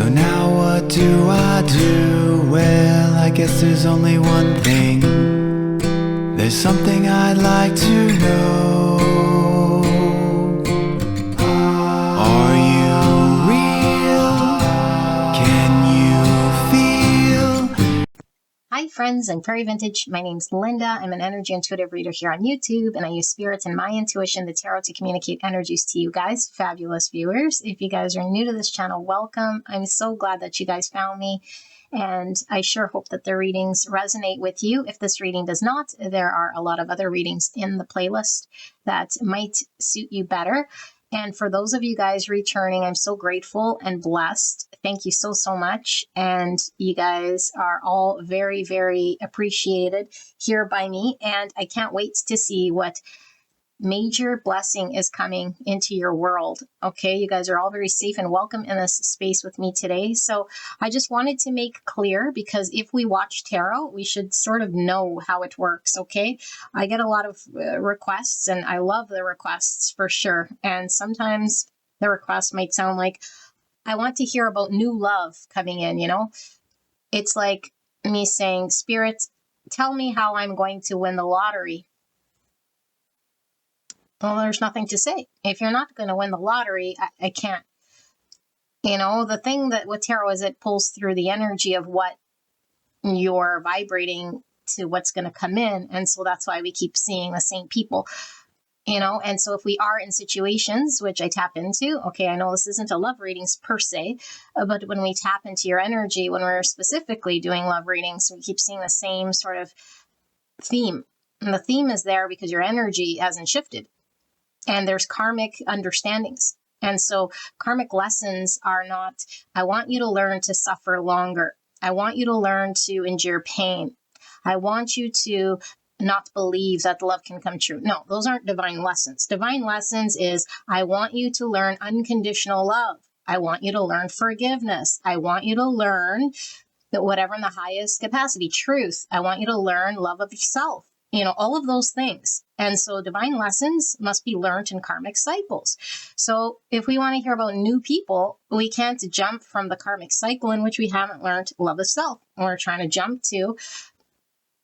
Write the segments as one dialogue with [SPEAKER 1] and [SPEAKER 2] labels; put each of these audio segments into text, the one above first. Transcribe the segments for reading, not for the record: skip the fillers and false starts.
[SPEAKER 1] So now what do I do? Well, I guess there's only one thing. There's something I'd like to know. Are you real? Can you feel?
[SPEAKER 2] Hi friends and Fairy Vintage, my name's Linda. I'm an energy intuitive reader here on YouTube, and I use spirits and my intuition, the tarot, to communicate energies to you guys, fabulous viewers. If you guys are new to this channel, welcome. I'm so glad that you guys found me, and I sure hope that the readings resonate with you. If this reading does not, there are a lot of other readings in the playlist that might suit you better. And for those of you guys returning, I'm so grateful and blessed. Thank you so, so much. And you guys are all very, very appreciated here by me. And I can't wait to see what major blessing is coming into your world. Okay, you guys are all very safe and welcome in this space with me today. So I just wanted to make clear, because if we watch tarot, we should sort of know how it works. Okay, I get a lot of requests, and I love the requests for sure. And sometimes the request might sound like, I want to hear about new love coming in, you know? It's like me saying, Spirit, tell me how I'm going to win the lottery. Well, there's nothing to say. If you're not going to win the lottery, I can't. You know, the thing that with tarot is it pulls through the energy of what you're vibrating to what's going to come in. And so that's why we keep seeing the same people, you know. And so if we are in situations, which I tap into, okay, I know this isn't a love readings per se, but when we tap into your energy, when we're specifically doing love readings, we keep seeing the same sort of theme. And the theme is there because your energy hasn't shifted. And there's karmic understandings. And so karmic lessons are not, I want you to learn to suffer longer. I want you to learn to endure pain. I want you to not believe that love can come true. No, those aren't divine lessons. Divine lessons is, I want you to learn unconditional love. I want you to learn forgiveness. I want you to learn that whatever in the highest capacity, truth. I want you to learn love of yourself. You know, all of those things. And so divine lessons must be learned in karmic cycles. So if we want to hear about new people, we can't jump from the karmic cycle in which we haven't learned love of self. We're trying to jump to,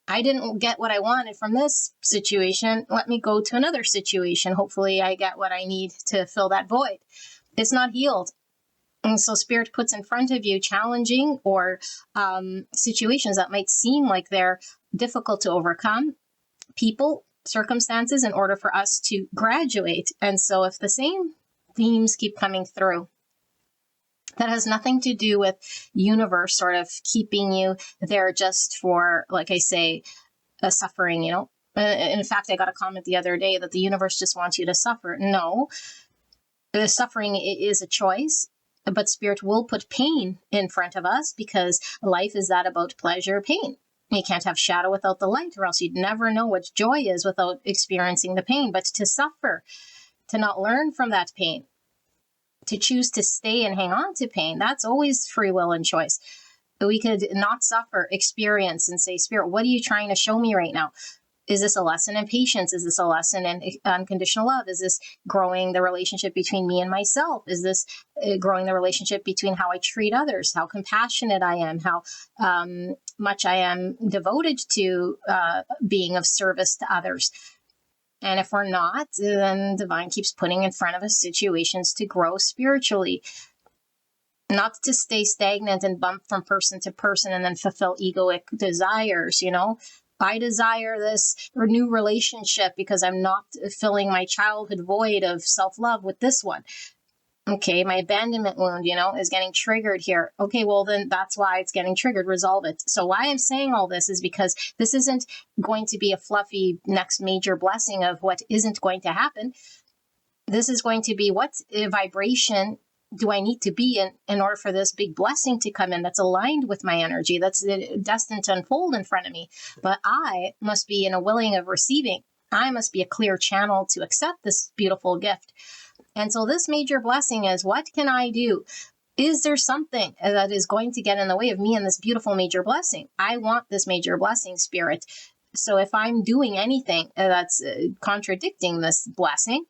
[SPEAKER 2] I didn't get what I wanted from this situation. Let me go to another situation. Hopefully I get what I need to fill that void. It's not healed. And so Spirit puts in front of you challenging or situations that might seem like they're difficult to overcome, people, circumstances, in order for us to graduate. And so if the same themes keep coming through, that has nothing to do with universe sort of keeping you there just for, like I say, suffering, you know. In fact, I got a comment the other day that the universe just wants you to suffer. No, the suffering is a choice, but Spirit will put pain in front of us because life is that about pleasure, pain. You can't have shadow without the light, or else you'd never know what joy is without experiencing the pain. But to suffer, to not learn from that pain, to choose to stay and hang on to pain, that's always free will and choice. We could not suffer, experience, and say, Spirit, what are you trying to show me right now? Is this a lesson in patience? Is this a lesson in unconditional love? Is this growing the relationship between me and myself? Is this growing the relationship between how I treat others, how compassionate I am, how much I am devoted to being of service to others? And if we're not, then divine keeps putting in front of us situations to grow spiritually, not to stay stagnant and bump from person to person and then fulfill egoic desires, you know. I desire this new relationship because I'm not filling my childhood void of self-love with this one. Okay, my abandonment wound, you know, is getting triggered here. Okay, well, then that's why it's getting triggered. Resolve it. So why I'm saying all this is because this isn't going to be a fluffy next major blessing of what isn't going to happen. This is going to be what vibration do I need to be in order for this big blessing to come in that's aligned with my energy, that's destined to unfold in front of me. But I must be in a willing of receiving. I must be a clear channel to accept this beautiful gift. And so this major blessing is, what can I do? Is there something that is going to get in the way of me and this beautiful major blessing? I want this major blessing, Spirit. So if I'm doing anything that's contradicting this blessing,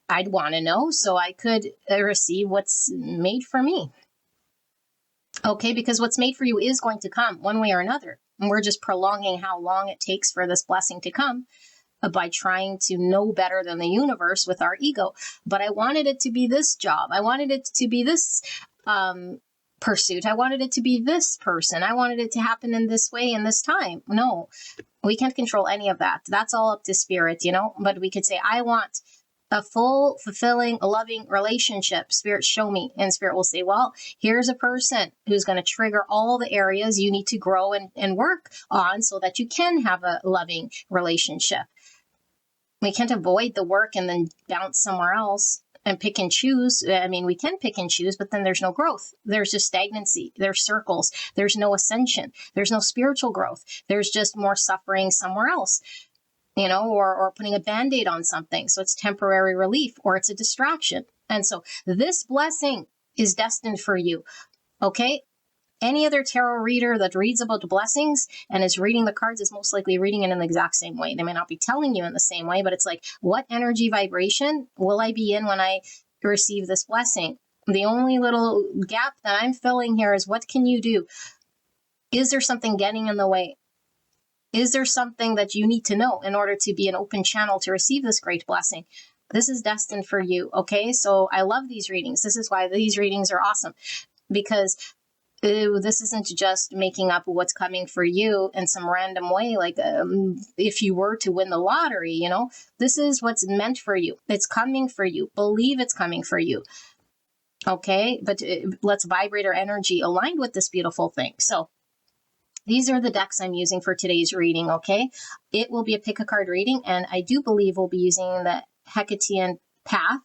[SPEAKER 2] I'd want to know so I could receive what's made for me. Okay, because what's made for you is going to come one way or another. And we're just prolonging how long it takes for this blessing to come by trying to know better than the universe with our ego. But I wanted it to be this job. I wanted it to be this pursuit. I wanted it to be this person. I wanted it to happen in this way in this time. No, we can't control any of that. That's all up to spirit, you know? But we could say, I want a full, fulfilling, loving relationship. Spirit, show me. And spirit will say, well, here's a person who's going to trigger all the areas you need to grow and work on so that you can have a loving relationship. We can't avoid the work and then bounce somewhere else and pick and choose. I mean, we can pick and choose, but then there's no growth. There's just stagnancy. There's circles. There's no ascension. There's no spiritual growth. There's just more suffering somewhere else, you know, or putting a Band-Aid on something. So it's temporary relief or it's a distraction. And so this blessing is destined for you. Okay. Any other tarot reader that reads about blessings and is reading the cards is most likely reading it in the exact same way. They may not be telling you in the same way, but it's like, what energy vibration will I be in when I receive this blessing? The only little gap that I'm filling here is, what can you do? Is there something getting in the way? Is there something that you need to know in order to be an open channel to receive this great blessing? This is destined for you. Okay. So I love these readings. This is why these readings are awesome, because this isn't just making up what's coming for you in some random way, like if you were to win the lottery, you know, this is what's meant for you. It's coming for you. Believe it's coming for you. Okay, but let's vibrate our energy aligned with this beautiful thing. So these are the decks I'm using for today's reading, okay? It will be a pick-a-card reading, and I do believe we'll be using the Hecatian Path,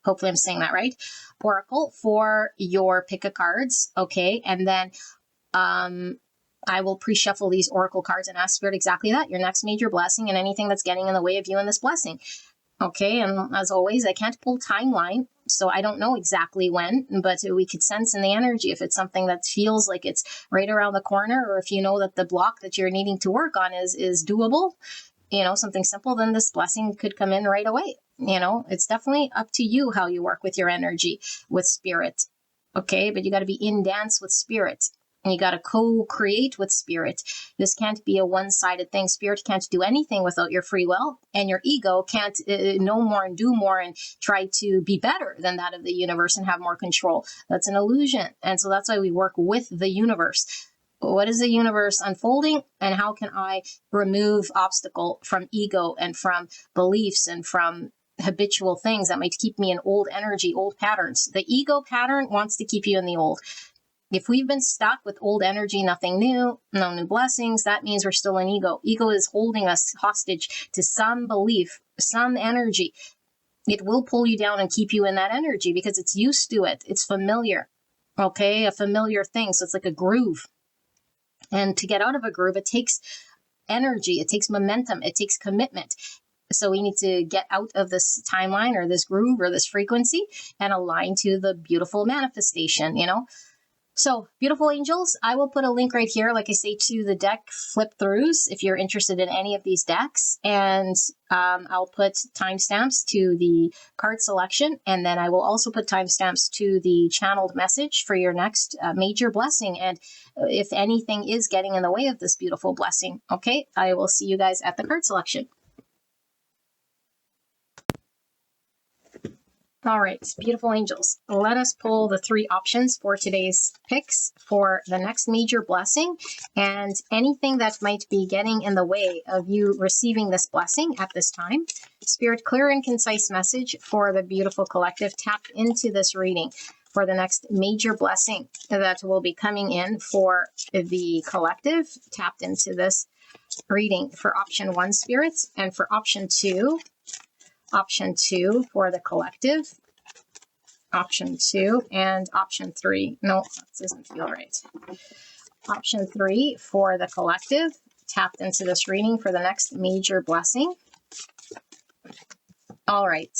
[SPEAKER 2] hopefully I'm saying that right, Oracle for your pick-a-cards, okay? And then I will pre-shuffle these Oracle cards and ask Spirit exactly that, your next major blessing and anything that's getting in the way of you in this blessing. Okay, and as always, I can't pull timeline, so I don't know exactly when, but we could sense in the energy if it's something that feels like it's right around the corner, or if you know that the block that you're needing to work on is doable, you know, something simple, then this blessing could come in right away. You know, it's definitely up to you how you work with your energy, with spirit. Okay, but you got to be in dance with spirit. And you got to co-create with spirit. This can't be a one-sided thing. Spirit can't do anything without your free will, and your ego can't know more and do more and try to be better than that of the universe and have more control. That's an illusion. And so that's why we work with the universe. What is the universe unfolding, and how can I remove obstacle from ego and from beliefs and from habitual things that might keep me in old energy, old patterns? The ego pattern wants to keep you in the old. If we've been stuck with old energy, nothing new, no new blessings, that means we're still in ego. Ego is holding us hostage to some belief, some energy. It will pull you down and keep you in that energy because it's used to it. It's familiar, okay? A familiar thing. So it's like a groove. And to get out of a groove, it takes energy, it takes momentum, it takes commitment. So we need to get out of this timeline or this groove or this frequency and align to the beautiful manifestation, you know? So, beautiful angels, I will put a link right here, like I say, to the deck flip throughs if you're interested in any of these decks. And I'll put timestamps to the card selection. And then I will also put timestamps to the channeled message for your next major blessing. And if anything is getting in the way of this beautiful blessing, okay, I will see you guys at the card selection. All right, beautiful angels, let us pull the 3 options for today's picks for the next major blessing and anything that might be getting in the way of you receiving this blessing at this time. Spirit, clear and concise message for the beautiful collective. Tap into this reading for the next major blessing that will be coming in for the collective. Tapped into this reading for option 1, spirits, and for option 2 for the collective, option 2, and option 3. No, that doesn't feel right. Option 3 for the collective, tapped into this reading for the next major blessing. All right,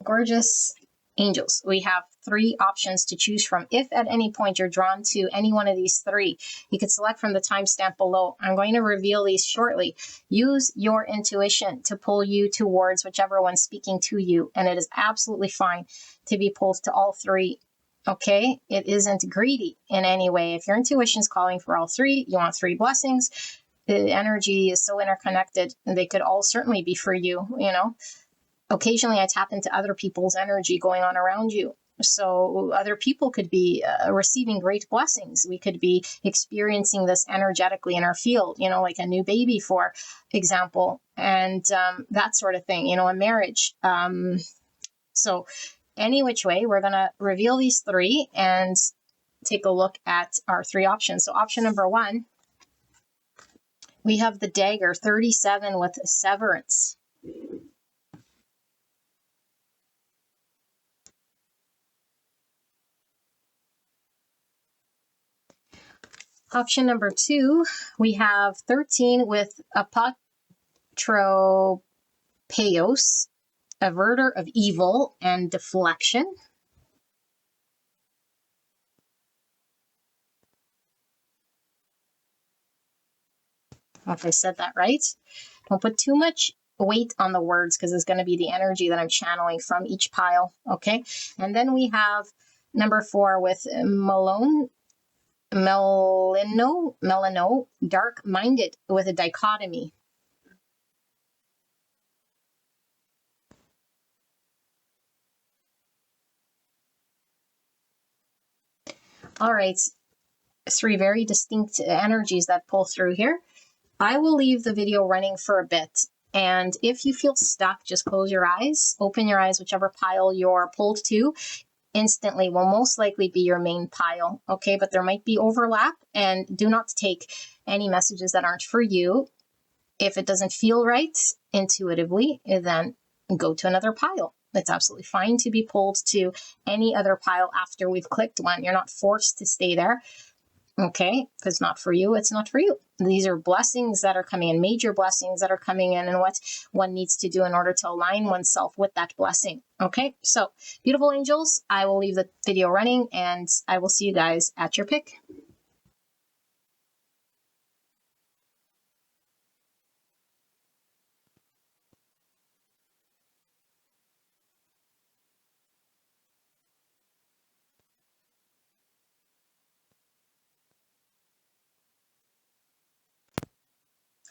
[SPEAKER 2] gorgeous angels, we have 3 options to choose from. If at any point you're drawn to any one of these 3, you can select from the timestamp below. I'm going to reveal these shortly. Use your intuition to pull you towards whichever one's speaking to you, and it is absolutely fine to be pulled to all 3. Okay, it isn't greedy in any way. If your intuition is calling for all three, you want three blessings. The energy is so interconnected, and they could all certainly be for you. Occasionally I tap into other people's energy going on around you. So other people could be receiving great blessings. We could be experiencing this energetically in our field, like a new baby, for example, and that sort of thing, a marriage. So any which way, we're going to reveal these three and take a look at our three options. So option number one, we have the dagger, 37 with severance. Option number two, we have 13 with apotropaios, averter of evil and deflection. If I said that right. Don't put too much weight on the words, because it's going to be the energy that I'm channeling from each pile. Okay. And then we have number 4 with melano, dark-minded with a dichotomy. All right. 3 very distinct energies that pull through here. I will leave the video running for a bit. And if you feel stuck, just close your eyes, open your eyes, whichever pile you're pulled to, instantly will most likely be your main pile. Okay, but there might be overlap, and do not take any messages that aren't for you. If it doesn't feel right intuitively, then go to another pile. It's absolutely fine to be pulled to any other pile after we've clicked one. You're not forced to stay there. Okay, if it's not for you, it's not for you. These are blessings that are coming in, major blessings that are coming in, and what one needs to do in order to align oneself with that blessing. Okay, so beautiful angels, I will leave the video running, and I will see you guys at your pick.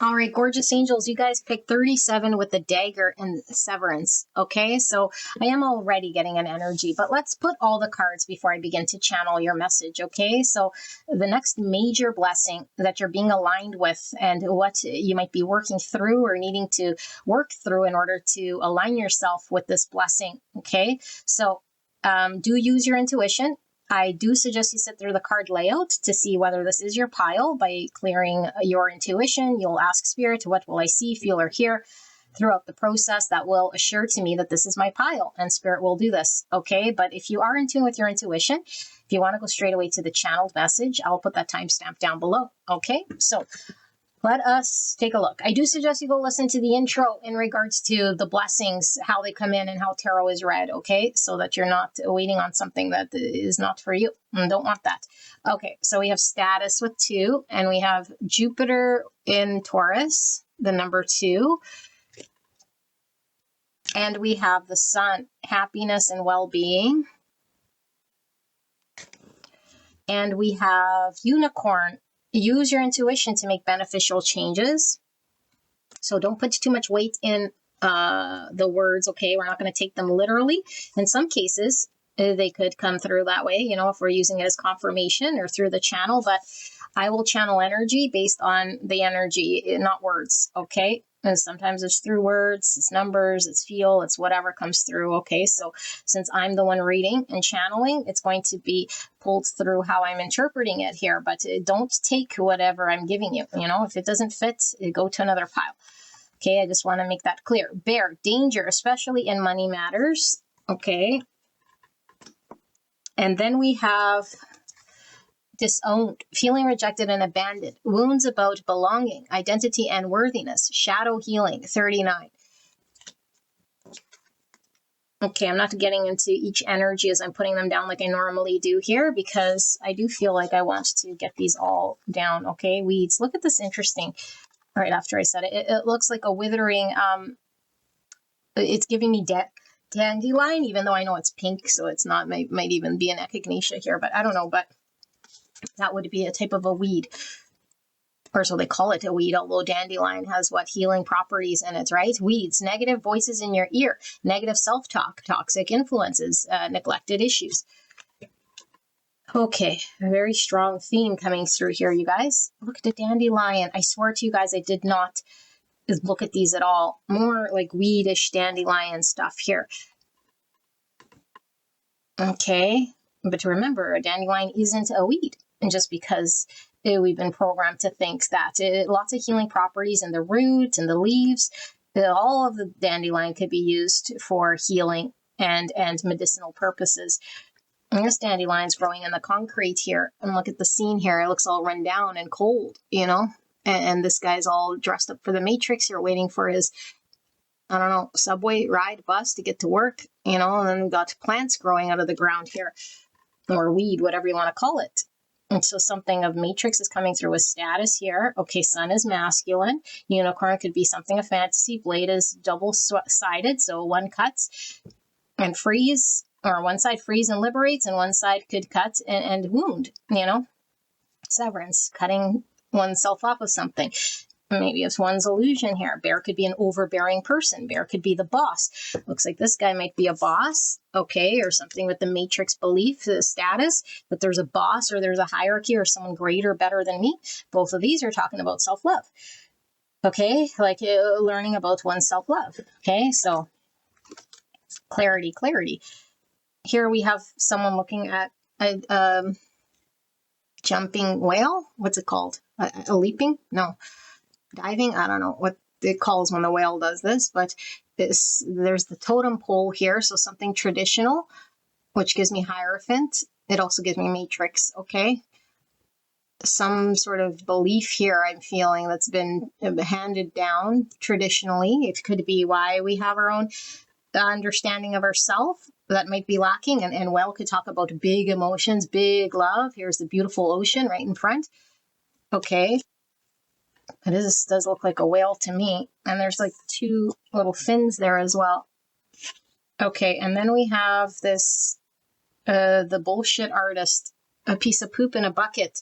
[SPEAKER 2] All right, gorgeous angels, you guys picked 37 with the dagger and severance. Okay, so I am already getting an energy, but let's put all the cards before I begin to channel your message. Okay, so the next major blessing that you're being aligned with, and what you might be working through or needing to work through in order to align yourself with this blessing. Okay, so do use your intuition. I do suggest you sit through the card layout to see whether this is your pile. By clearing your intuition, you'll ask Spirit, what will I see, feel, or hear throughout the process that will assure to me that this is my pile, and Spirit will do this. Okay, but if you are in tune with your intuition, if you want to go straight away to the channeled message, I'll put that timestamp down below. Okay, so let us take a look. I do suggest you go listen to the intro in regards to the blessings, how they come in and how tarot is read, okay? So that you're not waiting on something that is not for you. And don't want that. Okay, so we have status with 2, and we have Jupiter in Taurus, the number 2. And we have the Sun, happiness and well-being. And we have Unicorn. Use your intuition to make beneficial changes. So don't put too much weight in the words, okay? We're not going to take them literally. In some cases, they could come through that way, if we're using it as confirmation or through the channel, but I will channel energy based on the energy, not words, okay? And sometimes it's through words, it's numbers, it's feel, it's whatever comes through, okay? So since I'm the one reading and channeling, it's going to be pulled through how I'm interpreting it here, but don't take whatever I'm giving you, if it doesn't fit, go to another pile. Okay, I just want to make that clear. Bear, danger, especially in money matters, okay? And then we have disowned, feeling rejected and abandoned, wounds about belonging, identity and worthiness, shadow healing, 39. Okay, I'm not getting into each energy as I'm putting them down like I normally do here, because I do feel like I want to get these all down. Okay, weeds. Look at this interesting. Right after I said it, it looks like a withering, it's giving me death. dandelion, even though I know it's pink, so it's not, might even be an echinacea here, but I don't know, but that would be a type of a weed. Or so they call it a weed, although dandelion has what healing properties in it, right? Weeds, negative voices in your ear, negative self-talk, toxic influences, neglected issues. Okay, a very strong theme coming through here, you guys. Look at the dandelion. I swear to you guys, I did not look at these at all. More like weedish dandelion stuff here. Okay, but remember, a dandelion isn't a weed. And just because we've been programmed to think that lots of healing properties in the roots and the leaves, all of the dandelion could be used for healing and medicinal purposes. And this dandelion's growing in the concrete here. And look at the scene here. It looks all run down and cold, you know? And this guy's all dressed up for the Matrix here, waiting for his, I don't know, subway ride, bus to get to work, you know? And then we've got plants growing out of the ground here, or weed, whatever you want to call it. And so something of Matrix is coming through with status here. Okay, sun is masculine. Unicorn could be something of fantasy. Blade is double-sided, so one cuts and freeze, or one side frees and liberates, and one side could cut and wound, you know? Severance, cutting oneself off of something. Maybe it's one's illusion here. Bear could be an overbearing person. Bear could be the boss. Looks like this guy might be a boss, okay, or something with the Matrix belief, the status, that there's a boss or there's a hierarchy or someone greater, better than me. Both of these are talking about self-love, okay, like learning about one's self-love, okay, so clarity, clarity. Here we have someone looking at a jumping whale. What's it called? A leaping? No. Diving, I don't know what it calls when the whale does this, but there's the totem pole here, so something traditional, which gives me Hierophant. It also gives me Matrix, okay? Some sort of belief here I'm feeling that's been handed down traditionally. It could be why we have our own understanding of ourselves that might be lacking, and whale could talk about big emotions, big love. Here's the beautiful ocean right in front, okay? This does look like a whale to me. And there's like two little fins there as well. Okay, and then we have this, the bullshit artist, a piece of poop in a bucket.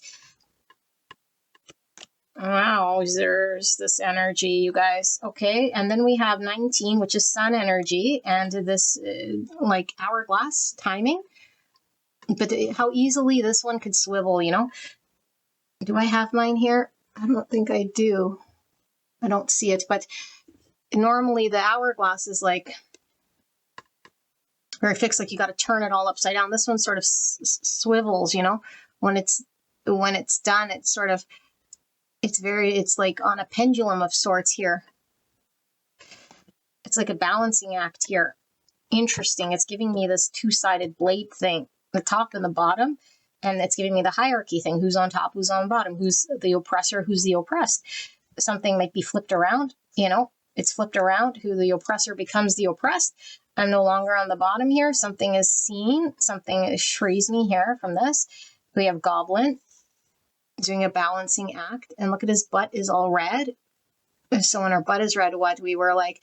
[SPEAKER 2] Wow, there's this energy, you guys. Okay, and then we have 19, which is sun energy, and this like hourglass timing. But how easily this one could swivel, you know? Do I have mine here? I don't think I do. I don't see it, but normally the hourglass is like very fixed, like you got to turn it all upside down. This one sort of swivels, you know, when it's done, it's sort of, it's like on a pendulum of sorts here. It's like a balancing act here. Interesting. It's giving me this two-sided blade thing, the top and the bottom. And it's giving me the hierarchy thing. Who's on top, who's on bottom, who's the oppressor, who's the oppressed. Something might be flipped around, you know, it's flipped around, who the oppressor becomes the oppressed. I'm no longer on the bottom here. Something is seen, something frees me here from this. We have Goblin doing a balancing act, and look at his butt is all red. So when our butt is red, what we were like,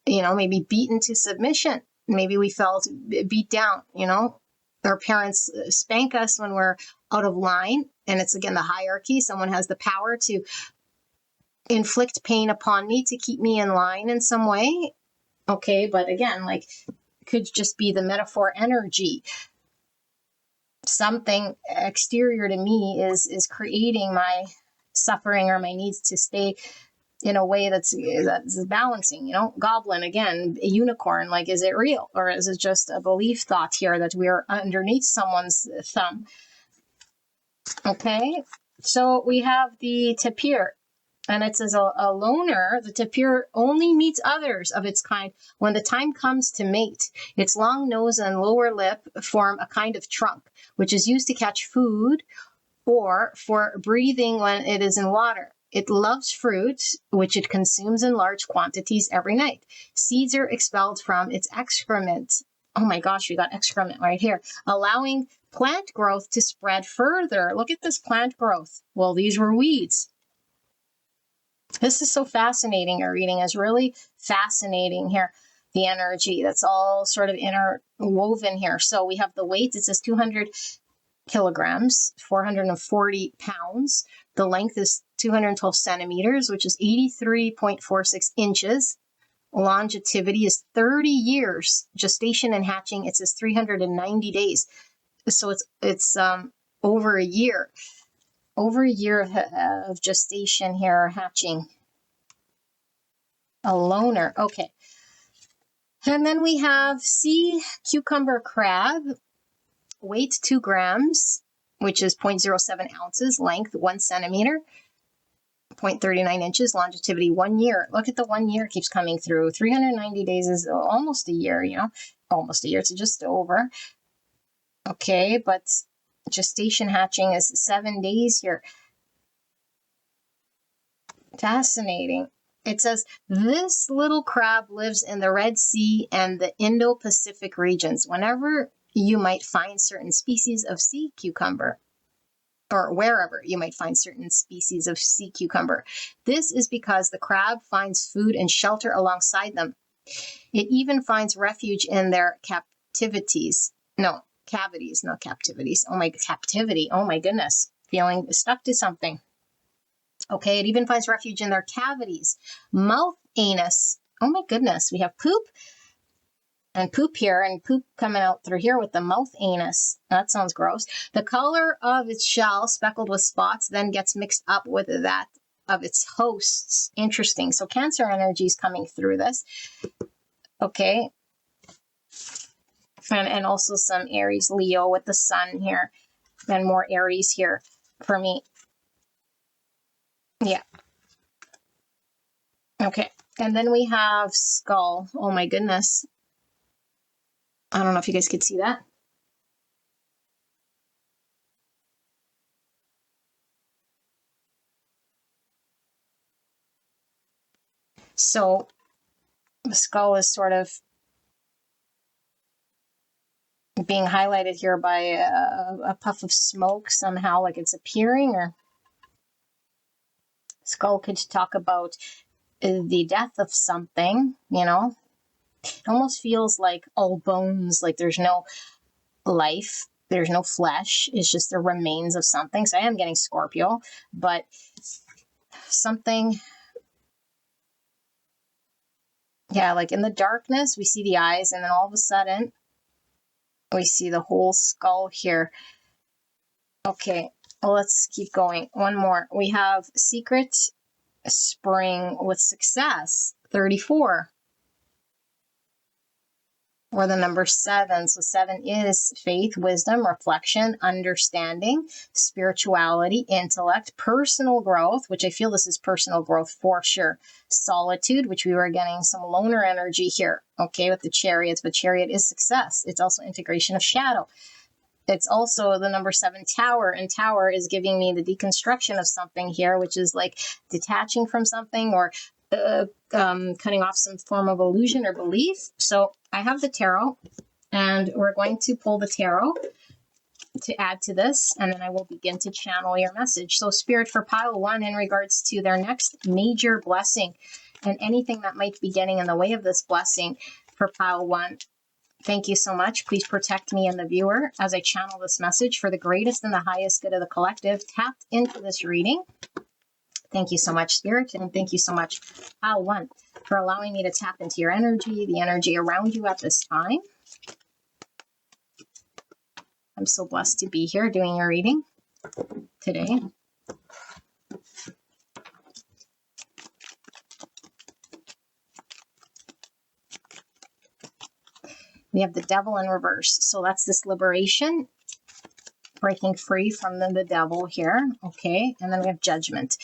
[SPEAKER 2] you know, maybe beaten to submission. Maybe we felt beat down, you know. Our parents spank us when we're out of line. And it's, again, the hierarchy. Someone has the power to inflict pain upon me to keep me in line in some way. Okay, but again, like, could just be the metaphor energy. Something exterior to me is creating my suffering or my needs to stay in a way that's balancing, you know. Goblin, again, a unicorn, like, is it real, or is it just a belief thought here that we're underneath someone's thumb? Okay, so we have the tapir, and it says a loner. The tapir only meets others of its kind when the time comes to mate. Its long nose and lower lip form a kind of trunk, which is used to catch food or for breathing when it is in water. It loves fruit, which it consumes in large quantities every night. Seeds are expelled from its excrement. Oh my gosh, we got excrement right here. Allowing plant growth to spread further. Look at this plant growth. Well, these were weeds. This is so fascinating. Our reading is really fascinating here. the energy that's all sort of interwoven here. So we have the weight. It says 200 kilograms, 440 pounds. The length is 212 centimeters, which is 83.46 inches. Longevity is 30 years. Gestation and hatching, it says 390 days. So it's over a year. Over a year of gestation here, or hatching. A loner. Okay. And then we have sea cucumber crab, weight 2 grams, which is 0.07 ounces, length 1 centimeter, 0.39 inches, longevity 1 year. Look at the 1 year keeps coming through. 390 days is almost a year, you know, almost a year. It's just over. Okay, but gestation hatching is 7 days here. Fascinating. It says this little crab lives in the Red Sea and the Indo-Pacific regions. Whenever you might find certain species of sea cucumber, or wherever you might find certain species of sea cucumber. This is because the crab finds food and shelter alongside them. It even finds refuge in their cavities. Oh my, captivity. Oh my goodness. Feeling stuck to something. Okay, it even finds refuge in their cavities. Mouth anus. Oh my goodness, we have poop and poop here and poop coming out through here with the mouth anus. That sounds gross. The color of its shell, speckled with spots, then gets mixed up with that of its hosts. Interesting. So Cancer energy is coming through this. Okay. And also some Aries, Leo with the sun here. And more Aries here for me. Yeah. Okay. And then we have skull. Oh my goodness. I don't know if you guys could see that. So the skull is sort of being highlighted here by a puff of smoke somehow, like it's appearing, or skull could talk about the death of something, you know. It almost feels like all bones, like there's no life, there's no flesh, it's just the remains of something. So I am getting Scorpio, but something, yeah, like in the darkness, we see the eyes, and then all of a sudden, we see the whole skull here. Okay, well, let's keep going. One more. We have secret spring with success, 34. Or the number 7. So 7 is faith, wisdom, reflection, understanding, spirituality, intellect, personal growth, which I feel this is personal growth for sure. Solitude, which we were getting some loner energy here, okay, with the chariots, but chariot is success. It's also integration of shadow. It's also the number 7, tower, and tower is giving me the deconstruction of something here, which is like detaching from something, or cutting off some form of illusion or belief. So I have the tarot, and we're going to pull the tarot to add to this, and then I will begin to channel your message. So Spirit, for pile 1, in regards to their next major blessing and anything that might be getting in the way of this blessing for pile 1, thank you so much. Please protect me and the viewer as I channel this message for the greatest and the highest good of the collective tapped into this reading. Thank you so much, Spirit, and thank you so much, pile 1, for allowing me to tap into your energy, the energy around you at this time. I'm so blessed to be here doing your reading today. We have the devil in reverse. So that's this liberation, breaking free from the devil here. Okay, and then we have judgment.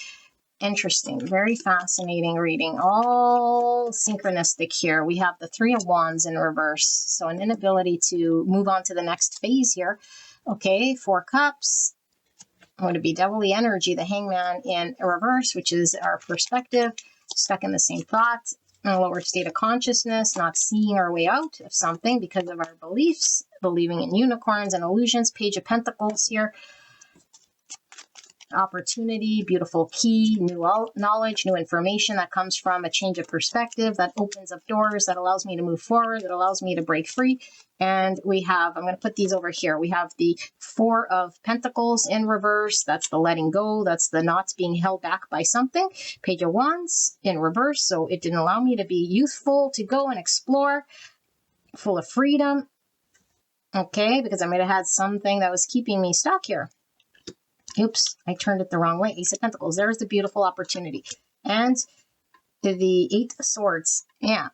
[SPEAKER 2] Interesting, very fascinating reading, all synchronistic here. We have the 3 of Wands in reverse, so an inability to move on to the next phase here. Okay, 4 Cups, would it be devilly energy, the Hangman in reverse, which is our perspective, stuck in the same thought, in a lower state of consciousness, not seeing our way out of something because of our beliefs, believing in unicorns and illusions. Page of Pentacles here. opportunity, beautiful key, new knowledge, new information that comes from a change of perspective, that opens up doors, that allows me to move forward, that allows me to break free. And we have, I'm going to put these over here. We have the Four of Pentacles in reverse. That's the letting go. That's the not being held back by something. Page of Wands in reverse. So it didn't allow me to be youthful, to go and explore, full of freedom. Okay, because I might have had something that was keeping me stuck here. Oops, I turned it the wrong way. Ace of Pentacles. There's the beautiful opportunity. And the Eight of Swords. Yeah.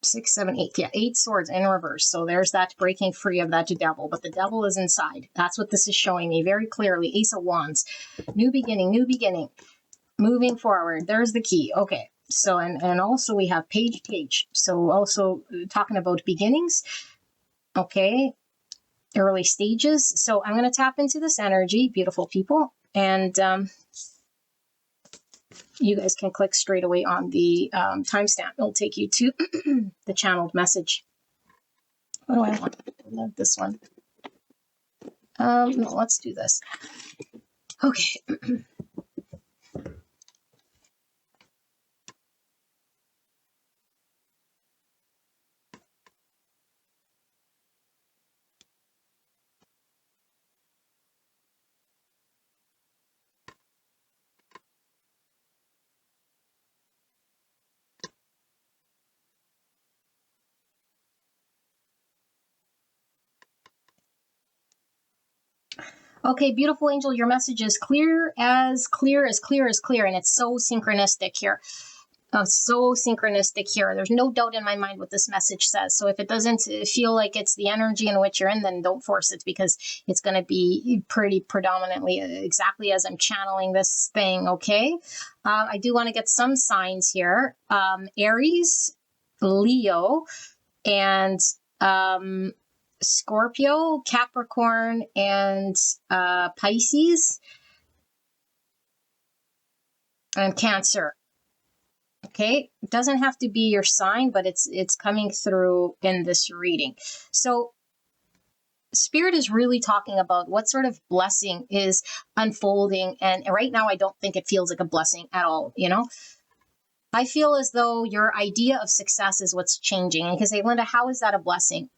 [SPEAKER 2] 6, 7, 8. Yeah, 8 swords in reverse. So there's that breaking free of that devil. But the devil is inside. That's what this is showing me very clearly. Ace of Wands. New beginning, new beginning. Moving forward. There's the key. Okay. So, and also we have page. So also talking about beginnings. Okay. Early stages. So I'm going to tap into this energy, beautiful people, and you guys can click straight away on the timestamp. It'll take you to the channeled message. What do I want? I love this one. No, let's do this. Okay. Okay, beautiful angel, your message is clear, and it's so synchronistic here. So synchronistic here. There's no doubt in my mind what this message says. So if it doesn't feel like it's the energy in which you're in, then don't force it, because it's going to be pretty predominantly exactly as I'm channeling this thing. Okay. I do want to get some signs here. Aries, Leo, and Scorpio, Capricorn, and Pisces, and Cancer. Okay, it doesn't have to be your sign, but it's coming through in this reading. So Spirit is really talking about what sort of blessing is unfolding. And right now, I don't think it feels like a blessing at all. You know, I feel as though your idea of success is what's changing. And you can say, Linda, how is that a blessing?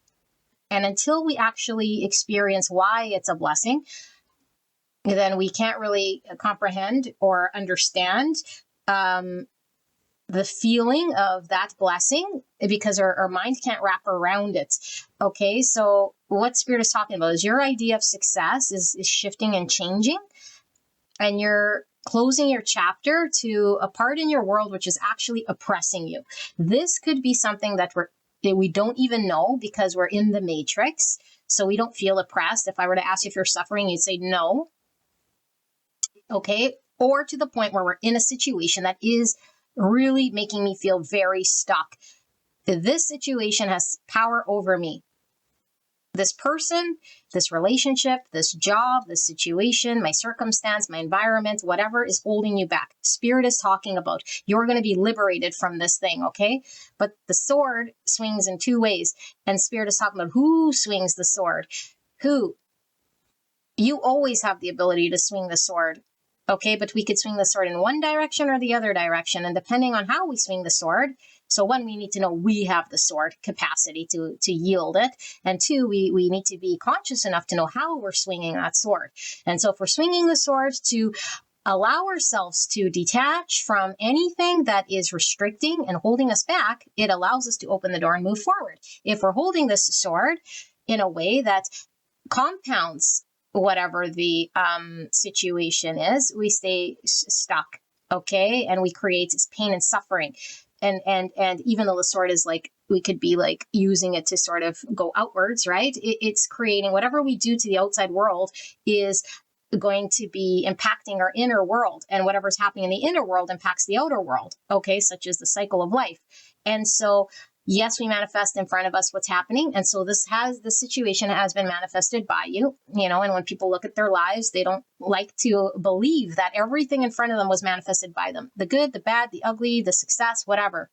[SPEAKER 2] And until we actually experience why it's a blessing, then we can't really comprehend or understand the feeling of that blessing, because our mind can't wrap around it. Okay, so what Spirit is talking about is your idea of success is shifting and changing, and you're closing your chapter to a part in your world which is actually oppressing you. This could be something that we don't even know, because we're in the matrix, so we don't feel oppressed. If I were to ask you if you're suffering, you'd say no. Okay, or to the point where we're in a situation that is really making me feel very stuck. This situation has power over me. This person, this relationship, this job, this situation, my circumstance, my environment, whatever is holding you back. Spirit is talking about you're going to be liberated from this thing, okay? But the sword swings in two ways. And Spirit is talking about who swings the sword. Who? You always have the ability to swing the sword. Okay, but we could swing the sword in one direction or the other direction. And depending on how we swing the sword, so one, we need to know we have the sword capacity to yield it. And two, we need to be conscious enough to know how we're swinging that sword. And so if we're swinging the sword to allow ourselves to detach from anything that is restricting and holding us back, it allows us to open the door and move forward. If we're holding this sword in a way that compounds whatever the situation is, we stay stuck, okay? And we create pain and suffering. And even though the sword is like, we could be like using it to sort of go outwards, right? It's creating whatever we do to the outside world is going to be impacting our inner world, and whatever's happening in the inner world impacts the outer world, okay? Such as the cycle of life. And so yes, we manifest in front of us what's happening. And so this situation has been manifested by you, you know, and when people look at their lives, they don't like to believe that everything in front of them was manifested by them. The good, the bad, the ugly, the success, whatever.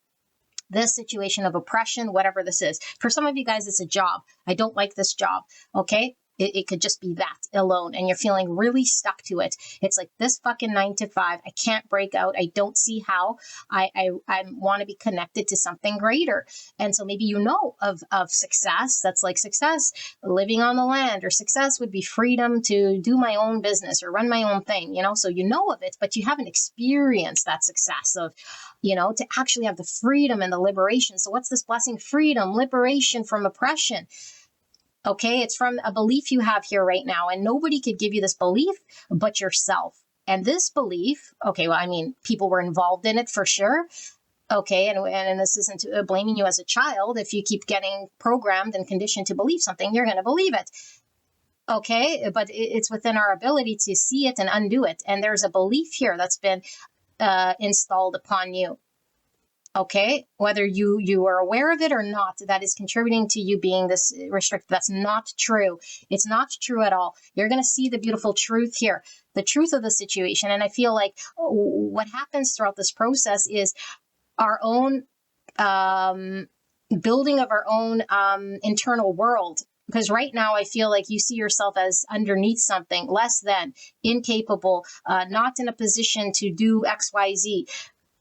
[SPEAKER 2] This situation of oppression, whatever this is. For some of you guys, it's a job. I don't like this job. Okay. It could just be that alone. And you're feeling really stuck to it. It's like this fucking 9 to 5. I can't break out. I don't see how. I want to be connected to something greater. And so maybe you know of success. That's like success, living on the land, or success would be freedom to do my own business or run my own thing, you know? So you know of it, but you haven't experienced that success of, you know, to actually have the freedom and the liberation. So what's this blessing? Freedom, liberation from oppression. Okay, it's from a belief you have here right now, and nobody could give you this belief but yourself. And this belief, okay, well, I mean, people were involved in it for sure. Okay, and this isn't blaming you as a child. If you keep getting programmed and conditioned to believe something, you're going to believe it. Okay, but it's within our ability to see it and undo it. And there's a belief here that's been installed upon you. Okay, whether you are aware of it or not, that is contributing to you being this restricted. That's not true. It's not true at all. You're going to see the beautiful truth here, the truth of the situation. And I feel like what happens throughout this process is our own building of our own internal world. Because right now I feel like you see yourself as underneath something, less than, incapable, not in a position to do X, Y, Z.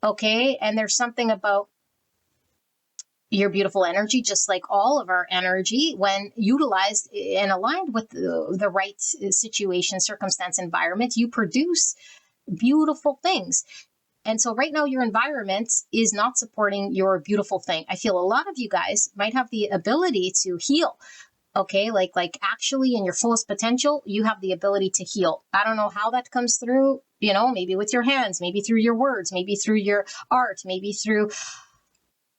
[SPEAKER 2] Okay, and there's something about your beautiful energy, just like all of our energy, when utilized and aligned with the right situation, circumstance, environment, you produce beautiful things. And so right now your environment is not supporting your beautiful thing. I feel a lot of you guys might have the ability to heal. Okay, like actually in your fullest potential, you have the ability to heal. I don't know how that comes through, you know, maybe with your hands, maybe through your words, maybe through your art, maybe through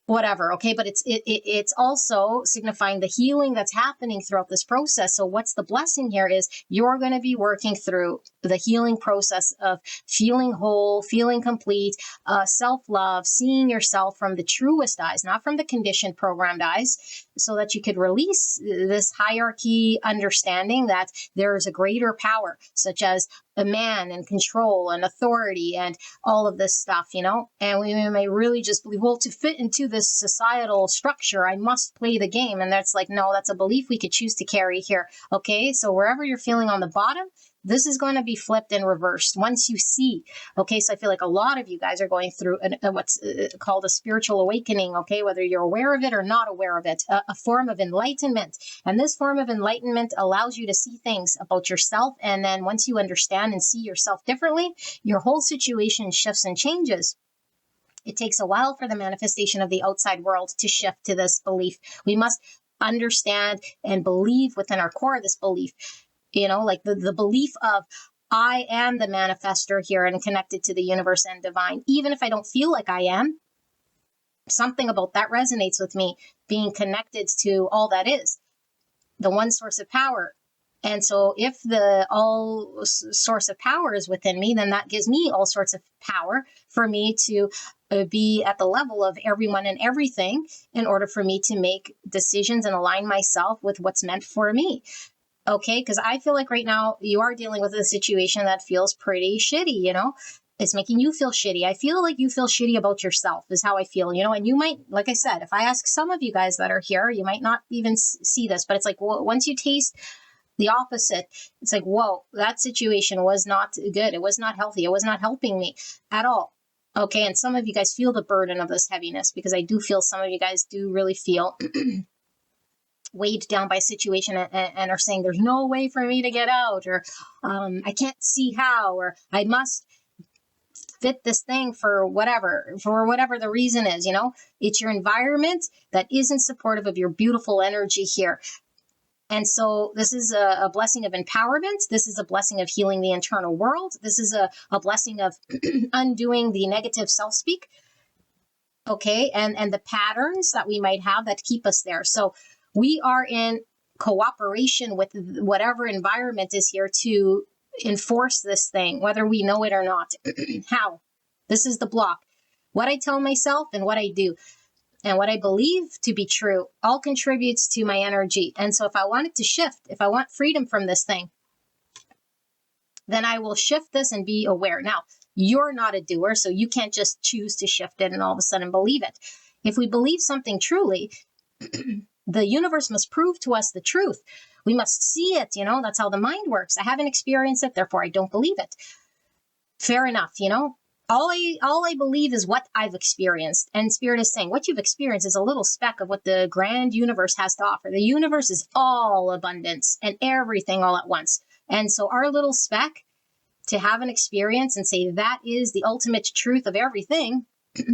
[SPEAKER 2] whatever. Okay, but it's also signifying the healing that's happening throughout this process. So what's the blessing here is you're going to be working through the healing process of feeling whole, feeling complete, self-love, seeing yourself from the truest eyes, not from the conditioned, programmed eyes, so that you could release this hierarchy understanding that there is a greater power, such as a man and control and authority and all of this stuff, you know. And we may really just believe, well, to fit into this societal structure, I must play the game. And that's like, no, that's a belief we could choose to carry here. Okay, so wherever you're feeling on the bottom, this is going to be flipped and reversed once you see. Okay, so I feel like a lot of you guys are going through what's called a spiritual awakening, okay, whether you're aware of it or not aware of it, a form of enlightenment. And this form of enlightenment allows you to see things about yourself. And then once you understand and see yourself differently, your whole situation shifts and changes. It takes a while for the manifestation of the outside world to shift to this belief. We must understand and believe within our core this belief. You know, like the belief of I am the manifester here and connected to the universe and divine. Even if I don't feel like I am, something about that resonates with me, being connected to all that is, the one source of power. And so if the all source of power is within me, then that gives me all sorts of power for me to be at the level of everyone and everything in order for me to make decisions and align myself with what's meant for me. Okay, because I feel like right now you are dealing with a situation that feels pretty shitty, you know? It's making you feel shitty. I feel like you feel shitty about yourself is how I feel, you know? And you might, like I said, if I ask some of you guys that are here, you might not even see this, but it's like, well, once you taste the opposite, it's like, whoa, that situation was not good. It was not healthy. It was not helping me at all. Okay, and some of you guys feel the burden of this heaviness, because I do feel some of you guys do really feel weighed down by a situation and are saying there's no way for me to get out, or I can't see how, or I must fit this thing for whatever the reason is, you know. It's your environment that isn't supportive of your beautiful energy here. And so this is a blessing of empowerment. This is a blessing of healing the internal world. This is a blessing of undoing the negative self-speak. Okay, and the patterns that we might have that keep us there. So we are in cooperation with whatever environment is here to enforce this thing, whether we know it or not. How? This is the block. What I tell myself and what I do and what I believe to be true all contributes to my energy. And so if I want it to shift, if I want freedom from this thing, then I will shift this and be aware. Now, you're not a doer, so you can't just choose to shift it and all of a sudden believe it. If we believe something truly, the universe must prove to us the truth. We must see it, that's how the mind works. I haven't experienced it, therefore I don't believe it. Fair enough, all I believe is what I've experienced. And Spirit is saying what you've experienced is a little speck of what the grand universe has to offer. The universe is all abundance and everything all at once. And so our little speck, to have an experience and say that is the ultimate truth of everything,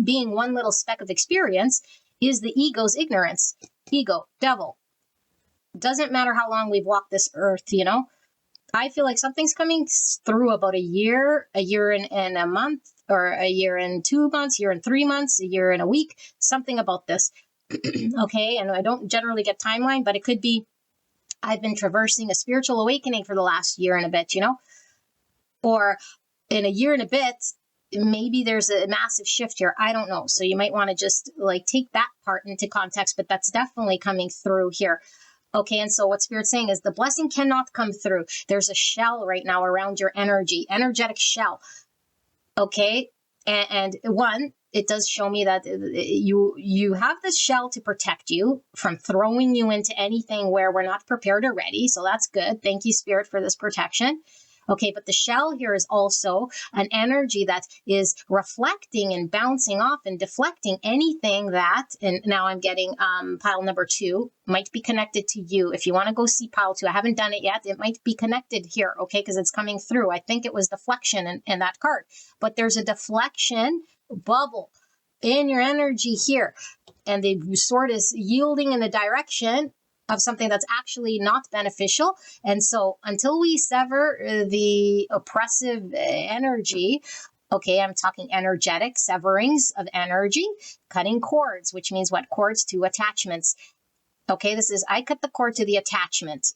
[SPEAKER 2] being one little speck of experience, is the ego's ignorance. Ego, devil. Doesn't matter how long we've walked this earth, I feel like something's coming through about a year and a month, or a year and 2 months, year and 3 months, a year and a week, something about this. Okay. And I don't generally get timeline, but it could be I've been traversing a spiritual awakening for the last year and a bit, or in a year and a bit, maybe there's a massive shift here. I don't know. So you might want to just take that part into context, but that's definitely coming through here. Okay, and so what Spirit's saying is the blessing cannot come through. There's a shell right now around your energetic shell. Okay, and one, it does show me that you have this shell to protect you from throwing you into anything where we're not prepared or ready. So that's good. Thank you, Spirit, for this protection. Okay, but the shell here is also an energy that is reflecting and bouncing off and deflecting anything that, and now I'm getting pile number 2, might be connected to you. If you want to go see pile 2, I haven't done it yet. It might be connected here, okay, because it's coming through. I think it was deflection in that card. But there's a deflection bubble in your energy here. And the sword is yielding in the direction of something that's actually not beneficial. And so until we sever the oppressive energy, okay, I'm talking energetic severings of energy, cutting cords, which means what? Cords to attachments. Okay, this is, I cut the cord to the attachment.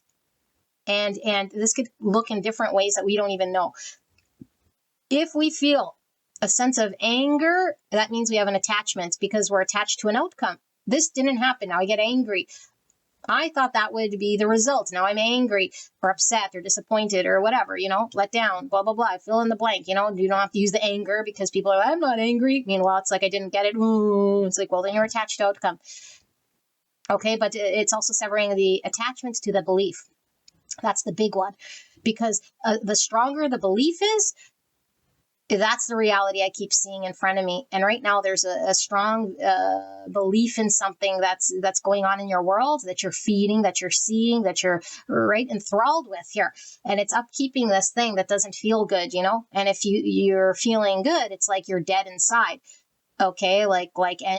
[SPEAKER 2] And this could look in different ways that we don't even know. If we feel a sense of anger, that means we have an attachment because we're attached to an outcome. This didn't happen. Now I get angry. I thought that would be the result. Now I'm angry or upset or disappointed or whatever, let down, blah, blah, blah. Fill in the blank, you don't have to use the anger because people are like, I'm not angry. Meanwhile, it's like, I didn't get it. Ooh. It's like, well, then you're attached to outcome. Okay, but it's also severing the attachment to the belief. That's the big one. Because the stronger the belief is, that's the reality I keep seeing in front of me. And right now there's a strong belief in something that's going on in your world, that you're feeding, that you're seeing, that you're right enthralled with here. And it's upkeeping this thing that doesn't feel good, And if you're feeling good, it's like you're dead inside. Okay,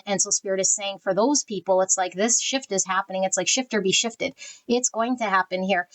[SPEAKER 2] and so Spirit is saying for those people, it's like this shift is happening. It's like shift or be shifted. It's going to happen here.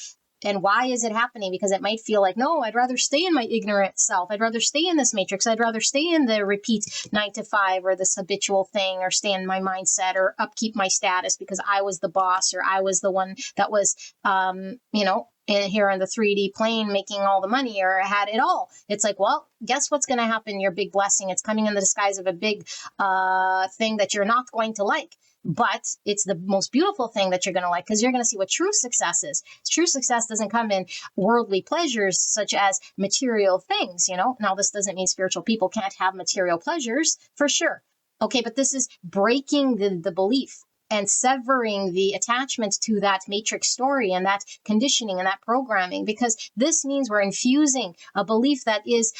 [SPEAKER 2] And why is it happening? Because it might feel like, no, I'd rather stay in my ignorant self. I'd rather stay in this matrix. I'd rather stay in the repeat 9 to 5 or this habitual thing, or stay in my mindset or upkeep my status because I was the boss, or I was the one that was, in here on the 3D plane making all the money, or had it all. It's like, well, guess what's going to happen? Your big blessing. It's coming in the disguise of a big thing that you're not going to like. But it's the most beautiful thing that you're going to like, because you're going to see what true success is. True success doesn't come in worldly pleasures such as material things, Now, this doesn't mean spiritual people can't have material pleasures, for sure. Okay, but this is breaking the belief and severing the attachment to that matrix story and that conditioning and that programming, because this means we're infusing a belief that is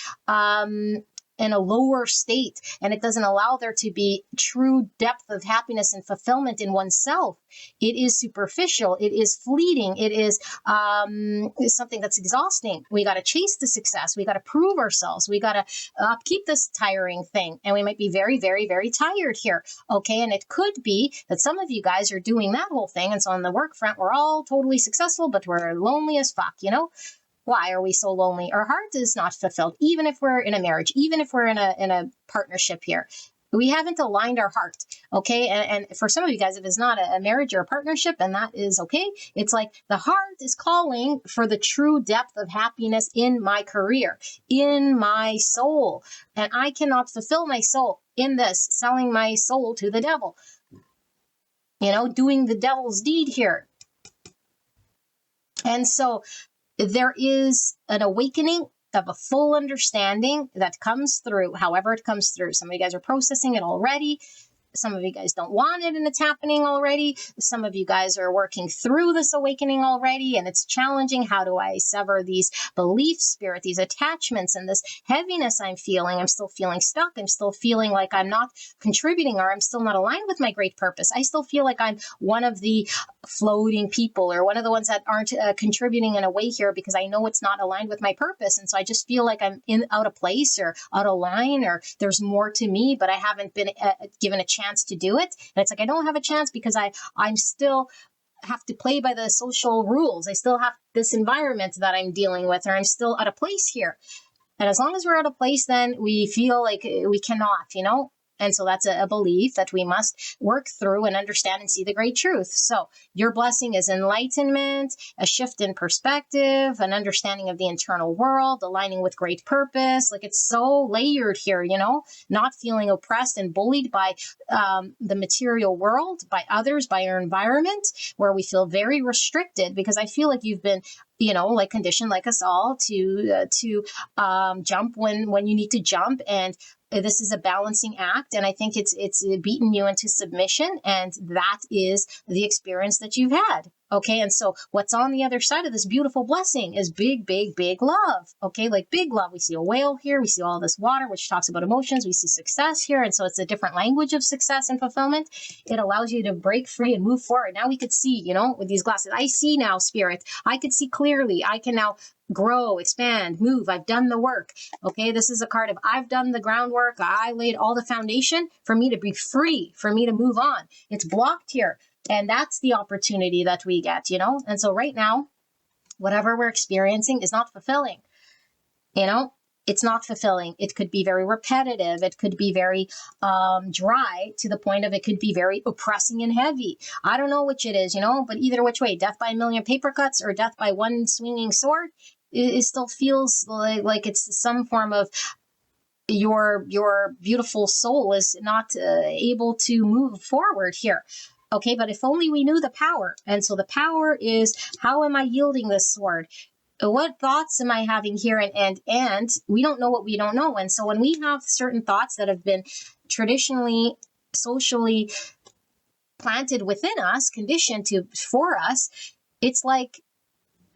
[SPEAKER 2] in a lower state, and it doesn't allow there to be true depth of happiness and fulfillment in oneself. It is superficial. It is fleeting. It is something that's exhausting. We got to chase the success. We got to prove ourselves. We got to keep this tiring thing. And we might be very, very, very tired here. Okay. And it could be that some of you guys are doing that whole thing. And so on the work front, we're all totally successful, but we're lonely as fuck, Why are we so lonely? Our heart is not fulfilled, even if we're in a marriage, even if we're in a partnership here. We haven't aligned our heart, okay? And for some of you guys, if it's not a marriage or a partnership, and that is okay, it's like the heart is calling for the true depth of happiness in my career, in my soul. And I cannot fulfill my soul in this, selling my soul to the devil, doing the devil's deed here. And so there is an awakening of a full understanding that comes through, however it comes through. Some of you guys are processing it already. Some of you guys don't want it and it's happening already. Some of you guys are working through this awakening already and it's challenging. How do I sever these beliefs, Spirit, these attachments and this heaviness I'm feeling? I'm still feeling stuck. I'm still feeling like I'm not contributing, or I'm still not aligned with my great purpose. I still feel like I'm one of the floating people, or one of the ones that aren't contributing in a way here, because I know it's not aligned with my purpose. And so I just feel like I'm out of place or out of line, or there's more to me, but I haven't been given a chance to do it. And it's like, I don't have a chance because I'm still have to play by the social rules. I still have this environment that I'm dealing with, or I'm still out of place here. And as long as we're out of place, then we feel like we cannot, And so that's a belief that we must work through and understand and see the great truth. So your blessing is enlightenment, a shift in perspective, an understanding of the internal world, aligning with great purpose. Like, it's so layered here, not feeling oppressed and bullied by the material world, by others, by your environment, where we feel very restricted, because I feel like you've been like conditioned, like us all, to jump when you need to jump. And this is a balancing act. And I think it's beaten you into submission. And that is the experience that you've had. Okay. And so what's on the other side of this beautiful blessing is big, big, big love. Okay. Like big love. We see a whale here. We see all this water, which talks about emotions. We see success here. And so it's a different language of success and fulfillment. It allows you to break free and move forward. Now we could see, with these glasses, I see now, Spirit. I could see clearly. I can now grow, expand, move. I've done the work. Okay. This is a card of I've done the groundwork. I laid all the foundation for me to be free, for me to move on. It's blocked here. And that's the opportunity that we get, And so right now, whatever we're experiencing is not fulfilling. It's not fulfilling. It could be very repetitive. It could be very dry, to the point of it could be very oppressing and heavy. I don't know which it is, but either which way, death by a million paper cuts or death by one swinging sword, it still feels like it's some form of your beautiful soul is not able to move forward here. Okay, but if only we knew the power. And so the power is, how am I yielding this sword? What thoughts am I having here? And we don't know what we don't know. And so when we have certain thoughts that have been traditionally, socially planted within us, conditioned for us, it's like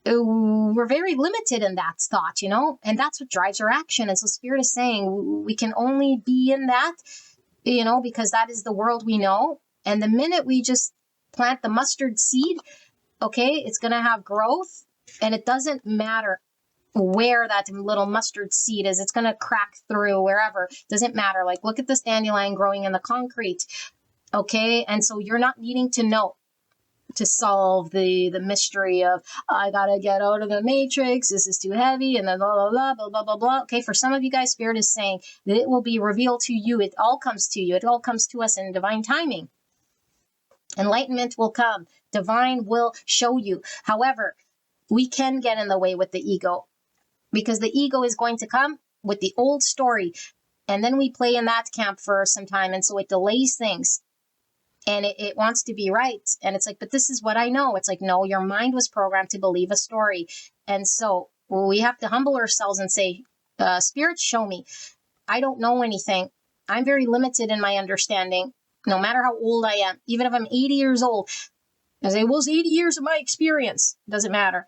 [SPEAKER 2] we're very limited in that thought, and that's what drives our action. And so Spirit is saying we can only be in that, because that is the world we know. And the minute we just plant the mustard seed, okay, it's going to have growth, and it doesn't matter where that little mustard seed is. It's going to crack through wherever. Doesn't matter. Like, look at this dandelion growing in the concrete. Okay. And so you're not needing to know to solve the mystery of, I got to get out of the matrix. This is too heavy. And then blah, blah, blah, blah, blah, blah, blah. Okay. For some of you guys, Spirit is saying that it will be revealed to you. It all comes to you. It all comes to us in divine timing. Enlightenment will come. Divine will show you. However, we can get in the way with the ego, because the ego is going to come with the old story. And then we play in that camp for some time. And so it delays things, and it wants to be right. And it's like, but this is what I know. It's like, no, your mind was programmed to believe a story. And so we have to humble ourselves and say, Spirit, show me. I don't know anything. I'm very limited in my understanding. No matter how old I am, even if I'm 80 years old, I say, well, it's 80 years of my experience. Doesn't matter.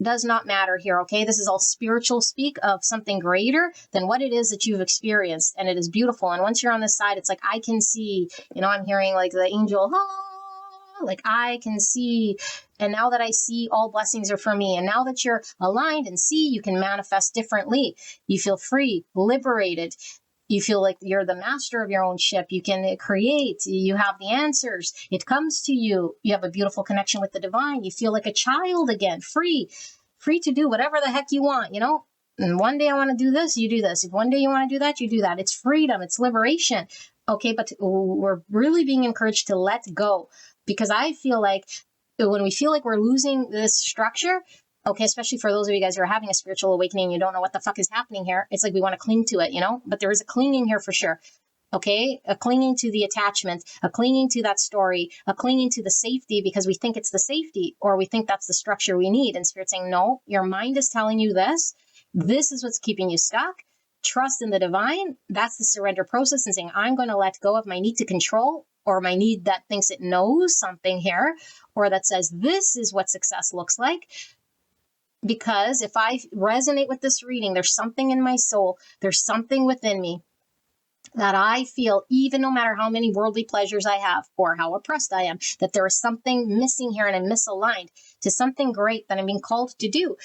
[SPEAKER 2] Does not matter here, okay? This is all spiritual speak of something greater than what it is that you've experienced. And it is beautiful. And once you're on this side, it's like, I can see, I'm hearing like the angel, like I can see. And now that I see, all blessings are for me. And now that you're aligned and see, you can manifest differently. You feel free, liberated. You feel like you're the master of your own ship. You can create. You have the answers. It comes to you. You have a beautiful connection with the divine. You feel like a child again, free to do whatever the heck you want, And one day I want to do this, you do this. If one day you want to do that, you do that. It's freedom. It's liberation. Okay, but we're really being encouraged to let go, because I feel like when we feel like we're losing this structure, okay, especially for those of you guys who are having a spiritual awakening, you don't know what the fuck is happening here. It's like we want to cling to it, but there is a clinging here for sure. Okay, a clinging to the attachment, a clinging to that story, a clinging to the safety because we think it's the safety, or we think that's the structure we need. And Spirit's saying, no, your mind is telling you this. This is what's keeping you stuck. trust in the divine, that's the surrender process, and saying, I'm going to let go of my need to control, or my need that thinks it knows something here, or that says this is what success looks like. Because if I resonate with this reading, there's something in my soul, there's something within me that I feel, even no matter how many worldly pleasures I have or how oppressed I am, that there is something missing here and I'm misaligned to something great that I'm being called to do.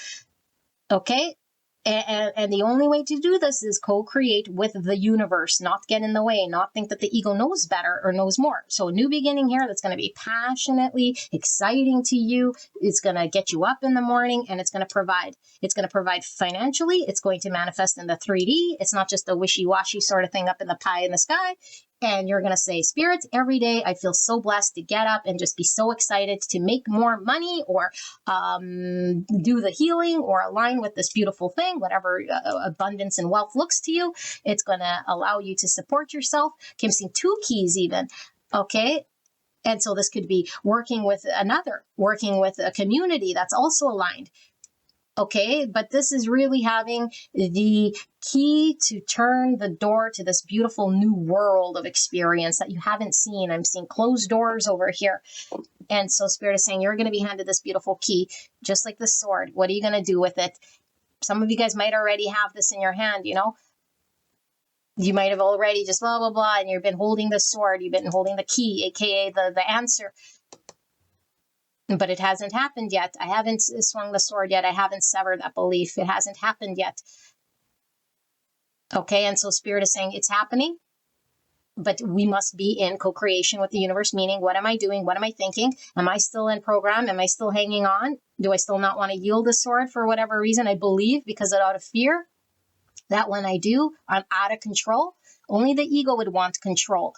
[SPEAKER 2] Okay? And the only way to do this is co-create with the universe, not get in the way, not think that the ego knows better or knows more. So a new beginning here that's going to be passionately exciting to you. It's going to get you up in the morning, and it's going to provide. It's going to provide financially. It's going to manifest in the 3D. It's not just a wishy-washy sort of thing up in the pie in the sky. And you're going to say, Spirit, every day I feel so blessed to get up and just be so excited to make more money, or do the healing, or align with this beautiful thing, whatever abundance and wealth looks to you. It's going to allow you to support yourself. Okay, I'm seeing 2 keys even. Okay. And so this could be working with a community that's also aligned. Okay, but this is really having the key to turn the door to this beautiful new world of experience that you haven't seen. I'm seeing closed doors over here. And so Spirit is saying, you're going to be handed this beautiful key, just like the sword. What are you going to do with it? Some of you guys might already have this in your hand, you know. You might have already just blah, blah, blah, and you've been holding the sword. You've been holding the key, aka the answer. But it hasn't happened yet. I haven't swung the sword yet. I haven't severed that belief. It hasn't happened yet. Okay, and so Spirit is saying it's happening, but we must be in co-creation with the universe, meaning what am I doing? What am I thinking? Am I still in program? Am I still hanging on? Do I still not want to yield the sword for whatever reason? I believe because out of fear that when I do, I'm out of control. Only the ego would want control.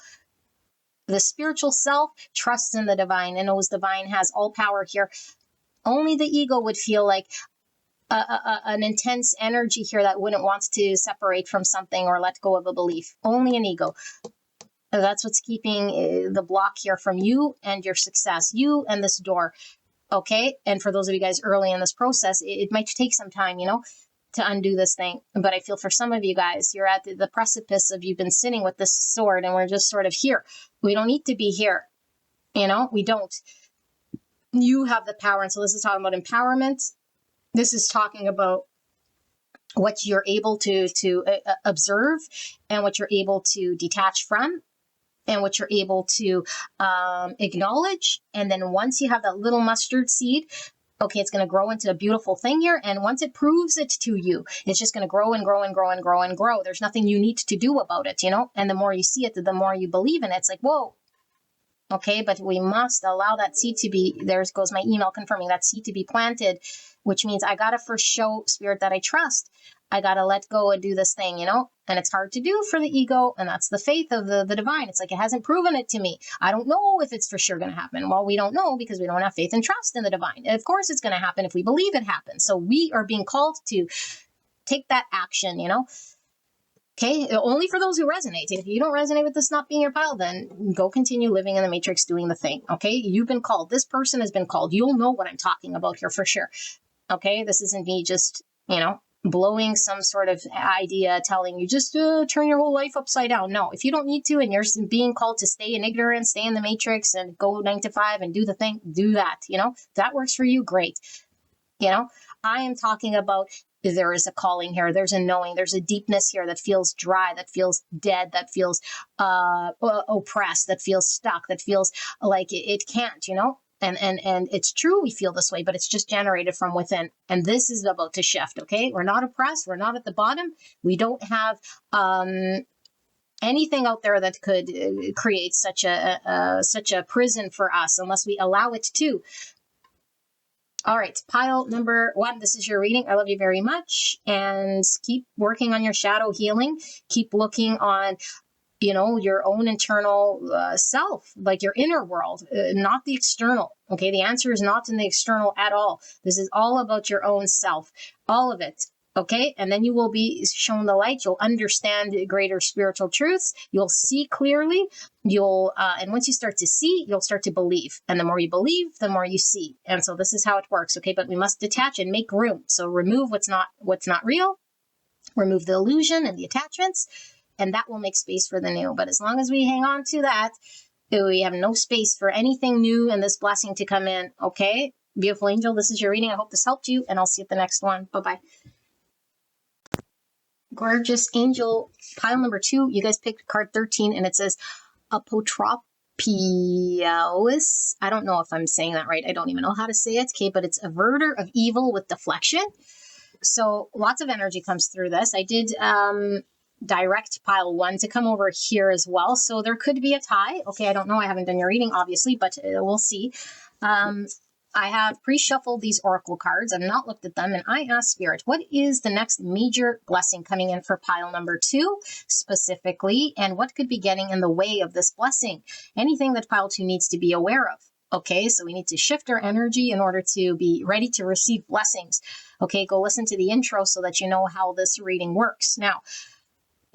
[SPEAKER 2] The spiritual self trusts in the divine and knows divine has all power here. Only the ego would feel like an intense energy here that wouldn't want to separate from something or let go of a belief. Only an ego. That's what's keeping the block here from you and your success, you and this door. Okay. And for those of you guys early in this process, it might take some time, you know, to undo this thing. But I feel for some of you guys, you're at the precipice of, you've been sitting with this sword and we're just sort of here. We don't need to be here. You know, we don't. You have the power. And so this is talking about empowerment. This is talking about what you're able to observe and what you're able to detach from and what you're able to acknowledge. And then once you have that little mustard seed, okay, it's going to grow into a beautiful thing here. And once it proves it to you, it's just going to grow and grow and grow and grow and grow. There's nothing you need to do about it, you know? And the more you see it, the more you believe in it. It's like, whoa. Okay, but we must allow that seed to be, there goes my email confirming that seed to be planted, which means I got to first show Spirit that I trust. I got to let go and do this thing, you know, and it's hard to do for the ego. And that's the faith of the divine. It's like, it hasn't proven it to me. I don't know if it's for sure going to happen. Well, we don't know because we don't have faith and trust in the divine. And of course, it's going to happen if we believe it happens. So we are being called to take that action, you know. Okay, only for those who resonate. If you don't resonate with this not being your pile, then go continue living in the matrix doing the thing. Okay, you've been called. This person has been called. You'll know what I'm talking about here for sure. Okay, this isn't me just, you know, blowing some sort of idea telling you just turn your whole life upside down. No, if you don't need to and you're being called to stay in ignorance, stay in the matrix and go 9 to 5 and do the thing, do that. You know, if that works for you, great. You know, I am talking about there is a calling here. There's a knowing. There's a deepness here that feels dry, that feels dead, that feels oppressed, that feels stuck, that feels like it can't, you know? And it's true we feel this way, but it's just generated from within. And this is about to shift, okay? We're not oppressed. We're not at the bottom. We don't have anything out there that could create such a prison for us unless we allow it to. All right, pile number 1. This is your reading. I love you very much. And keep working on your shadow healing. Keep looking on, you know, your own internal self, like your inner world, not the external. Okay, the answer is not in the external at all. This is all about your own self, all of it. Okay, and then you will be shown the light. You'll understand greater spiritual truths. You'll see clearly. And once you start to see, you'll start to believe. And the more you believe, the more you see. And so this is how it works. Okay, but we must detach and make room. So remove what's not real. remove the illusion and the attachments, and that will make space for the new. But as long as we hang on to that, we have no space for anything new and this blessing to come in. Okay, beautiful angel, this is your reading. I hope this helped you, and I'll see you at the next one. Bye-bye. Gorgeous angel, pile number 2. You guys picked card 13, and it says Apotropios. I don't know if I'm saying that right. I don't even know how to say it. Okay, but it's averter of evil with deflection. So lots of energy comes through this. I did direct pile 1 to come over here as well. So there could be a tie. Okay, I don't know. I haven't done your reading, obviously, but we'll see. I have pre-shuffled these oracle cards. I've not looked at them, and I asked Spirit, what is the next major blessing coming in for pile number 2 specifically, and what could be getting in the way of this blessing? Anything that pile 2 needs to be aware of. Okay, so we need to shift our energy in order to be ready to receive blessings. Okay, go listen to the intro so that you know how this reading works. Now,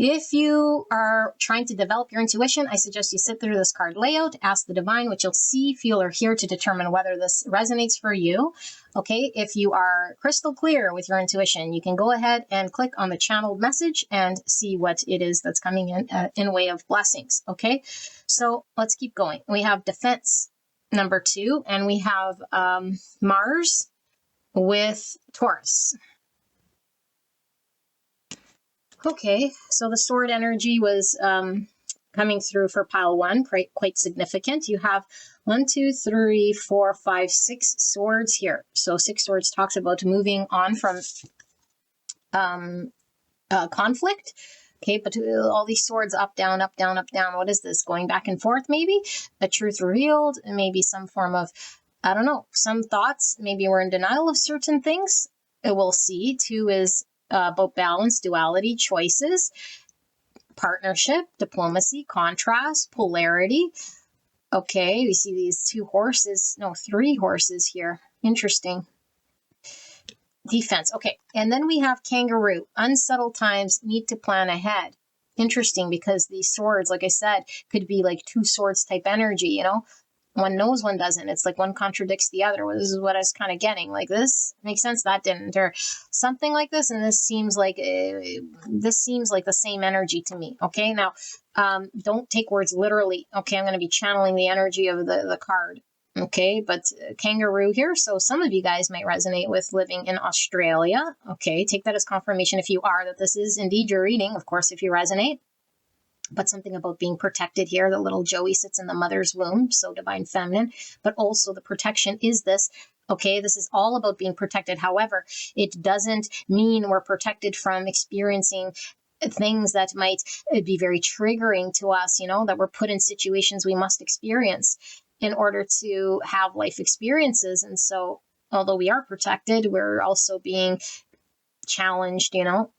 [SPEAKER 2] if you are trying to develop your intuition, I suggest you sit through this card layout, ask the divine what you'll see, feel, or hear to determine whether this resonates for you. Okay, if you are crystal clear with your intuition, you can go ahead and click on the channeled message and see what it is that's coming in way of blessings. Okay, so let's keep going. We have defense number 2, and we have Mars with Taurus. Okay, so the sword energy was coming through for pile 1, quite significant. You have 1, 2, 3, 4, 5, 6 swords here. So 6 swords talks about moving on from conflict. Okay, but all these swords up, down, up, down, up, down. What is this? Going back and forth, maybe? A truth revealed, maybe some form of, I don't know, some thoughts. Maybe we're in denial of certain things. We'll see. 2 is about balance, duality, choices, partnership, diplomacy, contrast, polarity. Okay, we see these 3 horses here. Interesting. Defense. Okay, and then we have kangaroo. Unsettled times, need to plan ahead. Interesting, because these swords, like I said, could be like 2 swords type energy, you know? One knows, one doesn't. It's like one contradicts the other. Well, this is what I was kind of getting. Like, this makes sense, that didn't, or something like this. And this seems like the same energy to me. Okay, now don't take words literally. Okay, I'm going to be channeling the energy of the card. Okay, but kangaroo here. So some of you guys might resonate with living in Australia. Okay, take that as confirmation if you are, that this is indeed your reading. Of course, if you resonate. But something about being protected here. The little Joey sits in the mother's womb, so divine feminine, but also the protection is this. Okay, this is all about being protected. However, it doesn't mean we're protected from experiencing things that might be very triggering to us, you know, that we're put in situations we must experience in order to have life experiences. And so, although we are protected, we're also being challenged, you know.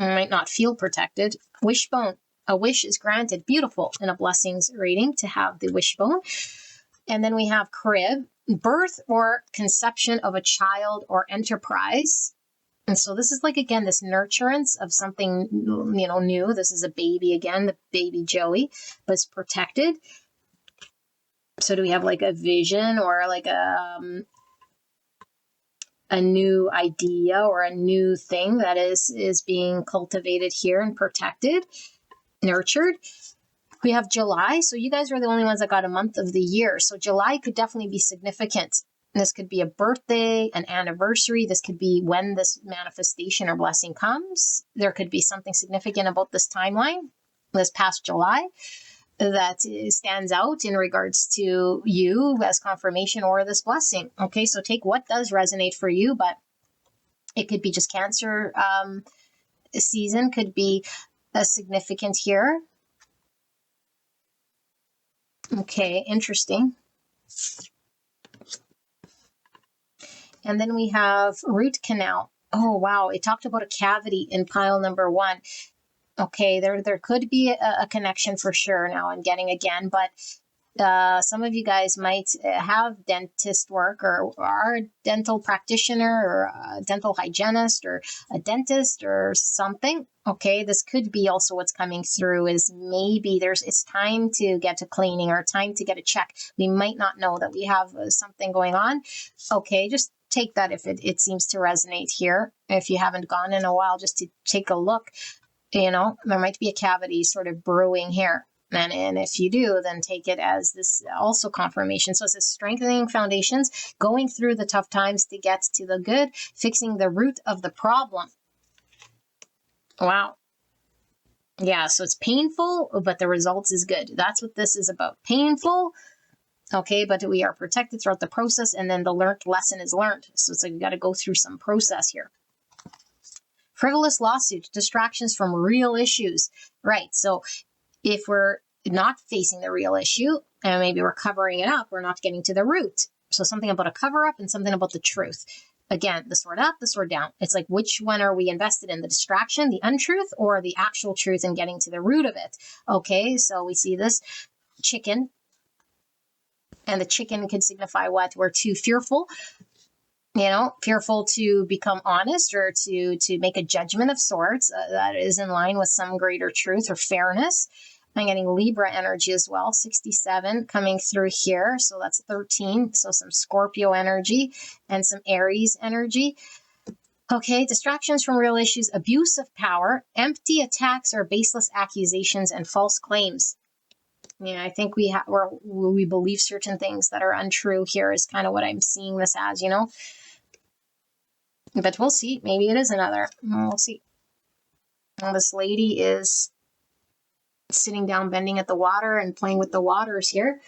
[SPEAKER 2] We might not feel protected. Wishbone. A wish is granted. Beautiful in a blessings reading to have the wishbone. And then we have crib, birth or conception of a child or enterprise. And so this is like, again, this nurturance of something, you know, new. This is a baby again, the baby Joey, but it's protected. So do we have like a vision or like a new idea or a new thing that is being cultivated here and protected? Nurtured. We have July. So you guys are the only ones that got a month of the year. So July could definitely be significant. This could be a birthday, an anniversary. This could be when this manifestation or blessing comes. There could be something significant about this timeline, this past July, that stands out in regards to you as confirmation or this blessing. Okay, so take what does resonate for you, but it could be just Cancer season, could be significant here. Okay, interesting. And then we have root canal. Oh, wow. It talked about a cavity in pile number 1. Okay, there could be a connection for sure. Now I'm getting again, but some of you guys might have dentist work or are a dental practitioner or a dental hygienist or a dentist or something. Okay, this could be also what's coming through is maybe it's time to get to cleaning or time to get a check. We might not know that we have something going on. Okay, just take that if it seems to resonate here. If you haven't gone in a while, just to take a look, there might be a cavity sort of brewing here. And if you do, then take it as this also confirmation. So it's strengthening foundations, going through the tough times to get to the good, fixing the root of the problem. Wow. Yeah, so it's painful, but the results is good. That's what this is about. Painful, okay, but we are protected throughout the process, and then the learned lesson is learned. So it's like you got to go through some process here. Frivolous lawsuit, distractions from real issues. Right, so if we're not facing the real issue, and maybe we're covering it up, we're not getting to the root. So something about a cover-up and something about the truth. Again, the sword up, the sword down. It's like, which one are we invested in? The distraction, the untruth, or the actual truth and getting to the root of it? Okay, so we see this chicken. And the chicken could signify what? We're too fearful. Fearful to become honest or to make a judgment of sorts that is in line with some greater truth or fairness. I'm getting Libra energy as well, 67 coming through here. So that's 13. So some Scorpio energy and some Aries energy. Okay, distractions from real issues, abuse of power, empty attacks or baseless accusations and false claims. I think we believe certain things that are untrue here is kind of what I'm seeing this as, But we'll see. Maybe it is another. We'll see. Well, this lady is sitting down, bending at the water and playing with the waters here.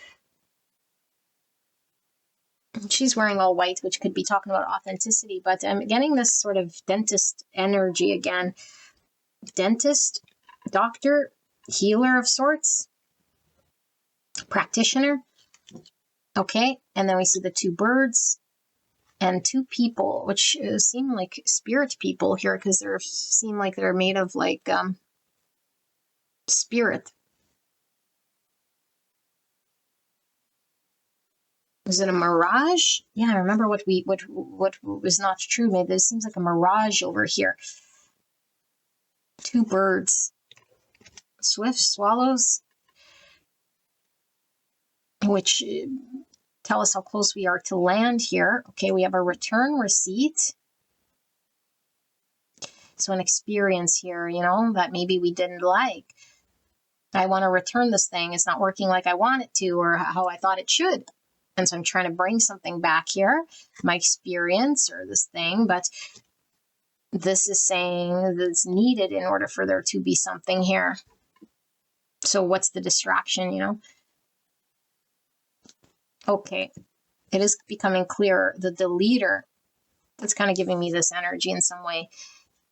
[SPEAKER 2] She's wearing all white, which could be talking about authenticity, but I'm getting this sort of dentist energy again. Dentist, doctor, healer of sorts, practitioner. Okay, and then we see the two birds and two people, which seem like spirit people here because they seem like they're made of like spirit. Is it a mirage? Yeah, I remember what was not true. Maybe this seems like a mirage over here. Two birds, swift swallows, which tell us how close we are to land here. Okay, we have a return receipt. So an experience here, that maybe we didn't like. I want to return this thing. It's not working like I want it to or how I thought it should. And so I'm trying to bring something back here, my experience or this thing, but this is saying that's needed in order for there to be something here. So what's the distraction, Okay, it is becoming clearer that the leader, that's kind of giving me this energy in some way,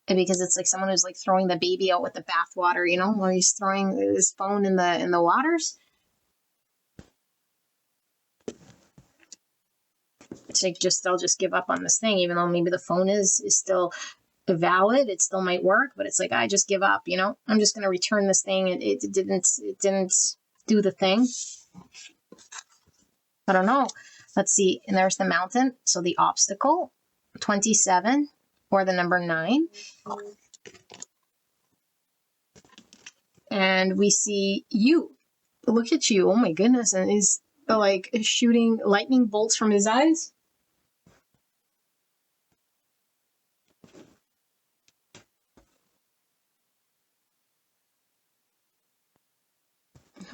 [SPEAKER 2] because it's like someone who's like throwing the baby out with the bathwater, while he's throwing his phone in the waters. It's like they'll just give up on this thing, even though maybe the phone is still valid, it still might work, but it's like, I just give up, I'm just going to return this thing. It didn't do the thing. I don't know. Let's see. And there's the mountain. So the obstacle, 27 or the number 9. And we see you. Look at you. Oh my goodness. And he's like shooting lightning bolts from his eyes.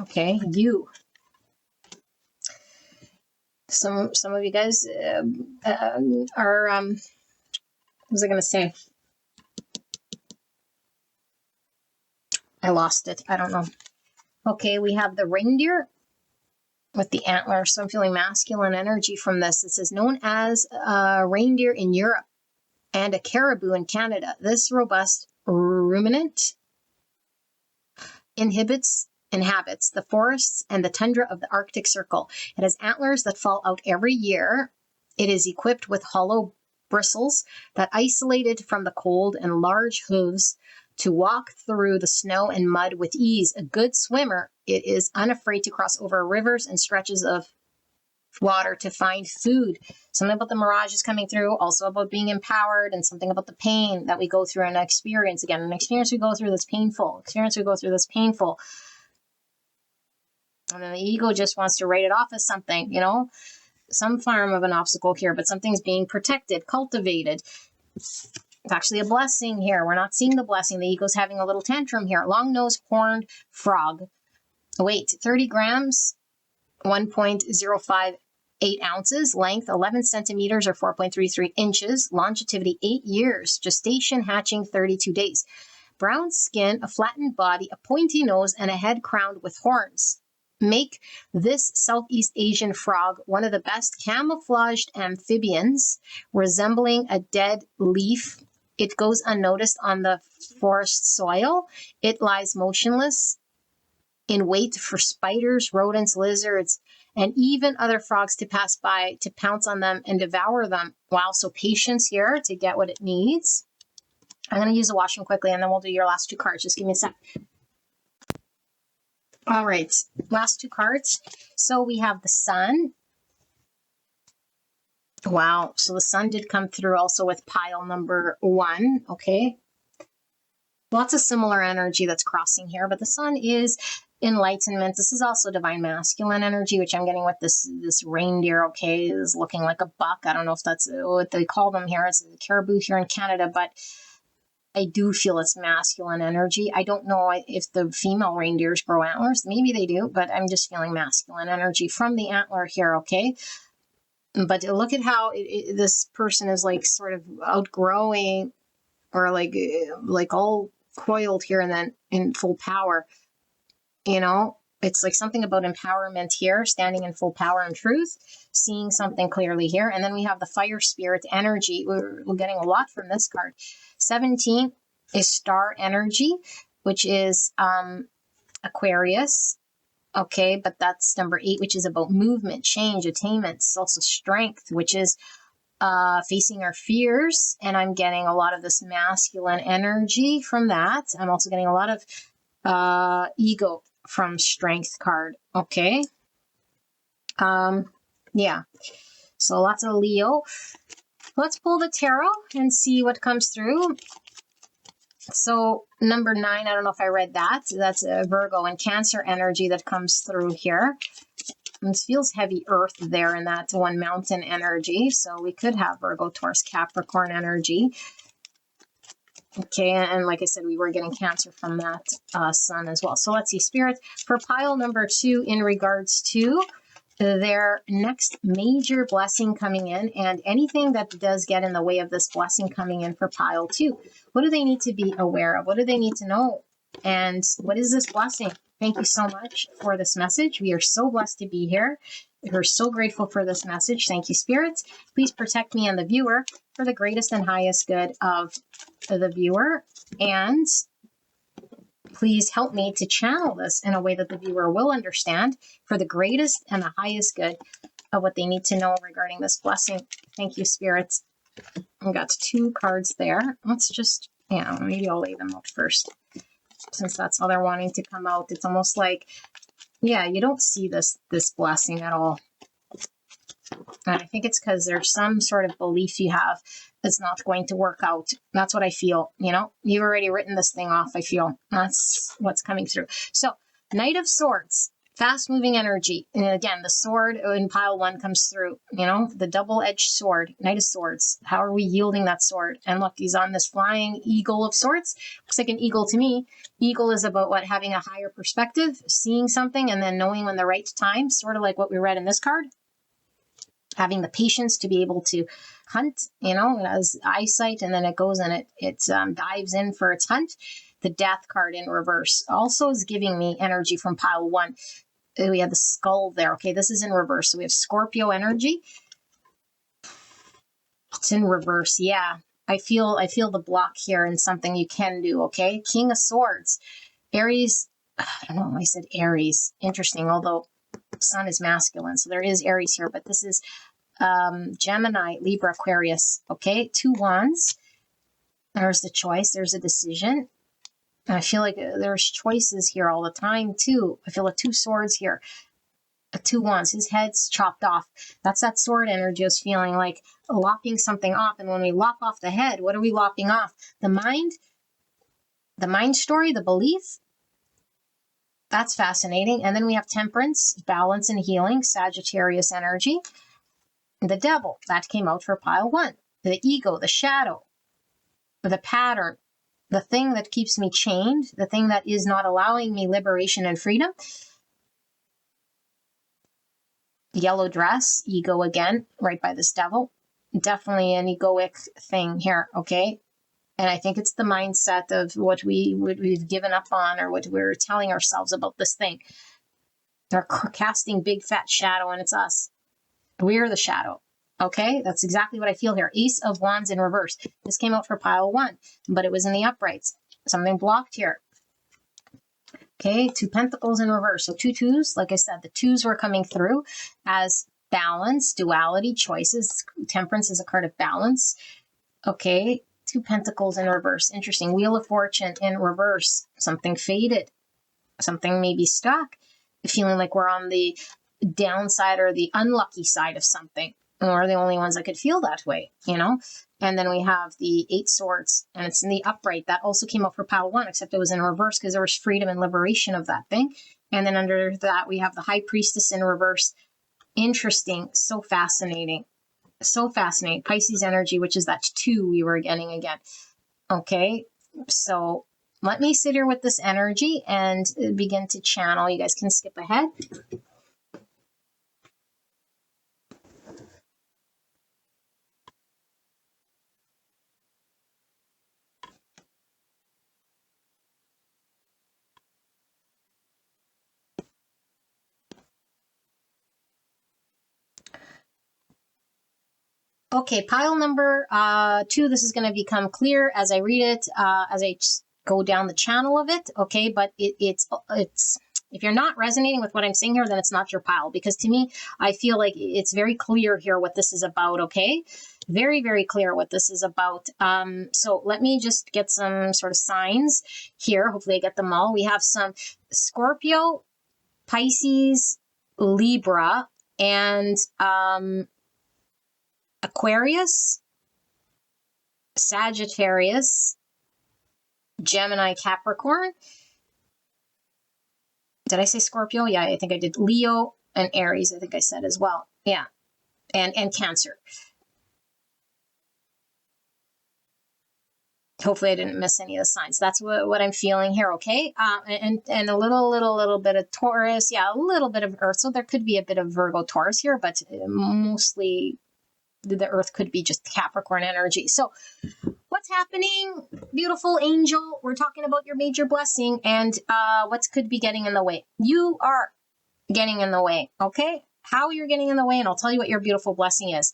[SPEAKER 2] Okay, you. Some of you guys are what was I going to say? I lost it. I don't know. Okay, we have the reindeer with the antler. So I'm feeling masculine energy from this. It says known as a reindeer in Europe and a caribou in Canada. This robust ruminant inhabits the forests and the tundra of the Arctic Circle. It has antlers that fall out every year. It is equipped with hollow bristles that isolated from the cold and large hooves to walk through the snow and mud with ease. A good swimmer, it is unafraid to cross over rivers and stretches of water to find food. Something about the mirage is coming through, also about being empowered, and something about the pain that we go through in an experience. Again, an experience we go through that's painful. And then the ego just wants to write it off as something, some form of an obstacle here, but something's being protected, cultivated. It's actually a blessing here. We're not seeing the blessing. The ego's having a little tantrum here. Long-nosed horned frog. Weight, 30 grams, 1.058 ounces. Length, 11 centimeters or 4.33 inches. Longevity, 8 years. Gestation, hatching, 32 days. Brown skin, a flattened body, a pointy nose, and a head crowned with horns. Make this Southeast Asian frog one of the best camouflaged amphibians, resembling a dead leaf. It goes unnoticed on the forest soil. It lies motionless in wait for spiders, rodents, lizards, and even other frogs to pass by to pounce on them and devour them. Wow, so patience here to get what it needs. I'm going to use the washroom quickly, and then we'll do your last 2 cards. Just give me a sec. All right, last 2 cards. So we have the sun. Wow, so the sun did come through also with pile number 1, okay? Lots of similar energy that's crossing here, but the sun is enlightenment. This is also divine masculine energy, which I'm getting with this reindeer, okay, is looking like a buck. I don't know if that's what they call them here. It's a caribou here in Canada, but I do feel it's masculine energy. I don't know if the female reindeers grow antlers. Maybe they do, but I'm just feeling masculine energy from the antler here, okay? But look at how this person is like sort of outgrowing or like all coiled here and then in full power. You know, it's like something about empowerment here, standing in full power and truth, seeing something clearly here. And then we have the fire spirit energy. We're getting a lot from this card. 17 is star energy, which is Aquarius. Okay, but that's number 8, which is about movement, change, attainment. It's also strength, which is facing our fears. And I'm getting a lot of this masculine energy from that. I'm also getting a lot of ego from strength card. Okay. Yeah. So lots of Leo. Let's pull the tarot and see what comes through. So number 9, I don't know if I read that. That's a Virgo and Cancer energy that comes through here. It feels heavy earth there in that one mountain energy. So we could have Virgo, Taurus, Capricorn energy. Okay, and like I said, we were getting Cancer from that sun as well. So let's see, Spirit, for pile number 2 in regards to their next major blessing coming in and anything that does get in the way of this blessing coming in for pile 2. What do they need to be aware of? What do they need to know? And what is this blessing? Thank you so much for this message. We are so blessed to be here. We're so grateful for this message. Thank you, Spirits. Please protect me and the viewer for the greatest and highest good of the viewer. And please help me to channel this in a way that the viewer will understand for the greatest and the highest good of what they need to know regarding this blessing. Thank you, Spirits. I got 2 cards there. Let's just, maybe I'll lay them out first, since that's how they're wanting to come out. It's almost like, you don't see this blessing at all. And I think it's because there's some sort of belief you have that's not going to work out. That's what I feel. You've already written this thing off, I feel. That's what's coming through. So, Knight of Swords, fast-moving energy. And again, the sword in pile 1 comes through. The double-edged sword, Knight of Swords. How are we yielding that sword? And look, he's on this flying eagle of sorts. Looks like an eagle to me. Eagle is about what? Having a higher perspective, seeing something, and then knowing when the right time, sort of like what we read in this card. Having the patience to be able to hunt, it has eyesight, and then it goes and it dives in for its hunt. The Death card in reverse also is giving me energy from pile 1. We have the skull there. Okay, this is in reverse. So we have Scorpio energy. It's in reverse. Yeah, I feel the block here and something you can do. Okay, King of Swords, Aries. I don't know why I said Aries. Interesting, although Sun is masculine, so there is Aries here, but this is Gemini, Libra, Aquarius. Okay, 2 wands. There's the choice. There's a decision. And I feel like there's choices here all the time too. I feel like 2 swords here. 2 wands. His head's chopped off. That's that sword energy. Is feeling like lopping something off. And when we lop off the head, what are we lopping off? The mind story, the belief. That's fascinating. And then we have Temperance, balance and healing, Sagittarius energy. The devil, that came out for pile 1. The ego, the shadow, the pattern, the thing that keeps me chained, the thing that is not allowing me liberation and freedom. Yellow dress, ego again, right by this devil. Definitely an egoic thing here, okay? And I think it's the mindset of what we've given up on, or what we're telling ourselves about this thing. They're casting big fat shadow, and it's us. We're the shadow. Okay, that's exactly what I feel here. Ace of Wands in reverse. This came out for pile 1, but it was in the uprights. Something blocked here. Okay, 2 Pentacles in reverse. So 2 twos, like I said, the twos were coming through as balance, duality, choices. Temperance is a card of balance. Okay, 2 Pentacles in reverse. Interesting. Wheel of Fortune in reverse. Something faded. Something maybe stuck. Feeling like we're on the downside or the unlucky side of something. And we're the only ones that could feel that way, you know? And then we have the 8 Swords, and it's in the upright. That also came out for pile 1, except it was in reverse because there was freedom and liberation of that thing. And then under that, we have the High Priestess in reverse. Interesting. So fascinating. So fascinating. Pisces energy, which is that 2 we were getting again. Okay, so let me sit here with this energy and begin to channel. You guys can skip ahead. Okay, pile number 2, this is going to become clear as I read it, as I go down the channel of it, okay? But it's if you're not resonating with what I'm saying here, then it's not your pile, because to me, I feel like it's very clear here what this is about, okay? Very, very clear what this is about. So let me just get some sort of signs here. Hopefully I get them all. We have some Scorpio, Pisces, Libra, and Aquarius, Sagittarius, Gemini, Capricorn. Did I say Scorpio? Yeah, I think I did. Leo and Aries, I think I said as well. Yeah, and Cancer. Hopefully I didn't miss any of the signs. That's what I'm feeling here, okay? And a little bit of Taurus. Yeah, a little bit of Earth. So there could be a bit of Virgo, Taurus here, but mostly the Earth could be just Capricorn energy. So what's happening, beautiful angel? We're talking about your major blessing and what could be getting in the way. You are getting in the way, okay? How you're getting in the way, and I'll tell you what your beautiful blessing is.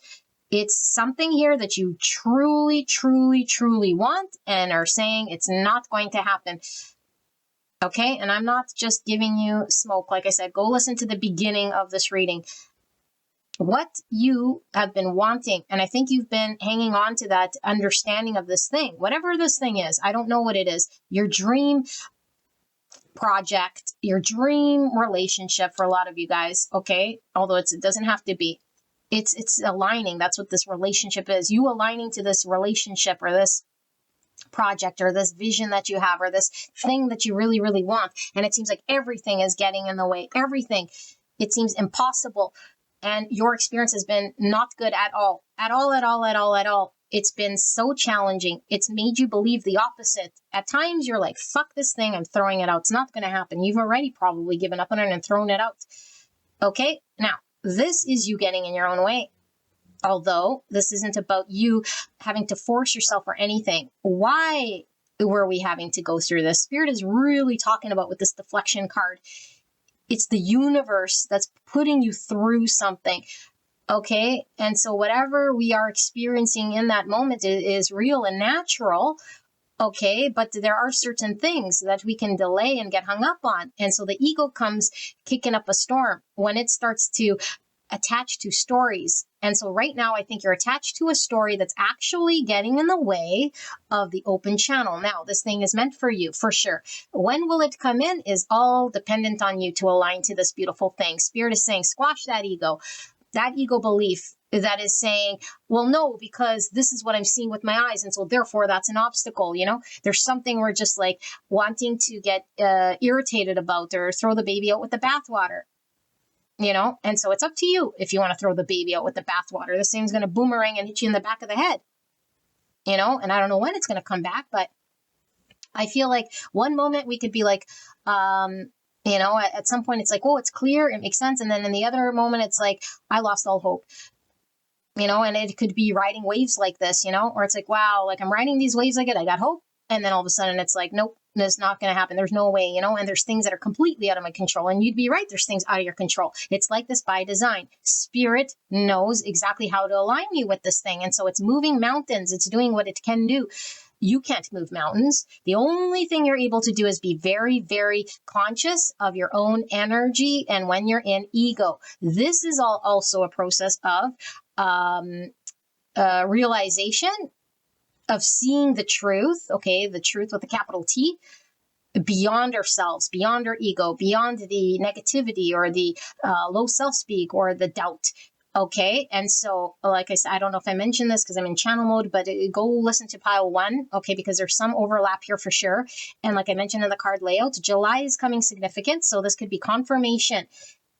[SPEAKER 2] It's something here that you truly, truly, truly want and are saying it's not going to happen. Okay? And I'm not just giving you smoke. Like I said, go listen to the beginning of this reading. What you have been wanting, and I think you've been hanging on to that understanding of this thing, whatever this thing is, I don't know what it is, your dream project, your dream relationship for a lot of you guys, okay? Although it doesn't have to be. It's aligning. That's what this relationship is. You aligning to this relationship or this project or this vision that you have or this thing that you really, really want. And it seems like everything is getting in the way. Everything. It seems impossible. And your experience has been not good at all. At all, at all, at all, at all. It's been so challenging. It's made you believe the opposite. At times you're like, fuck this thing, I'm throwing it out. It's not going to happen. You've already probably given up on it and thrown it out. Okay? Now, this is you getting in your own way. Although this isn't about you having to force yourself or anything. Why were we having to go through this? Spirit is really talking about with this deflection card. It's the universe that's putting you through something. Okay. And so whatever we are experiencing in that moment is real and natural. Okay. But there are certain things that we can delay and get hung up on. And so the ego comes kicking up a storm when it starts to attach to stories. And so right now, I think you're attached to a story that's actually getting in the way of the open channel. Now, this thing is meant for you, for sure. When will it come in is all dependent on you to align to this beautiful thing. Spirit is saying, squash that ego belief that is saying, well, no, because this is what I'm seeing with my eyes. And so therefore that's an obstacle. You know, there's something we're just like wanting to get irritated about or throw the baby out with the bathwater. And so it's up to you if you want to throw the baby out with the bathwater. This thing's going to boomerang and hit you in the back of the head, and I don't know when it's going to come back, but I feel like one moment we could be like, at some point it's like, oh, it's clear, it makes sense. And then in the other moment, it's like, I lost all hope, and it could be riding waves like this, or it's like, wow, like I'm riding these waves like it, I got hope. And then all of a sudden it's like, nope, that's not going to happen. There's no way, and there's things that are completely out of my control. And you'd be right. There's things out of your control. It's like this by design. Spirit knows exactly how to align you with this thing. And so it's moving mountains. It's doing what it can do. You can't move mountains. The only thing you're able to do is be very, very conscious of your own energy and when you're in ego. This is also a process of realization, of seeing the truth, the truth with a capital T, beyond ourselves, beyond our ego, beyond the negativity or the low self-speak or the doubt. Okay. And so, like I said, I don't know if I mentioned this because I'm in channel mode, but go listen to pile 1. Okay. Because there's some overlap here for sure. And like I mentioned in the card layout, July is coming significant. So this could be confirmation.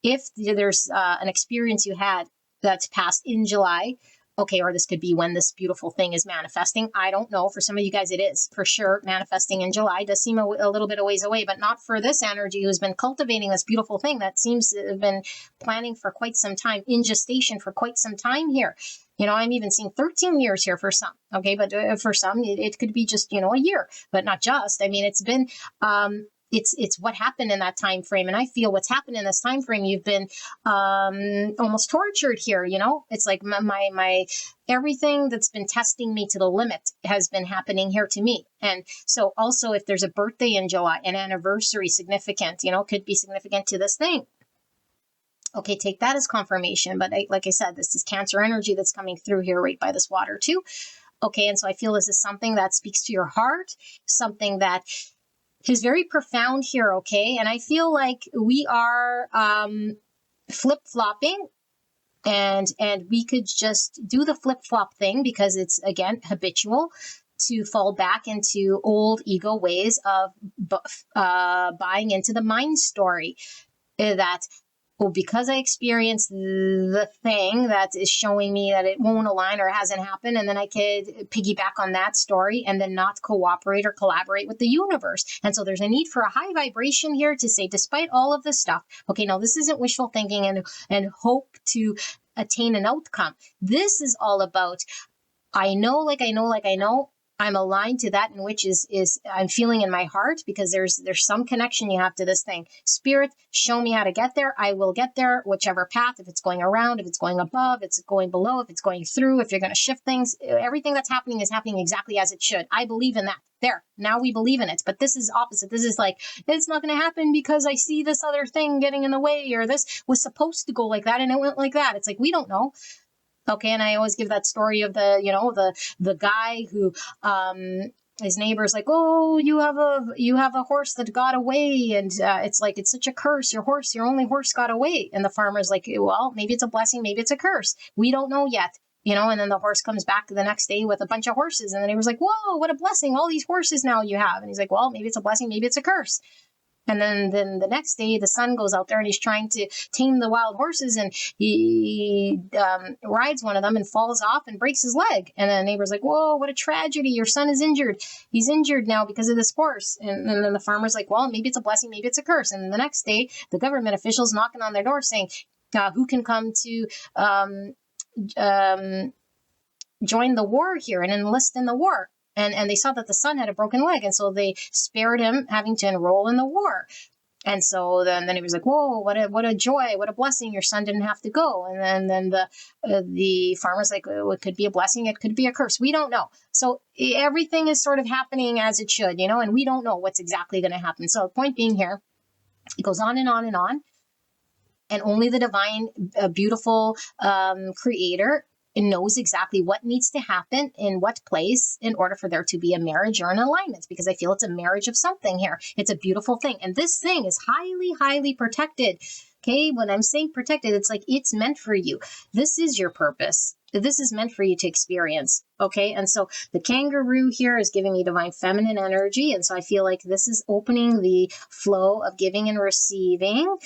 [SPEAKER 2] If there's an experience you had that's passed in July, okay, or this could be when this beautiful thing is manifesting. I don't know. For some of you guys, it is for sure manifesting in July. Does seem a little bit of ways away, but not for this energy who's been cultivating this beautiful thing that seems to have been planning for quite some time, in gestation for quite some time here. I'm even seeing 13 years here for some. Okay, but for some, it could be just, a year, but not just. I mean, it's been... It's what happened in that time frame, and I feel what's happened in this time frame. You've been almost tortured here. It's like my everything that's been testing me to the limit has been happening here to me. And so also, if there's a birthday in July, an anniversary significant, could be significant to this thing. Okay, take that as confirmation. But like I said, this is Cancer energy that's coming through here right by this water too. Okay, and so I feel this is something that speaks to your heart, something that is very profound here, okay? And I feel like we are flip-flopping, and we could just do the flip-flop thing because it's, again, habitual to fall back into old ego ways of buying into the mind story that, well, because I experienced the thing that is showing me that it won't align or hasn't happened, and then I could piggyback on that story and then not cooperate or collaborate with the universe. And so there's a need for a high vibration here to say, despite all of this stuff, okay, now this isn't wishful thinking and hope to attain an outcome. This is all about, I know, I'm aligned to that in which is I'm feeling in my heart, because there's some connection you have to this thing. Spirit, show me how to get there. I will get there, whichever path, if it's going around, if it's going above, if it's going below, if it's going through, if you're going to shift things, everything that's happening is happening exactly as it should. I believe in that. There, now we believe in it. But this is opposite. This is like, it's not going to happen because I see this other thing getting in the way, or this was supposed to go like that and it went like that. It's like, we don't know. Okay, and I always give that story of the guy who his neighbor's like, oh, you have a horse that got away, and it's like, it's such a curse. Your only horse got away, and the farmer's like, well, maybe it's a blessing, maybe it's a curse. We don't know yet. And then the horse comes back the next day with a bunch of horses, and the neighbor's like, whoa, what a blessing! All these horses now you have, and he's like, well, maybe it's a blessing, maybe it's a curse. And then the next day, the son goes out there and he's trying to tame the wild horses, and he rides one of them and falls off and breaks his leg. And the neighbor's like, whoa, what a tragedy. Your son is injured. He's injured now because of this horse. And then the farmer's like, well, maybe it's a blessing, maybe it's a curse. And the next day, the government officials knocking on their door saying, who can come to join the war here and enlist in the war? And they saw that the son had a broken leg, and so they spared him having to enroll in the war. And so then he was like, whoa, what a joy, what a blessing, your son didn't have to go. And then the farmer's like, oh, it could be a blessing, it could be a curse. We don't know. So everything is sort of happening as it should, and we don't know what's exactly going to happen. So the point being here, it goes on and on and on. And only the divine, beautiful creator knows exactly what needs to happen in what place in order for there to be a marriage or an alignment, because I feel it's a marriage of something here. It's a beautiful thing. And this thing is highly, highly protected. Okay. When I'm saying protected, it's like, it's meant for you. This is your purpose. This is meant for you to experience. Okay. And so the kangaroo here is giving me divine feminine energy. And so I feel like this is opening the flow of giving and receiving.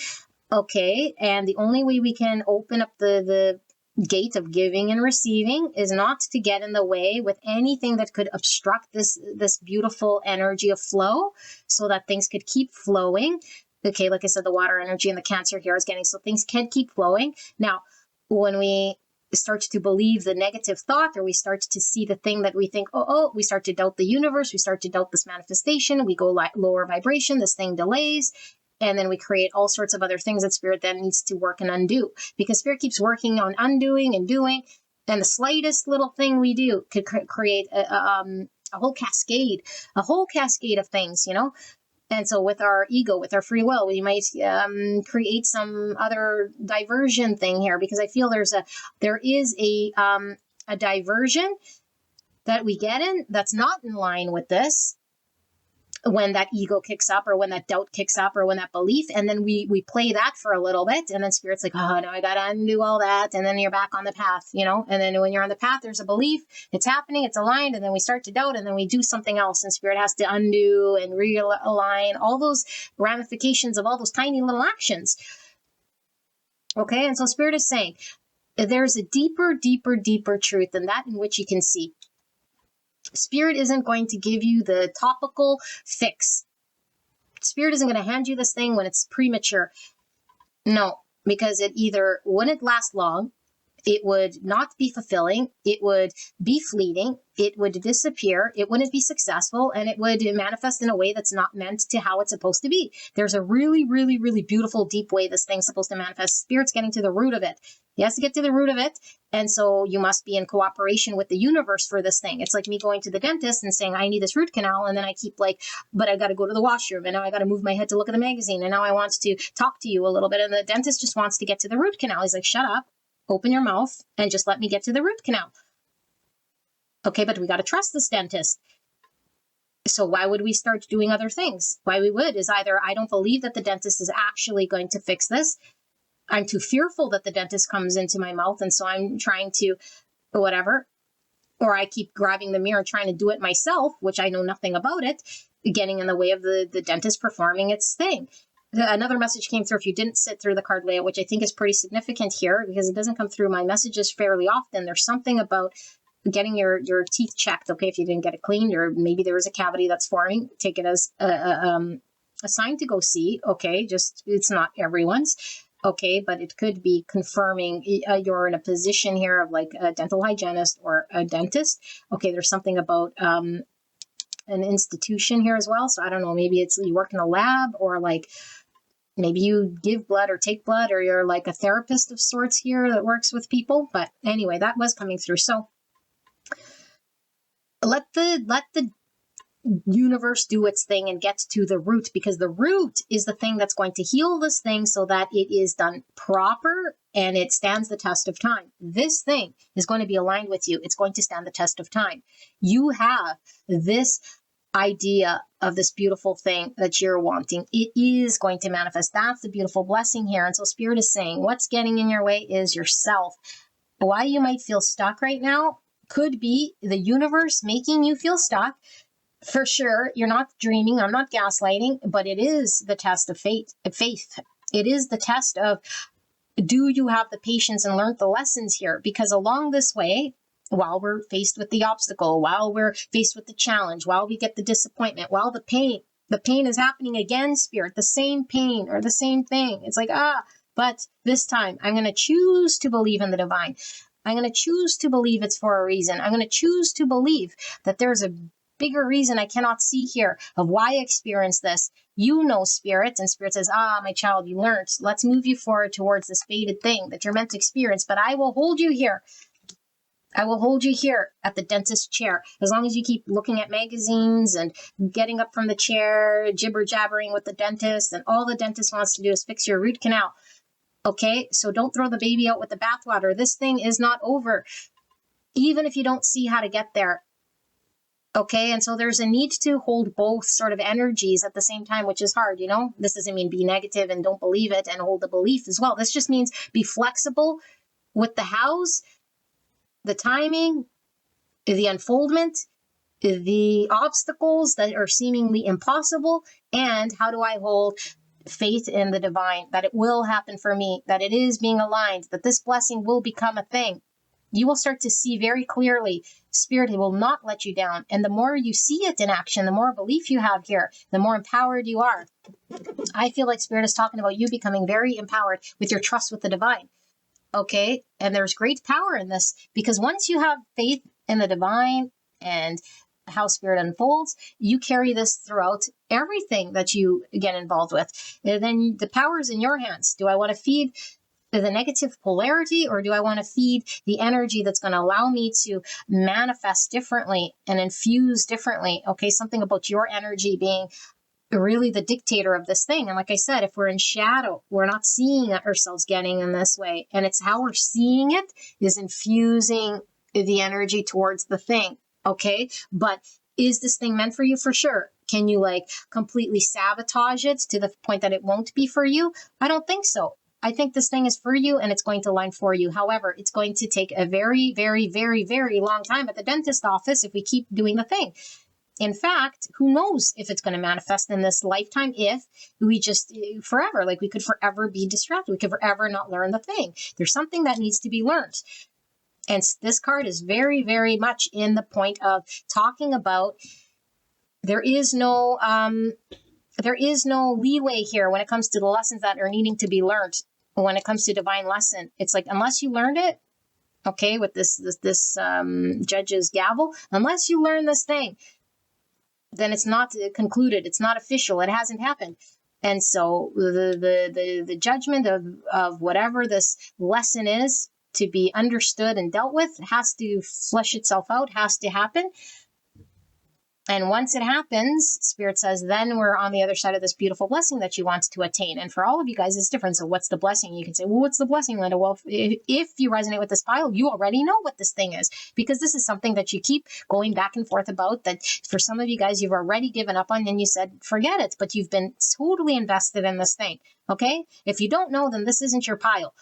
[SPEAKER 2] Okay. And the only way we can open up the gate of giving and receiving is not to get in the way with anything that could obstruct this beautiful energy of flow, so that things could keep flowing. Okay, like I said, the water energy and the Cancer here is getting, so things can keep flowing. Now, when we start to believe the negative thought, or we start to see the thing that we think, we start to doubt the universe, we start to doubt this manifestation, we go lower vibration, this thing delays, and then we create all sorts of other things that Spirit then needs to work and undo, because Spirit keeps working on undoing and doing, and the slightest little thing we do could create a whole cascade of things, you know. And so with our ego, with our free will, we might create some other diversion thing here, because I feel there is a diversion that we get in that's not in line with this, when that ego kicks up, or when that doubt kicks up, or when that belief, and then we play that for a little bit, and then Spirit's like, oh, now I gotta undo all that, and then you're back on the path, you know. And then when you're on the path, there's a belief, it's happening, it's aligned, and then we start to doubt, and then we do something else, and Spirit has to undo and realign all those ramifications of all those tiny little actions. Okay, and so Spirit is saying there's a deeper truth than that, in which you can see. Spirit isn't going to give you the topical fix. Spirit isn't going to hand you this thing when it's premature. No, because it either wouldn't last long, it would not be fulfilling, it would be fleeting, it would disappear, it wouldn't be successful, and it would manifest in a way that's not meant to how it's supposed to be. There's a really beautiful, deep way this thing's supposed to manifest. Spirit's getting to the root of it. He has to get to the root of it, and so you must be in cooperation with the universe for this thing. It's like me going to the dentist and saying, I need this root canal, and then I keep like, but I got to go to the washroom, and now I got to move my head to look at the magazine, and now I want to talk to you a little bit, and the dentist just wants to get to the root canal. He's like, shut up. Open your mouth and just let me get to the root canal. Okay, but we got to trust this dentist. So why would we start doing other things? Why we would is either I don't believe that the dentist is actually going to fix this. I'm too fearful that the dentist comes into my mouth, and so I'm trying to whatever. Or I keep grabbing the mirror trying to do it myself, which I know nothing about it, getting in the way of the dentist performing its thing. Another message came through, if you didn't sit through the card layout, which I think is pretty significant here, because it doesn't come through my messages fairly often. There's something about getting your teeth checked, okay, if you didn't get it cleaned, or maybe there is a cavity that's forming, take it as a sign to go see, okay, just, it's not everyone's, okay, but it could be confirming you're in a position here of like a dental hygienist or a dentist. Okay, there's something about an institution here as well, so I don't know, maybe it's you work in a lab, or like maybe you give blood or take blood, or you're like a therapist of sorts here that works with people. But anyway, that was coming through. So let the universe do its thing and get to the root, because the root is the thing that's going to heal this thing so that it is done proper and it stands the test of time. This thing is going to be aligned with you. It's going to stand the test of time. You have this idea of this beautiful thing that you're wanting. It is going to manifest. That's the beautiful blessing here. And so Spirit is saying what's getting in your way is yourself. Why you might feel stuck right now could be the universe making you feel stuck. For sure, you're not dreaming. I'm not gaslighting, but it is the test of faith. It is the test of, do you have the patience and learn the lessons here? Because along this way, while we're faced with the obstacle, while we're faced with the challenge, while we get the disappointment, while the pain is happening again, Spirit, the same pain or the same thing. It's like, but this time I'm going to choose to believe in the divine. I'm going to choose to believe it's for a reason. I'm going to choose to believe that there's a bigger reason I cannot see here of why I experienced this. You know, Spirit. And Spirit says, my child, you learned. Let's move you forward towards this fated thing that you're meant to experience. But I will hold you here. I will hold you here at the dentist chair. As long as you keep looking at magazines and getting up from the chair, jibber jabbering with the dentist, and all the dentist wants to do is fix your root canal. Okay, so don't throw the baby out with the bathwater. This thing is not over, even if you don't see how to get there. Okay, and so there's a need to hold both sort of energies at the same time, which is hard, you know? This doesn't mean be negative and don't believe it and hold the belief as well. This just means be flexible with the hows, the timing, the unfoldment, the obstacles that are seemingly impossible, and how do I hold faith in the divine, that it will happen for me, that it is being aligned, that this blessing will become a thing, you will start to see very clearly Spirit will not let you down. And the more you see it in action, the more belief you have here, the more empowered you are. I feel like Spirit is talking about you becoming very empowered with your trust with the divine. Okay? And there's great power in this, because once you have faith in the divine and how Spirit unfolds, you carry this throughout everything that you get involved with. And then the power is in your hands. Do I want to feed the negative polarity, or do I want to feed the energy that's going to allow me to manifest differently and infuse differently? Okay, something about your energy being really the dictator of this thing. And like I said, if we're in shadow, we're not seeing ourselves getting in this way. And it's how we're seeing it is infusing the energy towards the thing. Okay, but is this thing meant for you? For sure. Can you like completely sabotage it to the point that it won't be for you? I don't think so. I think this thing is for you and it's going to align for you. However, it's going to take a very, very, very, very long time at the dentist office if we keep doing the thing. In fact, who knows if it's going to manifest in this lifetime, if we just forever, like we could forever be distracted. We could forever not learn the thing. There's something that needs to be learned. And this card is very, very much in the point of talking about there is no leeway here when it comes to the lessons that are needing to be learned. When it comes to divine lesson, it's like, unless you learned it, okay, with this judge's gavel, unless you learn this thing, then it's not concluded. It's not official. It hasn't happened. And so the judgment of whatever this lesson is to be understood and dealt with has to flesh itself out, has to happen. And once it happens, Spirit says, then we're on the other side of this beautiful blessing that you want to attain. And for all of you guys, it's different. So what's the blessing? You can say, well, what's the blessing, Linda? Well, if you resonate with this pile, you already know what this thing is, because this is something that you keep going back and forth about, that for some of you guys, you've already given up on, and you said, forget it, but you've been totally invested in this thing. Okay? If you don't know, then this isn't your pile.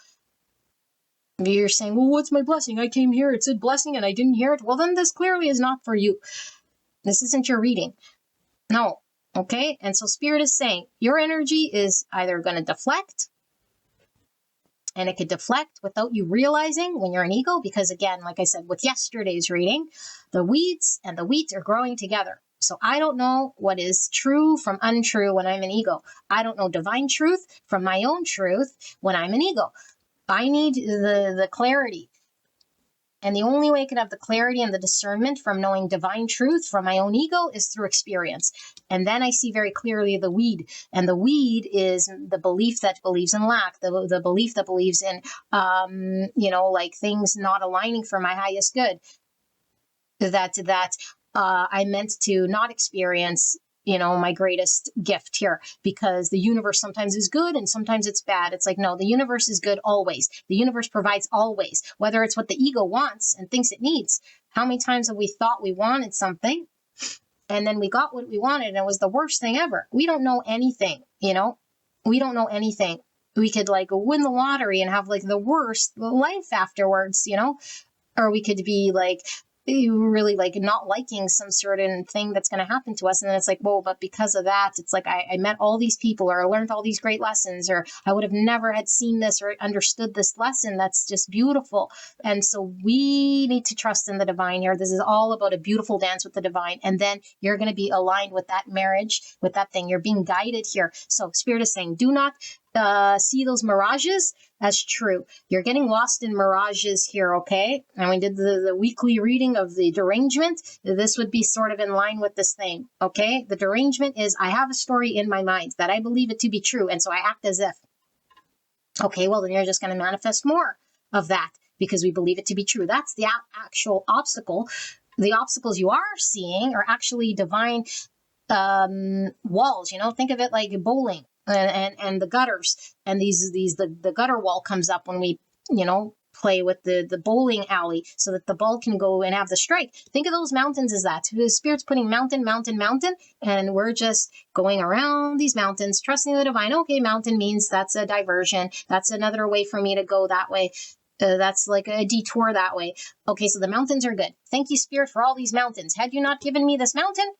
[SPEAKER 2] You're saying, well, what's my blessing? I came here, it said blessing, and I didn't hear it. Well, then this clearly is not for you. This isn't your reading. No. Okay? And so Spirit is saying your energy is either going to deflect, and it could deflect without you realizing when you're an ego, because again, like I said, with yesterday's reading, the weeds and the wheat are growing together. So I don't know what is true from untrue when I'm an ego. I don't know divine truth from my own truth when I'm an ego. I need the clarity. And the only way I can have the clarity and the discernment from knowing divine truth from my own ego is through experience. And then I see very clearly the weed. And the weed is the belief that believes in lack, the belief that believes in, like things not aligning for my highest good. That I meant to not experience, my greatest gift here, because the universe sometimes is good and sometimes it's bad. It's like, no, the universe is good always. The universe provides always, whether it's what the ego wants and thinks it needs. How many times have we thought we wanted something and then we got what we wanted and it was the worst thing ever? We don't know anything, we don't know anything. We could win the lottery and have the worst life afterwards, or we could be really not liking some certain thing that's going to happen to us. And then it's like, whoa, but because of that, it's like I met all these people, or I learned all these great lessons, or I would have never had seen this or understood this lesson. That's just beautiful. And so we need to trust in the divine here. This is all about a beautiful dance with the divine. And then you're going to be aligned with that marriage, with that thing. You're being guided here. So Spirit is saying, do not see those mirages as true. You're getting lost in mirages here, okay? And we did the weekly reading of the derangement. This would be sort of in line with this thing, okay? The derangement is I have a story in my mind that I believe it to be true, and so I act as if. Okay, well, then you're just going to manifest more of that because we believe it to be true. That's the actual obstacle. The obstacles you are seeing are actually divine walls, think of it like bowling. And the gutters, and the gutter wall comes up when we play with the bowling alley, so that the ball can go and have the strike. Think of those mountains as that. The Spirit's putting mountain, and we're just going around these mountains, trusting the divine. Okay, mountain means that's a diversion. That's another way for me to go that way. That's like a detour that way. Okay, so the mountains are good. Thank you, Spirit, for all these mountains. Had you not given me this mountain,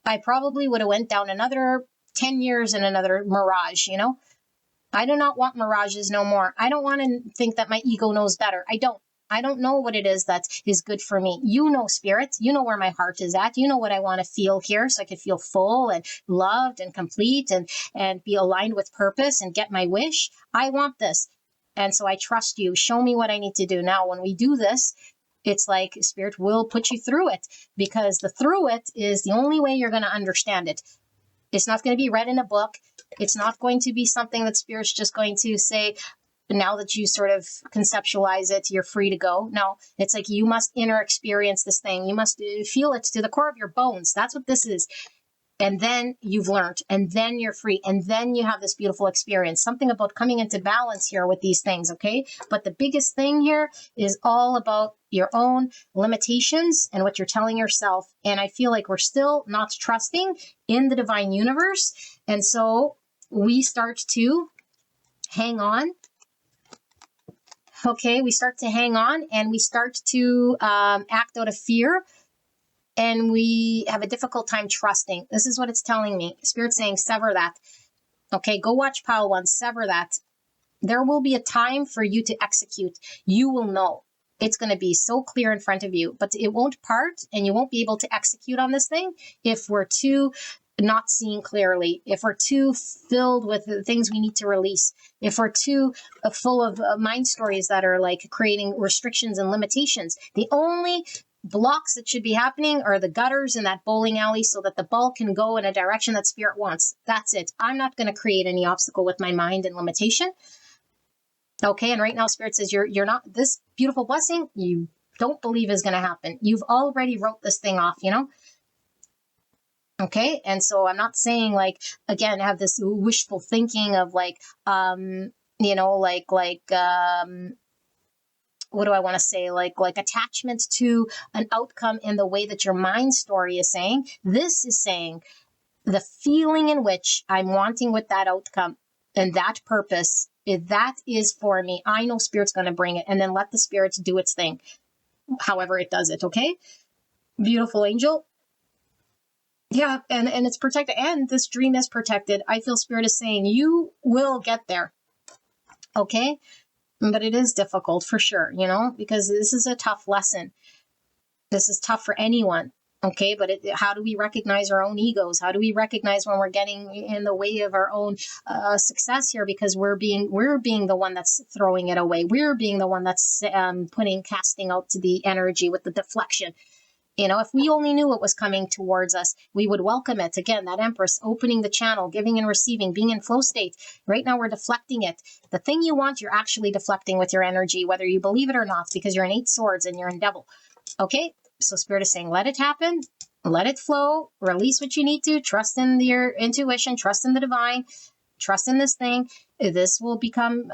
[SPEAKER 2] I probably would have went down another 10 years in another mirage, you know? I do not want mirages no more. I don't want to think that my ego knows better. I don't. I don't know what it is that is good for me. You know, spirit. You know where my heart is at. You know what I want to feel here so I can feel full and loved and complete and be aligned with purpose and get my wish. I want this. And so I trust you. Show me what I need to do. Now, when we do this, it's like spirit will put you through it, because the through it is the only way you're going to understand it. It's not going to be read in a book. It's not going to be something that spirit's just going to say, now that you sort of conceptualize it, you're free to go. No, it's like you must inner experience this thing. You must feel it to the core of your bones. That's what this is. And then you've learned, and then you're free, and then you have this beautiful experience. Something about coming into balance here with these things, okay? But the biggest thing here is all about your own limitations and what you're telling yourself. And I feel like we're still not trusting in the divine universe. And so we start to hang on. Okay, we start to hang on, and we start to act out of fear. And we have a difficult time trusting. This is what it's telling me. Spirit's saying, sever that. Okay, go watch pile 1, sever that. There will be a time for you to execute. You will know. It's going to be so clear in front of you, but it won't part, and you won't be able to execute on this thing if we're too not seeing clearly, if we're too filled with the things we need to release, if we're too full of mind stories that are like creating restrictions and limitations. The only blocks that should be happening are the gutters in that bowling alley so that the ball can go in a direction that spirit wants. That's it. I'm not going to create any obstacle with my mind and limitation. Okay, and right now spirit says you're not, this beautiful blessing you don't believe is going to happen. You've already wrote this thing off, you know? Okay, and so I'm not saying like, again, have this wishful thinking of like, you know, what do I want to say? Like attachment to an outcome in the way that your mind story is saying. This is saying the feeling in which I'm wanting with that outcome and that purpose, if that is for me, I know spirit's going to bring it, and then let the spirits do its thing, however it does it. Okay, beautiful angel. Yeah, and it's protected, and this dream is protected. I feel spirit is saying you will get there. Okay, but it is difficult for sure, you know, because this is a tough lesson. This is tough for anyone. Okay, but how do we recognize our own egos? How do we recognize when we're getting in the way of our own success here? Because we're being the one that's throwing it away. We're being the one that's casting out to the energy with the deflection. You know, if we only knew what was coming towards us, we would welcome it. Again, that Empress opening the channel, giving and receiving, being in flow state. Right now, we're deflecting it. The thing you want, you're actually deflecting with your energy, whether you believe it or not, because you're in 8 swords and you're in Devil. Okay, so Spirit is saying, let it happen, let it flow, release what you need to, trust in your intuition, trust in the divine, trust in this thing. This will become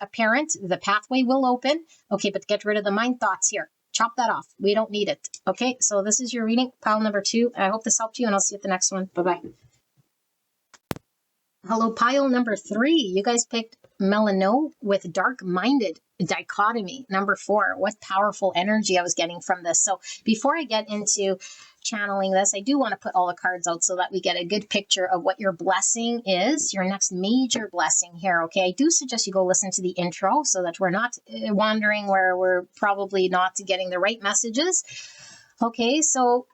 [SPEAKER 2] apparent. The pathway will open. Okay, but get rid of the mind thoughts here. Chop that off. We don't need it. Okay, so this is your reading, pile number 2. I hope this helped you, and I'll see you at the next one. Bye-bye. Hello, pile number 3. You guys picked Melano with dark-minded dichotomy. Number 4. What powerful energy I was getting from this. So before I get into channeling this, I do want to put all the cards out so that we get a good picture of what your blessing is, your next major blessing here. Okay, I do suggest you go listen to the intro so that we're not wandering where we're probably not getting the right messages. Okay, so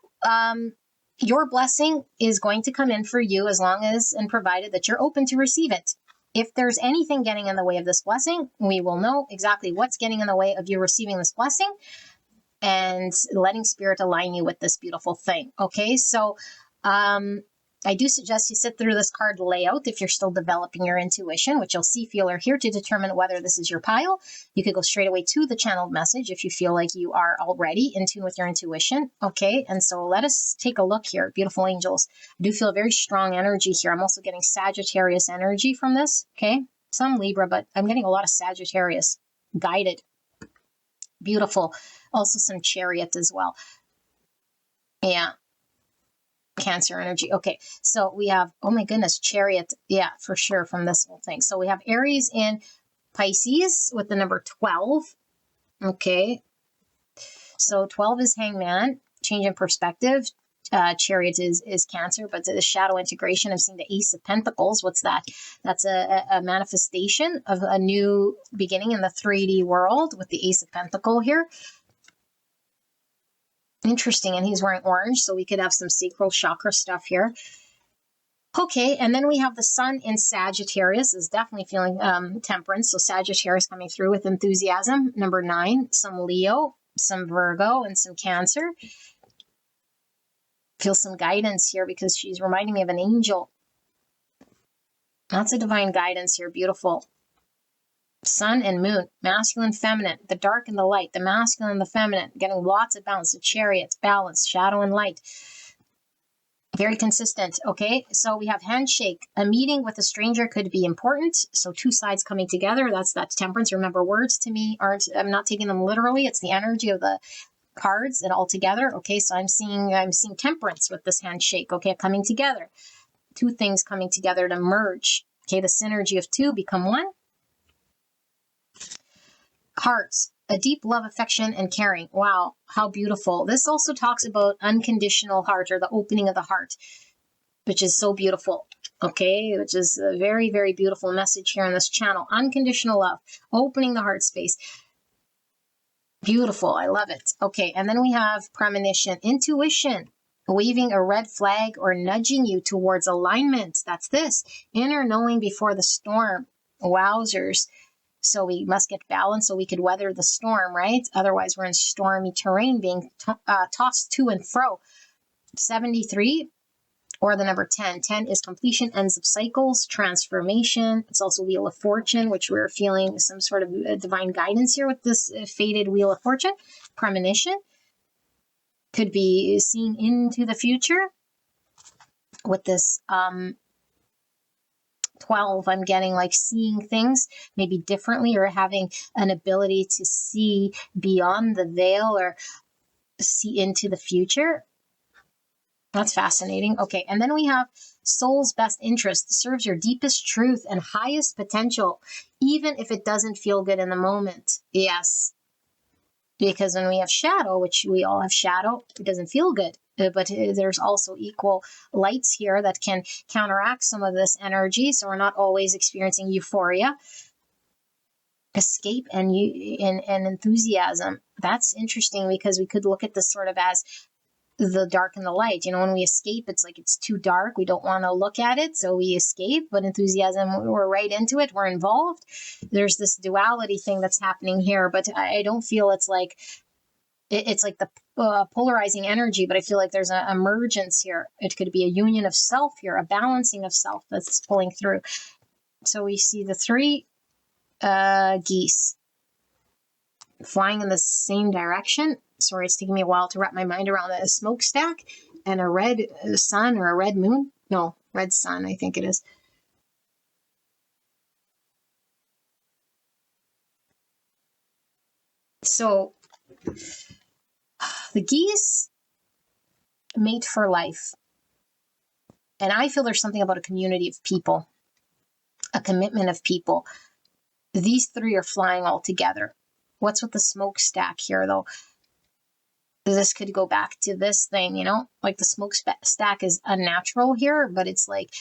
[SPEAKER 2] your blessing is going to come in for you as long as and provided that you're open to receive it. If there's anything getting in the way of this blessing, we will know exactly what's getting in the way of you receiving this blessing and letting spirit align you with this beautiful thing. Okay, so I do suggest you sit through this card layout if you're still developing your intuition, which you'll see, feel, or hear to determine whether this is your pile. You could go straight away to the channeled message if you feel like you are already in tune with your intuition. Okay, and so let us take a look here, beautiful angels. I do feel a very strong energy here. I'm also getting Sagittarius energy from this. Okay, some Libra, but I'm getting a lot of Sagittarius guided. Beautiful. Also some Chariot as well. Yeah. Cancer energy. Okay, so we have, oh my goodness, Chariot. Yeah, for sure from this whole thing. So we have Aries in Pisces with the number 12. Okay, so 12 is Hangman, change in perspective. Chariot is Cancer, but the shadow integration, I'm seeing the Ace of Pentacles. What's that? That's a manifestation of a new beginning in the 3D world with the Ace of Pentacle here. Interesting. And he's wearing orange, so we could have some sacral chakra stuff here. Okay, and then we have the sun in Sagittarius is definitely feeling temperance. So Sagittarius coming through with enthusiasm. Number 9, some Leo, some Virgo, and some Cancer. Feel some guidance here because she's reminding me of an angel. Lots of divine guidance here. Beautiful. Sun and moon, masculine, feminine, the dark and the light, the masculine and the feminine, getting lots of balance. The Chariots, balance, shadow and light. Very consistent. Okay, so we have handshake. A meeting with a stranger could be important. So 2 sides coming together. That's temperance. Remember, words to me aren't, I'm not taking them literally. It's the energy of the cards and all together. Okay, so I'm seeing temperance with this handshake. Okay, coming together. 2 things coming together to merge. Okay, the synergy of 2 become 1. Hearts. A deep love, affection, and caring. Wow, how beautiful. This also talks about unconditional heart, or the opening of the heart, which is so beautiful. Okay, which is a very, very beautiful message here on this channel. Unconditional love, opening the heart space. Beautiful, I love it. Okay, and then we have premonition, intuition, waving a red flag or nudging you towards alignment. That's this. Inner knowing before the storm. Wowzers. So we must get balance so we could weather the storm, right? Otherwise, we're in stormy terrain being tossed to and fro. 73 or the number 10. 10 is completion, ends of cycles, transformation. It's also Wheel of Fortune, which we're feeling some sort of divine guidance here with this faded Wheel of Fortune. Premonition could be seeing into the future with this 12, I'm getting like seeing things maybe differently, or having an ability to see beyond the veil or see into the future. That's fascinating. Okay, and then we have soul's best interest, serves your deepest truth and highest potential, even if it doesn't feel good in the moment. Yes, because when we have shadow, which we all have shadow, it doesn't feel good. But there's also equal lights here that can counteract some of this energy. So we're not always experiencing euphoria, escape, and enthusiasm. That's interesting because we could look at this sort of as the dark and the light. You know, when we escape, it's like it's too dark. We don't want to look at it, so we escape. But enthusiasm, we're right into it. We're involved. There's this duality thing that's happening here, but I don't feel it's like the polarizing energy, but I feel like there's an emergence here. It could be a union of self here, a balancing of self that's pulling through. So we see the 3 geese flying in the same direction. Sorry, it's taking me a while to wrap my mind around a smokestack and a red sun or a red moon. No, red sun, I think it is. So the geese mate for life. And I feel there's something about a community of people, a commitment of people. These 3 are flying all together. What's with the smokestack here, though? This could go back to this thing, you know, like the smokestack is unnatural here, but it's like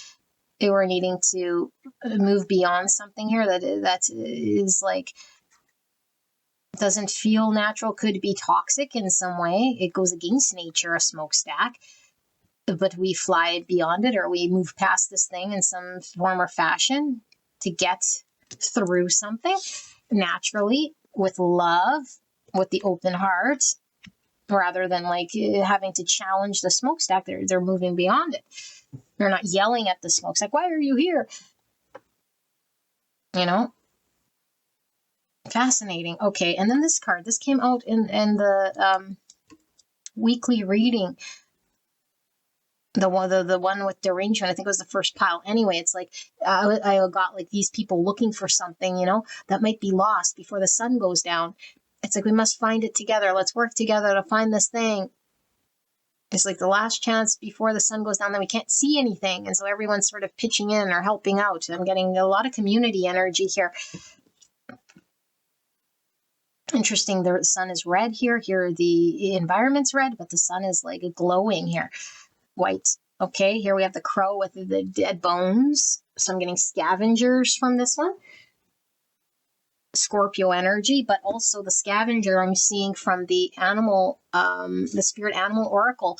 [SPEAKER 2] we're needing to move beyond something here that is like doesn't feel natural, could be toxic in some way. It goes against nature, a smokestack, but we fly beyond it, or we move past this thing in some form or fashion to get through something naturally with love, with the open heart, rather than like having to challenge the smokestack. They're moving beyond it. They're not yelling at the smokestack, why are you here? You know? Fascinating. Okay, and then this card, this came out in the weekly reading. The one with derangement, I think it was the first pile. Anyway, it's like I got like these people looking for something, you know, that might be lost before the sun goes down. It's like we must find it together. Let's work together to find this thing. It's like the last chance before the sun goes down, then we can't see anything. And so everyone's sort of pitching in or helping out. I'm getting a lot of community energy here. Interesting, the sun is red here. Here the environment's red, but the sun is like glowing here. White. Okay, here we have the crow with the dead bones. So I'm getting scavengers from this one. Scorpio energy, but also the scavenger I'm seeing from the animal, the spirit animal oracle.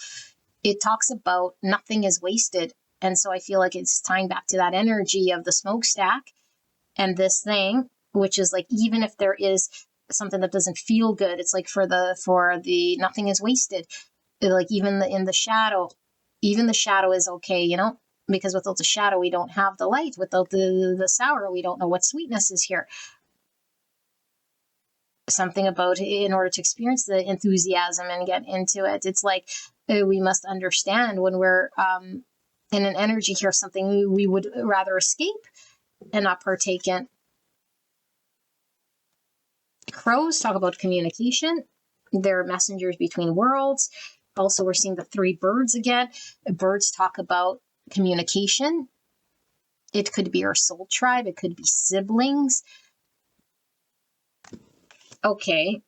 [SPEAKER 2] It talks about nothing is wasted. And so I feel like it's tying back to that energy of the smokestack and this thing, which is like, even if there is something that doesn't feel good, it's like for the nothing is wasted. Like even in the shadow, even the shadow is okay, you know, because without the shadow, we don't have the light. Without the sour, we don't know what sweetness is here. Something about, in order to experience the enthusiasm and get into it, it's like we must understand when we're in an energy here, something we would rather escape and not partake in. Crows talk about communication. They're messengers between worlds. Also, we're seeing the three birds again. Birds talk about communication. It could be our soul tribe. It could be siblings. Okay,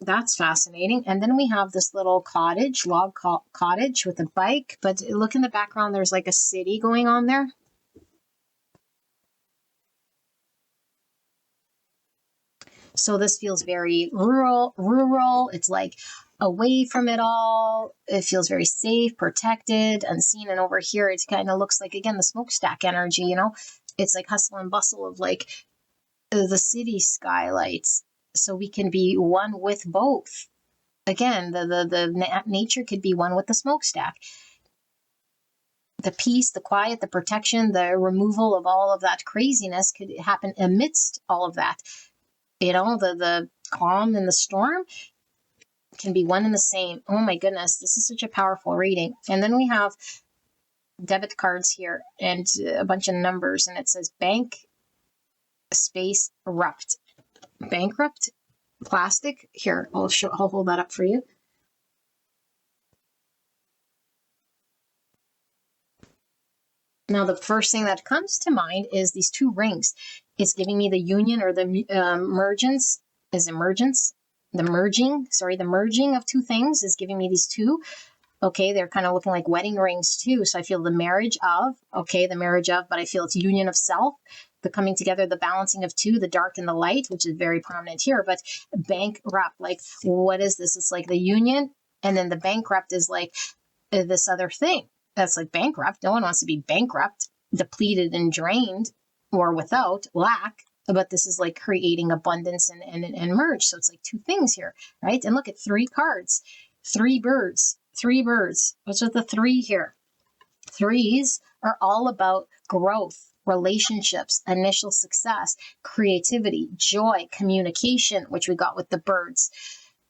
[SPEAKER 2] that's fascinating. And then we have this little cottage, log cottage with a bike. But look in the background, there's like a city going on there. So this feels very rural. It's like away from it all. It feels very safe, protected, unseen. And over here, it kind of looks like, again, the smokestack energy, you know? It's like hustle and bustle of like the city skylights. So we can be one with both. Again, the nature could be one with the smokestack. The peace, the quiet, the protection, the removal of all of that craziness could happen amidst all of that. You know, the calm and the storm can be one and the same. Oh my goodness, this is such a powerful reading. And then we have debit cards here and a bunch of numbers, and it says bank space rupt. Bankrupt plastic. Here, I'll hold that up for you. Now, the first thing that comes to mind is these two rings. It's giving me the union or the emergence. The merging of two things is giving me these two. Okay, they're kind of looking like wedding rings too. So I feel the marriage of, but I feel it's union of self, the coming together, the balancing of two, the dark and the light, which is very prominent here. But bankrupt, like, what is this? It's like the union, and then the bankrupt is like this other thing. That's like bankrupt. No one wants to be bankrupt, depleted and drained, or without lack. But this is like creating abundance and merge. So it's like two things here, right? And look at three cards, three birds. What's with the three here? Threes are all about growth, relationships, initial success, creativity, joy, communication, which we got with the birds,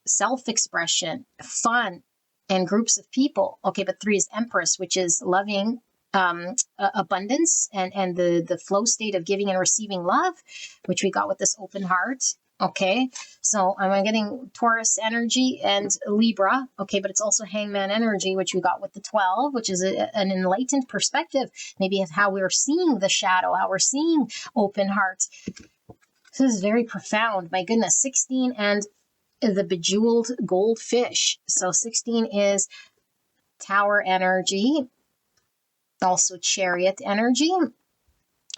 [SPEAKER 2] self-expression, fun, and groups of people. Okay, but three is Empress, which is loving, abundance and the flow state of giving and receiving love, which we got with this open heart. Okay, so I'm getting Taurus energy and Libra. Okay, but it's also Hangman energy, which we got with the 12, which is an enlightened perspective, maybe of how we're seeing the shadow, how we're seeing open heart. This is very profound. My goodness, 16 and the bejeweled goldfish. So 16 is Tower energy, also Chariot energy,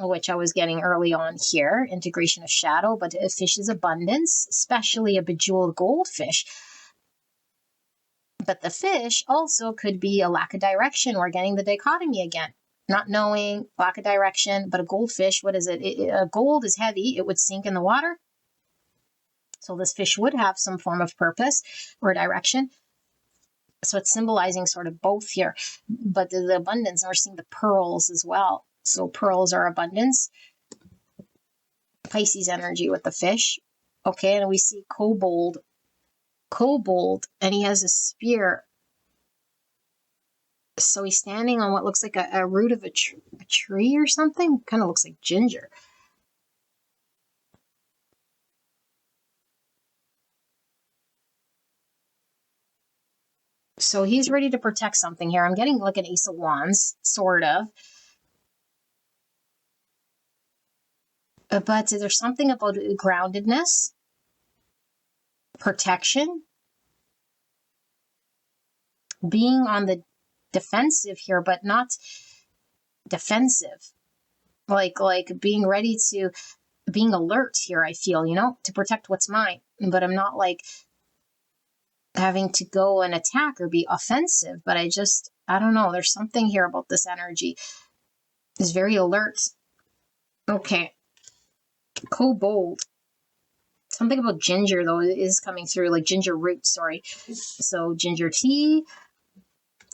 [SPEAKER 2] which I was getting early on here, integration of shadow, but a fish is abundance, especially a bejeweled goldfish. But the fish also could be a lack of direction. We're getting the dichotomy again. Not knowing, lack of direction, but a goldfish, what is it? Gold is heavy. It would sink in the water. So this fish would have some form of purpose or direction. So it's symbolizing sort of both here. But the abundance, and we're seeing the pearls as well. So pearls are abundance. Pisces energy with the fish. Okay, and we see kobold, and he has a spear. So he's standing on what looks like a root of a tree or something. Kind of looks like ginger. So he's ready to protect something here. I'm getting like an Ace of Wands, sort of. But there's something about groundedness. protection, being on the defensive here, but not defensive. Like being ready to, being alert here, I feel, to protect what's mine. But I'm not like having to go and attack or be offensive. But I don't know. There's something here about this energy. It's very alert. Okay. Kobold. Something about ginger, though, is coming through, like ginger root, sorry. So ginger tea.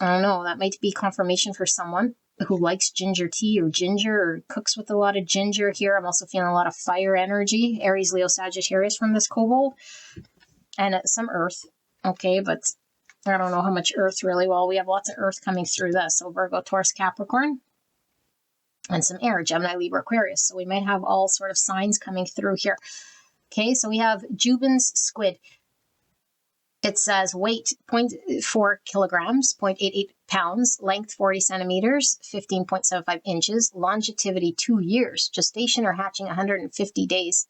[SPEAKER 2] I don't know. That might be confirmation for someone who likes ginger tea or ginger or cooks with a lot of ginger here. I'm also feeling a lot of fire energy. Aries, Leo, Sagittarius from this kobold. And some earth. Okay, but I don't know how much earth really. Well, we have lots of earth coming through this. So Virgo, Taurus, Capricorn. And some air, Gemini, Libra, Aquarius. So we might have all sort of signs coming through here. Okay, so we have Jubin's squid. It says weight 0.4 kilograms, 0.88 pounds, length 40 centimeters, 15.75 inches, longevity 2 years, gestation or hatching 150 days.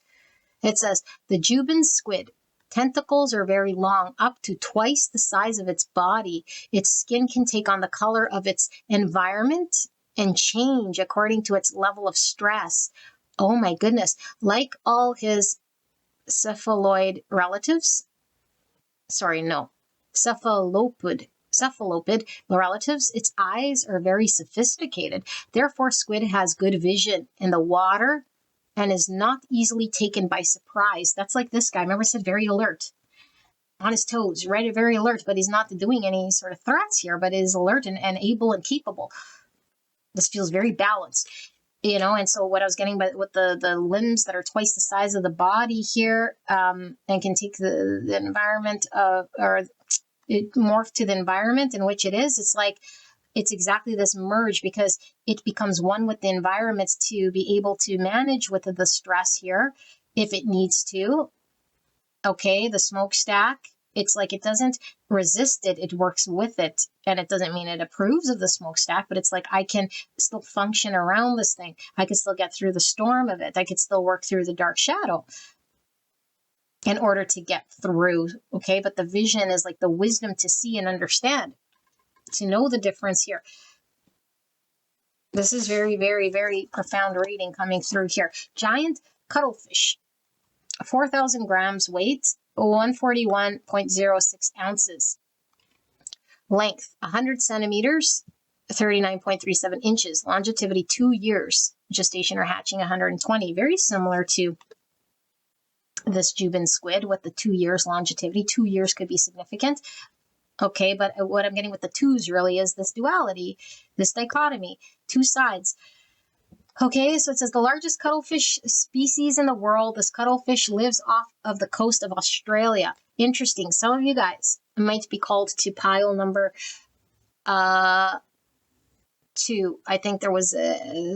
[SPEAKER 2] It says the Jubin squid, tentacles are very long, up to twice the size of its body. Its skin can take on the color of its environment and change according to its level of stress. Oh my goodness. Like all his cephalopid relatives, cephalopid relatives, its eyes are very sophisticated. Therefore, squid has good vision in the water and is not easily taken by surprise. That's like this guy. Remember I said very alert, on his toes, right? Very alert, but he's not doing any sort of threats here, but is alert and able and capable. This feels very balanced. And so what I was getting with the limbs that are twice the size of the body here, and can take the environment or it morph to the environment in which it is. It's like, it's exactly this merge, because it becomes one with the environment to be able to manage with the stress here if it needs to. Okay, the smokestack. It's like it doesn't resist it, it works with it. And it doesn't mean it approves of the smokestack, but it's like I can still function around this thing. I can still get through the storm of it. I could still work through the dark shadow in order to get through. Okay, but the vision is like the wisdom to see and understand, to know the difference here. This is very, very, very profound reading coming through here. Giant cuttlefish, 4,000 grams weight, 141.06 ounces. Length, 100 centimeters, 39.37 inches. Longevity, 2 years. Gestation or hatching, 120. Very similar to this Jubin squid with the 2 years longevity. 2 years could be significant. Okay, but what I'm getting with the twos really is this duality, this dichotomy, two sides. Okay, so it says the largest cuttlefish species in the world. This cuttlefish lives off of the coast of Australia. Interesting. Some of you guys might be called to pile number 2. I think there was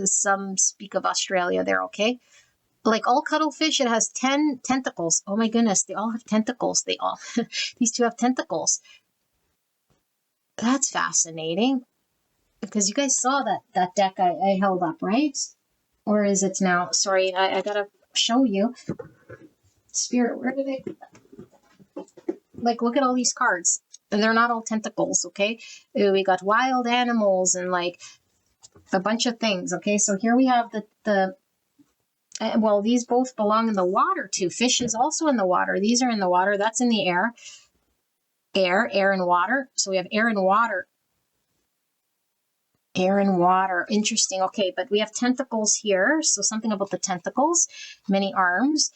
[SPEAKER 2] some speak of Australia there, okay? Like all cuttlefish, it has 10 tentacles. Oh my goodness, they all have tentacles. These two have tentacles. That's fascinating. Because you guys saw that deck I held up, right? Or is it now? Sorry, I gotta show you. Spirit, where did it? Like, look at all these cards. And they're not all tentacles, okay? We got wild animals and like a bunch of things, okay? So here we have well, these both belong in the water too. Fish is also in the water. These are in the water. That's in the air. Air and water. So we have air and water. Air and water. Interesting. Okay, but we have tentacles here. So something about the tentacles. Many arms.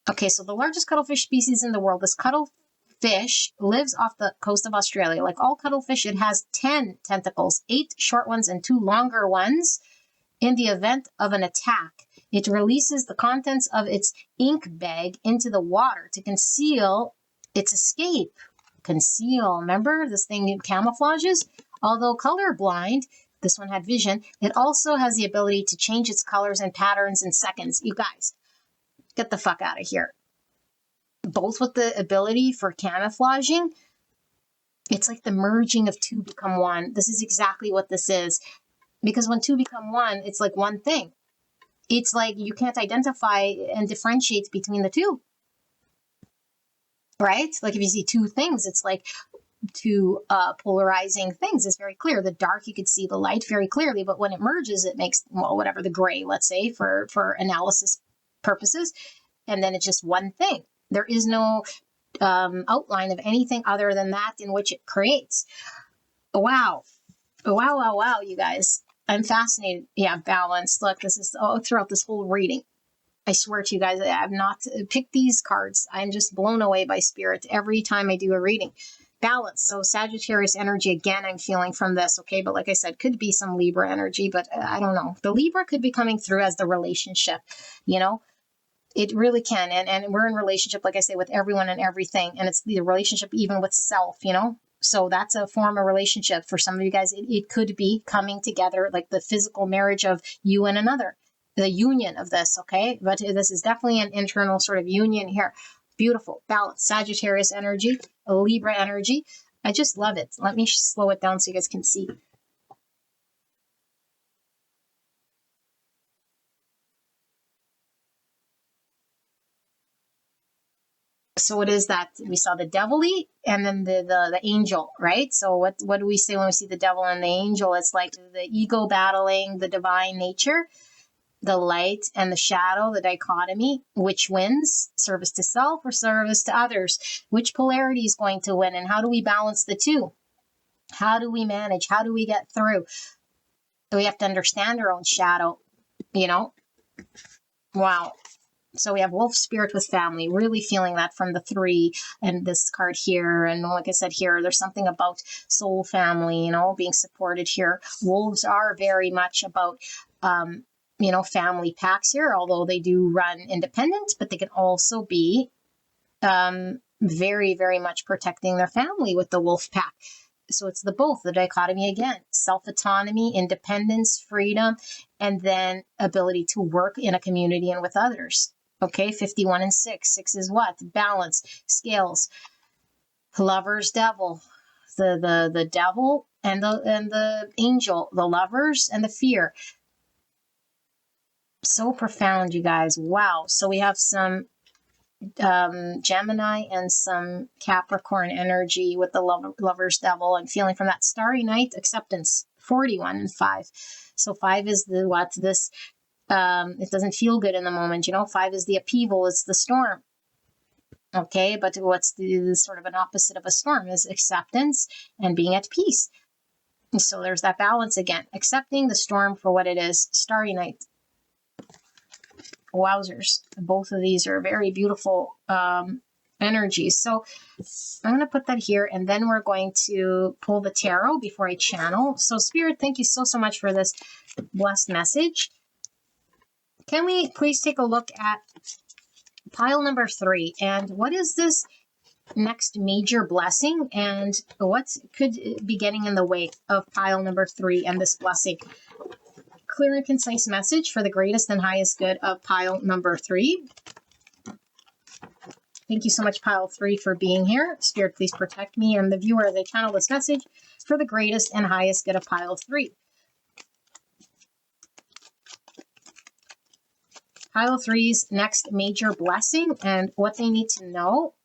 [SPEAKER 2] Okay, so the largest cuttlefish species in the world. This cuttlefish lives off the coast of Australia. Like all cuttlefish, it has 10 tentacles, 8 short ones and 2 longer ones. In the event of an attack, it releases the contents of its ink bag into the water to conceal its escape. Conceal. Remember this thing camouflages? Although colorblind, this one had vision, it also has the ability to change its colors and patterns in seconds. You guys, get the fuck out of here. Both with the ability for camouflaging, it's like the merging of two become one. This is exactly what this is. Because when two become one, it's like one thing. It's like you can't identify and differentiate between the two. right? Like if you see two things, it's like two polarizing things. It's very clear. The dark, you could see the light very clearly, but when it merges, it makes, well, whatever, the gray, let's say, for analysis purposes, and then it's just one thing. There is no outline of anything other than that in which it creates. Wow. Wow, wow, wow, you guys. I'm fascinated. Yeah, balance. Look, this is throughout this whole reading. I swear to you guys, I have not picked these cards. I'm just blown away by spirit every time I do a reading. Balance. So Sagittarius energy, again, I'm feeling from this, okay? But like I said, could be some Libra energy, but I don't know. The Libra could be coming through as the relationship, you know? It really can. And we're in relationship, like I say, with everyone and everything. And it's the relationship even with self, you know? So that's a form of relationship. For some of you guys, it could be coming together, like the physical marriage of you and another, the union of this, okay? But this is definitely an internal sort of union here. Beautiful, balance, Sagittarius energy, Libra energy. I just love it. Let me slow it down so you guys can see. So it is that we saw the devilly and then the angel, right? So what do we say when we see the devil and the angel? It's like the ego battling the divine nature, the light and the shadow, the dichotomy. Which wins? Service to self or service to others? Which polarity is going to win, and how do we balance the two? How do we manage? How do we get through? We have to understand our own shadow, you know? Wow. So we have wolf spirit with family, really feeling that from the 3 and this card here. And like I said here, there's something about soul family, you know, being supported here. Wolves are very much about, you know, family packs here, although they do run independent, but they can also be very, very much protecting their family with the wolf pack. So it's the both, the dichotomy again, self-autonomy, independence, freedom, and then ability to work in a community and with others. Okay, 51 and 6. 6 is what? Balance, scales, lovers, devil, the devil and the angel, the lovers and the fear. So profound, you guys. Wow. So we have some Gemini and some Capricorn energy with the lover's devil. I'm feeling from that starry night, acceptance, 41 and 5. So 5 is the what? This it doesn't feel good in the moment, you know. 5 is the upheaval, it's the storm. Okay, but what's the sort of an opposite of a storm is acceptance and being at peace. So there's that balance again, accepting the storm for what it is. Starry night. Wowzers. Both of these are very beautiful energies. So I'm going to put that here, and then we're going to pull the tarot before I channel. So Spirit, thank you so much for this blessed message. Can we please take a look at pile number 3? And what is this next major blessing? And what could be getting in the way of pile number 3 and this blessing? Clear and concise message for the greatest and highest good of pile number 3. Thank you so much, pile 3, for being here. Spirit, please protect me and the viewer as I channel this message for the greatest and highest good of pile 3. Pile 3's next major blessing and what they need to know.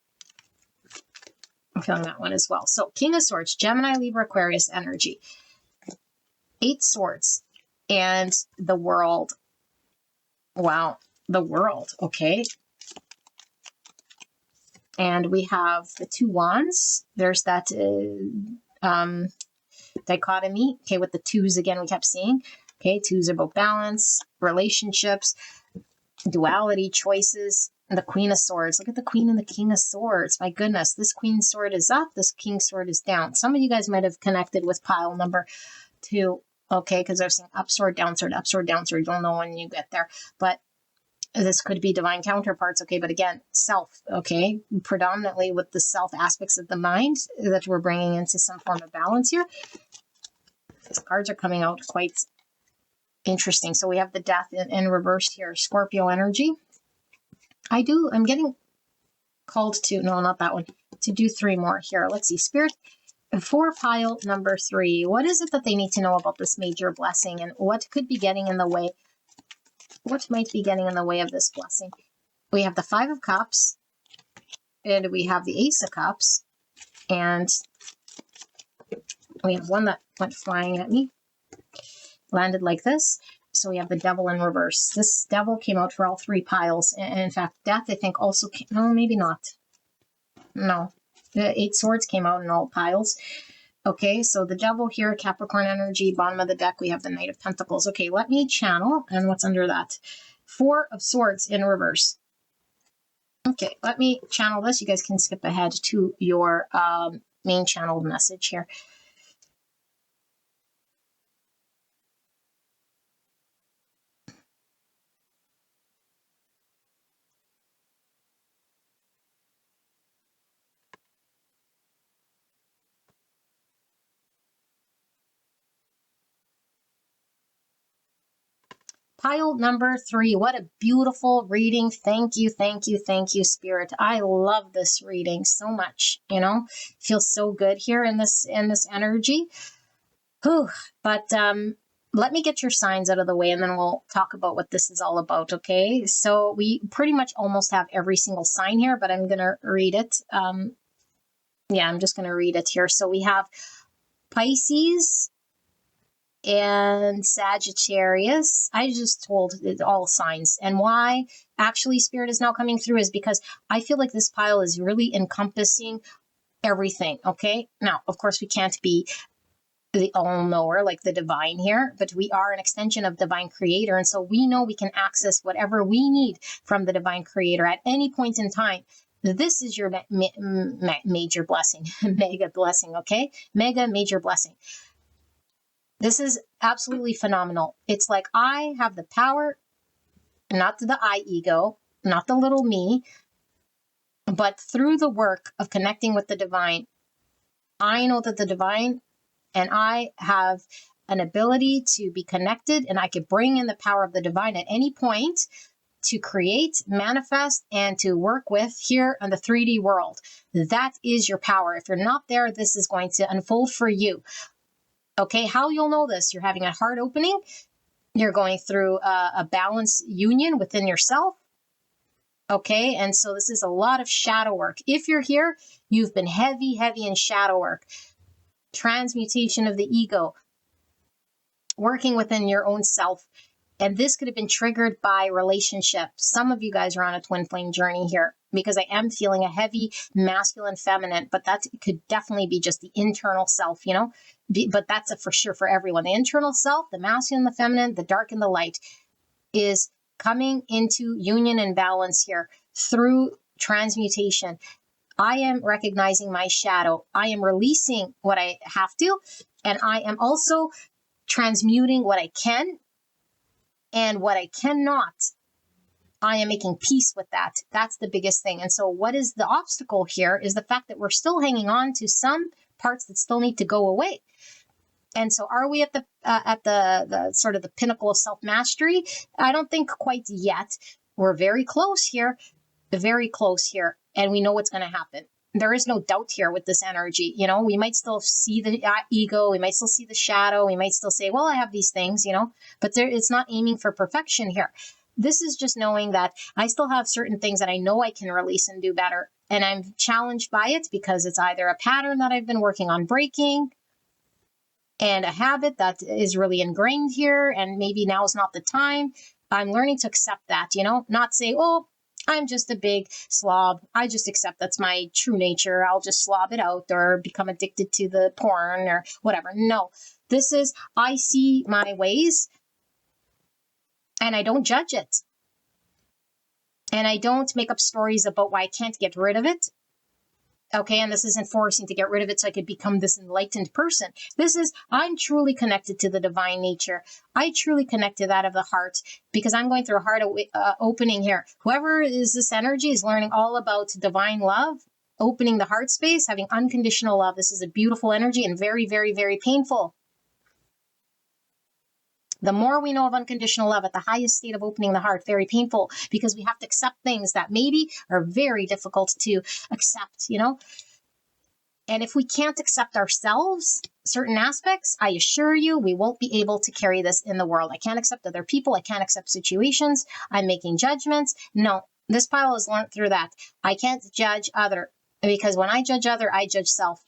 [SPEAKER 2] I'm feeling that one as well. So King of Swords, Gemini, Libra, Aquarius energy. 8 Swords and the World. Wow, the World, okay. And we have the 2 Wands. There's that dichotomy, okay, with the 2s again we kept seeing. Okay, 2s are about balance, relationships, duality, choices, and the Queen of Swords. Look at the Queen and the King of Swords. My goodness, this Queen sword is up, this King sword is down. Some of you guys might have connected with pile number 2, okay, because I've seen up sword, down sword, up sword, down sword. You'll know when you get there. But this could be divine counterparts, okay, but again, self, okay, predominantly with the self aspects of the mind that we're bringing into some form of balance here. These cards are coming out quite interesting. So we have the Death in reversed here, Scorpio energy. I'm getting called to, no, not that one, to do 3 more here. Let's see, Spirit, for pile number 3, what is it that they need to know about this major blessing and what could be getting in the way? What might be getting in the way of this blessing? We have the 5 of Cups, And we have the Ace of Cups. And we have one that went flying at me, landed like this. So we have the Devil in reverse. This Devil came out for all three piles. And in fact, Death, I think, also came, no, maybe not. No, the Eight Swords came out in all piles. Okay, so the Devil here, Capricorn energy, bottom of the deck, we have the Knight of Pentacles. Okay, let me channel, and what's under that? Four of Swords in reverse. Okay, let me channel this. You guys can skip ahead to your main channeled message here. Pile number 3. What a beautiful reading. Thank you, thank you, thank you, Spirit. I love this reading so much. You know, feels so good here in this energy. Whew. But let me get your signs out of the way, and then we'll talk about what this is all about. Okay, so we pretty much almost have every single sign here, but I'm gonna read it. Yeah, I'm just gonna read it here. So we have Pisces and Sagittarius. I just told it all signs. And why actually Spirit is now coming through is because I feel like this pile is really encompassing everything. Okay, now of course we can't be the all-knower like the divine here, but we are an extension of divine creator, and so we know we can access whatever we need from the divine creator at any point in time. This is your major blessing. Mega blessing. Okay, mega major blessing. This is absolutely phenomenal. It's like I have the power, not the I ego, not the little me, but through the work of connecting with the divine, I know that the divine and I have an ability to be connected, and I could bring in the power of the divine at any point to create, manifest, and to work with here in the 3D world. That is your power. If you're not there, this is going to unfold for you. Okay, how you'll know this? You're having a heart opening. You're going through a balance union within yourself. Okay, and so this is a lot of shadow work. If you're here, you've been heavy in shadow work. Transmutation of the ego, working within your own self. And this could have been triggered by relationship. Some of you guys are on a twin flame journey here, because I am feeling a heavy masculine feminine, but that could definitely be just the internal self, you know, but that's for sure for everyone. The internal self, the masculine, the feminine, the dark and the light is coming into union and balance here through transmutation. I am recognizing my shadow. I am releasing what I have to, and I am also transmuting what I can, and what I cannot, I am making peace with that. That's the biggest thing. And so what is the obstacle here is the fact that we're still hanging on to some parts that still need to go away. And so are we at the sort of the pinnacle of self-mastery? I don't think quite yet. We're very close here, and we know what's going to happen. There is no doubt here with this energy. You know, we might still see the ego, we might still see the shadow, we might still say, well, I have these things, you know, but it's not aiming for perfection here. This is just knowing that I still have certain things that I know I can release and do better. And I'm challenged by it because it's either a pattern that I've been working on breaking, and a habit that is really ingrained here, and maybe now is not the time. I'm learning to accept that, you know, not say, oh, I'm just a big slob. I just accept that's my true nature. I'll just slob it out or become addicted to the porn or whatever. No, this is, I see my ways and I don't judge it. And I don't make up stories about why I can't get rid of it. Okay, and this isn't forcing to get rid of it so I could become this enlightened person. This is, I'm truly connected to the divine nature. I truly connect to that of the heart, because I'm going through a heart opening here. Whoever is this energy is learning all about divine love, opening the heart space, having unconditional love. This is a beautiful energy and very, very, very painful. The more we know of unconditional love at the highest state of opening the heart, very painful, because we have to accept things that maybe are very difficult to accept, you know? And if we can't accept ourselves, certain aspects, I assure you, we won't be able to carry this in the world. I can't accept other people. I can't accept situations. I'm making judgments. No, This pile has learned through that. I can't judge other, because when I judge other, I judge self.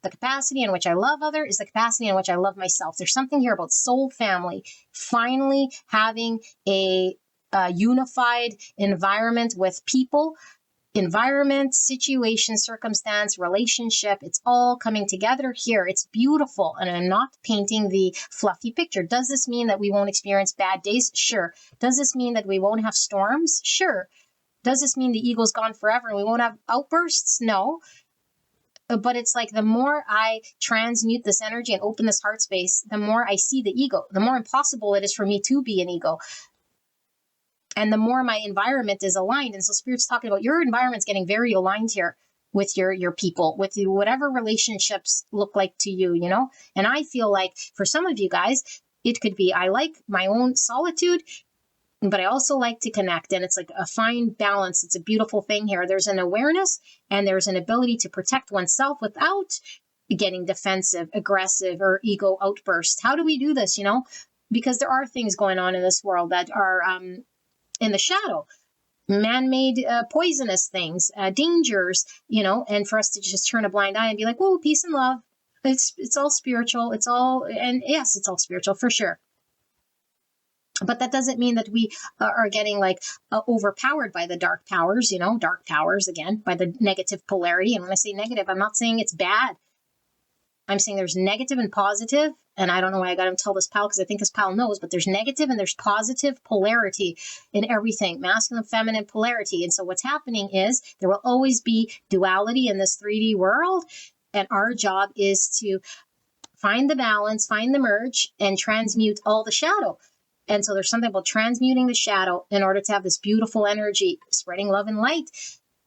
[SPEAKER 2] The capacity in which I love other is the capacity in which I love myself. There's something here about soul family, finally having a unified environment with people, environment, situation, circumstance, relationship. It's all coming together here. It's beautiful. And I'm not painting the fluffy picture. Does this mean that we won't experience bad days? Sure. Does this mean that we won't have storms? Sure. Does this mean the ego's gone forever and we won't have outbursts? No. But it's like the more I transmute this energy and open this heart space, the more I see the ego, the more impossible it is for me to be an ego. And the more my environment is aligned. And so Spirit's talking about your environment's getting very aligned here with your people, with you, whatever relationships look like to you, you know? And I feel like for some of you guys, it could be, I like my own solitude, but I also like to connect. And it's like a fine balance. It's a beautiful thing here. There's an awareness and there's an ability to protect oneself without getting defensive, aggressive, or ego outburst. How do we do this, you know? Because there are things going on in this world that are in the shadow, man-made poisonous things, dangers, you know, and for us to just turn a blind eye and be like, whoa, peace and love. It's all spiritual. It's all, and yes, it's all spiritual for sure. But that doesn't mean that we are getting like overpowered by the dark powers, you know, dark powers again, by the negative polarity. And when I say negative, I'm not saying it's bad. I'm saying there's negative and positive. And I don't know why I got him to tell this pal, because I think this pal knows, but there's negative and there's positive polarity in everything, masculine, feminine polarity. And so what's happening is there will always be duality in this 3D world. And our job is to find the balance, find the merge, and transmute all the shadow. And so there's something about transmuting the shadow in order to have this beautiful energy, spreading love and light.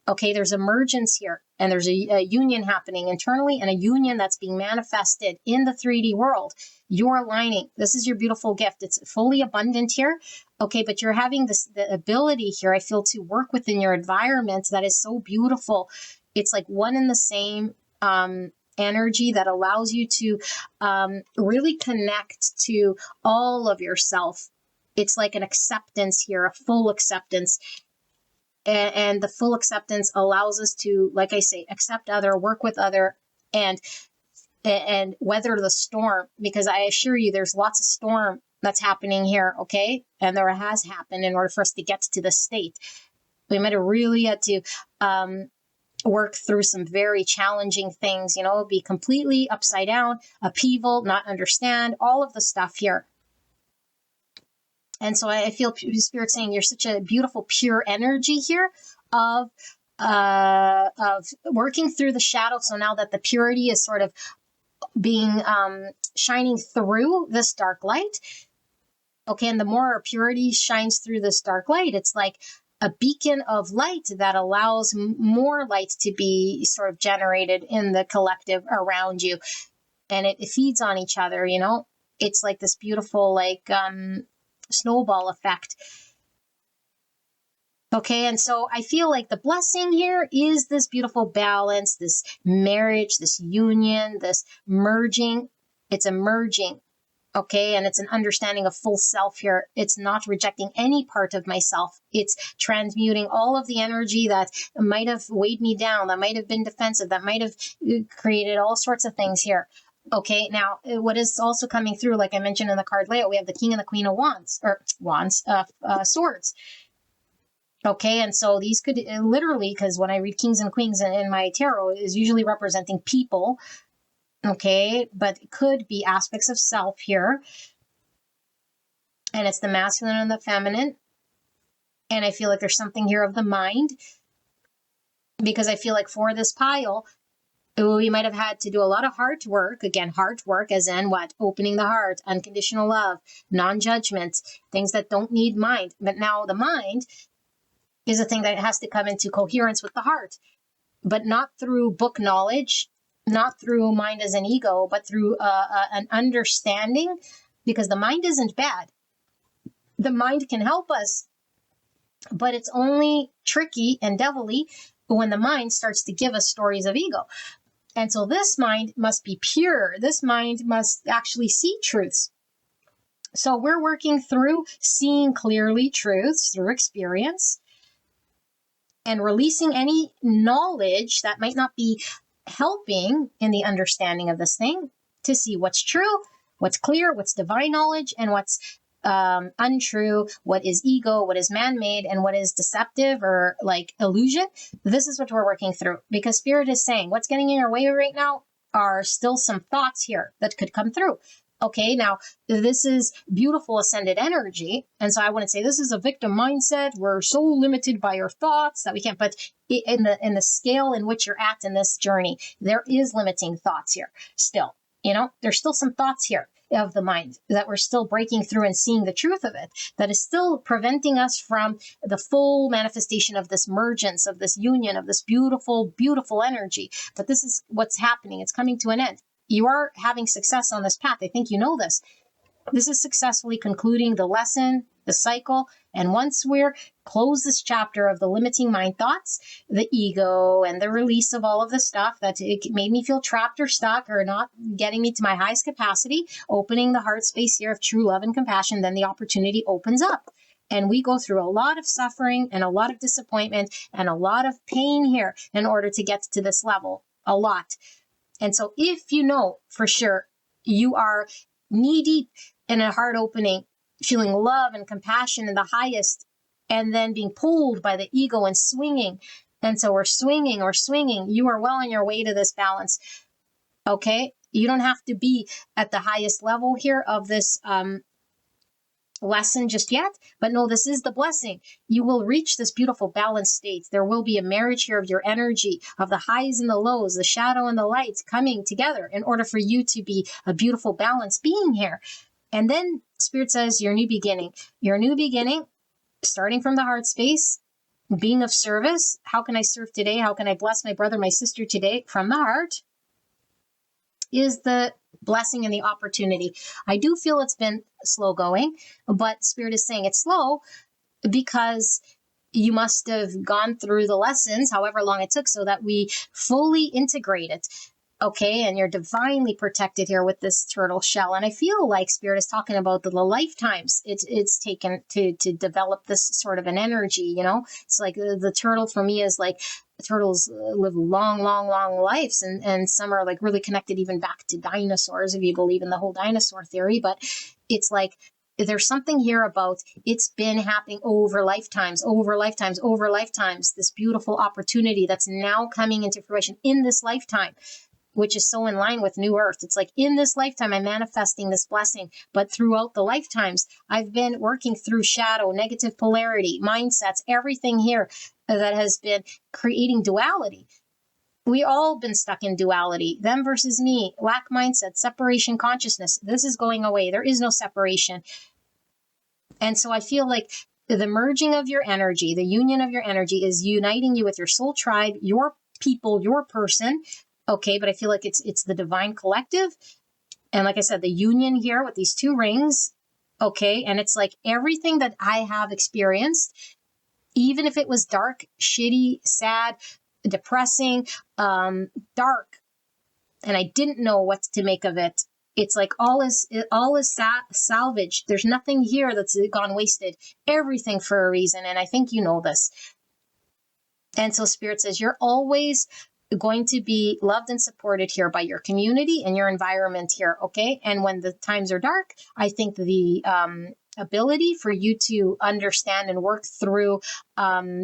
[SPEAKER 2] Okay, there's emergence here, and there's a union happening internally and a union that's being manifested in the 3D world. You're aligning. This is your beautiful gift. It's fully abundant here. Okay, but you're having the ability here, I feel, to work within your environment that is so beautiful. It's like one and the same energy that allows you to really connect to all of yourself. It's like an acceptance here, a full acceptance. And the full acceptance allows us to, like I say, accept other, work with other, and weather the storm. Because I assure you, there's lots of storm that's happening here, okay? And there has happened in order for us to get to this state. We might have really had to work through some very challenging things, you know, be completely upside down, upheaval, not understand, all of the stuff here. And so I feel Spirit saying you're such a beautiful, pure energy here of working through the shadow. So now that the purity is sort of being shining through this dark light. Okay, and the more our purity shines through this dark light, it's like a beacon of light that allows more light to be sort of generated in the collective around you. And it feeds on each other, you know? It's like this beautiful, like, snowball effect. Okay, and so I feel like the blessing here is this beautiful balance, this marriage, this union, this merging. It's a merging. Okay, and it's an understanding of full self here. It's not rejecting any part of myself. It's transmuting all of the energy that might have weighed me down, that might have been defensive, that might have created all sorts of things here. Okay, now what is also coming through, like I mentioned in the card layout, we have the King and the Queen of Swords. Okay, and so these could literally, because when I read Kings and Queens in my tarot, is usually representing people. Okay, but it could be aspects of self here. And it's the masculine and the feminine. And I feel like there's something here of the mind. Because I feel like for this pile, we might have had to do a lot of heart work. Again, heart work as in what? Opening the heart, unconditional love, non-judgment, things that don't need mind. But now the mind is a thing that has to come into coherence with the heart. But not through book knowledge, not through mind as an ego, but through an understanding, because the mind isn't bad. The mind can help us, but it's only tricky and devilly when the mind starts to give us stories of ego. And so this mind must be pure. This mind must actually see truths. So we're working through seeing clearly truths through experience. and releasing any knowledge that might not be helping in the understanding of this thing, to see what's true, what's clear, what's divine knowledge, and what's untrue, what is ego, what is man-made, and what is deceptive or like illusion. This is what we're working through, because Spirit is saying what's getting in your way right now are still some thoughts here that could come through. Okay, now this is beautiful ascended energy. And so I wouldn't say this is a victim mindset. We're so limited by our thoughts that we can't, but in the scale in which you're at in this journey, there is limiting thoughts here still. There's still some thoughts here of the mind that we're still breaking through and seeing the truth of it, that is still preventing us from the full manifestation of this mergence, of this union, of this beautiful, beautiful energy. But this is what's happening. It's coming to an end. You are having success on this path. I think you know this. This is successfully concluding the lesson, the cycle. And once we're close this chapter of the limiting mind thoughts, the ego, and the release of all of the stuff that it made me feel trapped or stuck or not getting me to my highest capacity, opening the heart space here of true love and compassion, then the opportunity opens up. And we go through a lot of suffering and a lot of disappointment and a lot of pain here in order to get to this level. A lot. And so if you know for sure you are knee deep in a heart opening, feeling love and compassion in the highest, and then being pulled by the ego and swinging. And so we're swinging, you are well on your way to this balance. Okay. You don't have to be at the highest level here of this, lesson just yet, but no, this is the blessing. You will reach this beautiful balanced state. There will be a marriage here of your energy, of the highs and the lows, the shadow and the light coming together in order for you to be a beautiful balanced being here. And then Spirit says your new beginning, starting from the heart space, being of service. How can I serve today? How can I bless my brother, my sister today from the heart? Is the blessing and the opportunity. I do feel it's been slow going, but Spirit is saying it's slow because you must have gone through the lessons, however long it took, so that we fully integrate it. Okay, and you're divinely protected here with this turtle shell. And I feel like Spirit is talking about the lifetimes it's taken to develop this sort of an energy, It's like the turtle for me is like, turtles live long lives, and some are like really connected even back to dinosaurs, if you believe in the whole dinosaur theory. But it's like there's something here about it's been happening over lifetimes, this beautiful opportunity that's now coming into fruition in this lifetime, which is so in line with New Earth. It's like in this lifetime, I'm manifesting this blessing, but throughout the lifetimes, I've been working through shadow, negative polarity, mindsets, everything here that has been creating duality. We all been stuck in duality, them versus me, lack mindset, separation consciousness. This is going away. There is no separation. And so I feel like the merging of your energy, the union of your energy is uniting you with your soul tribe, your people, your person. Okay, but I feel like it's the divine collective. And like I said, the union here with these two rings. Okay, and it's like everything that I have experienced, even if it was dark, shitty, sad, depressing, dark, and I didn't know what to make of it. It's like all is salvaged. There's nothing here that's gone wasted. Everything for a reason, and I think you know this. And so Spirit says you're always going to be loved and supported here by your community and your environment here, okay? And when the times are dark, I think the ability for you to understand and work through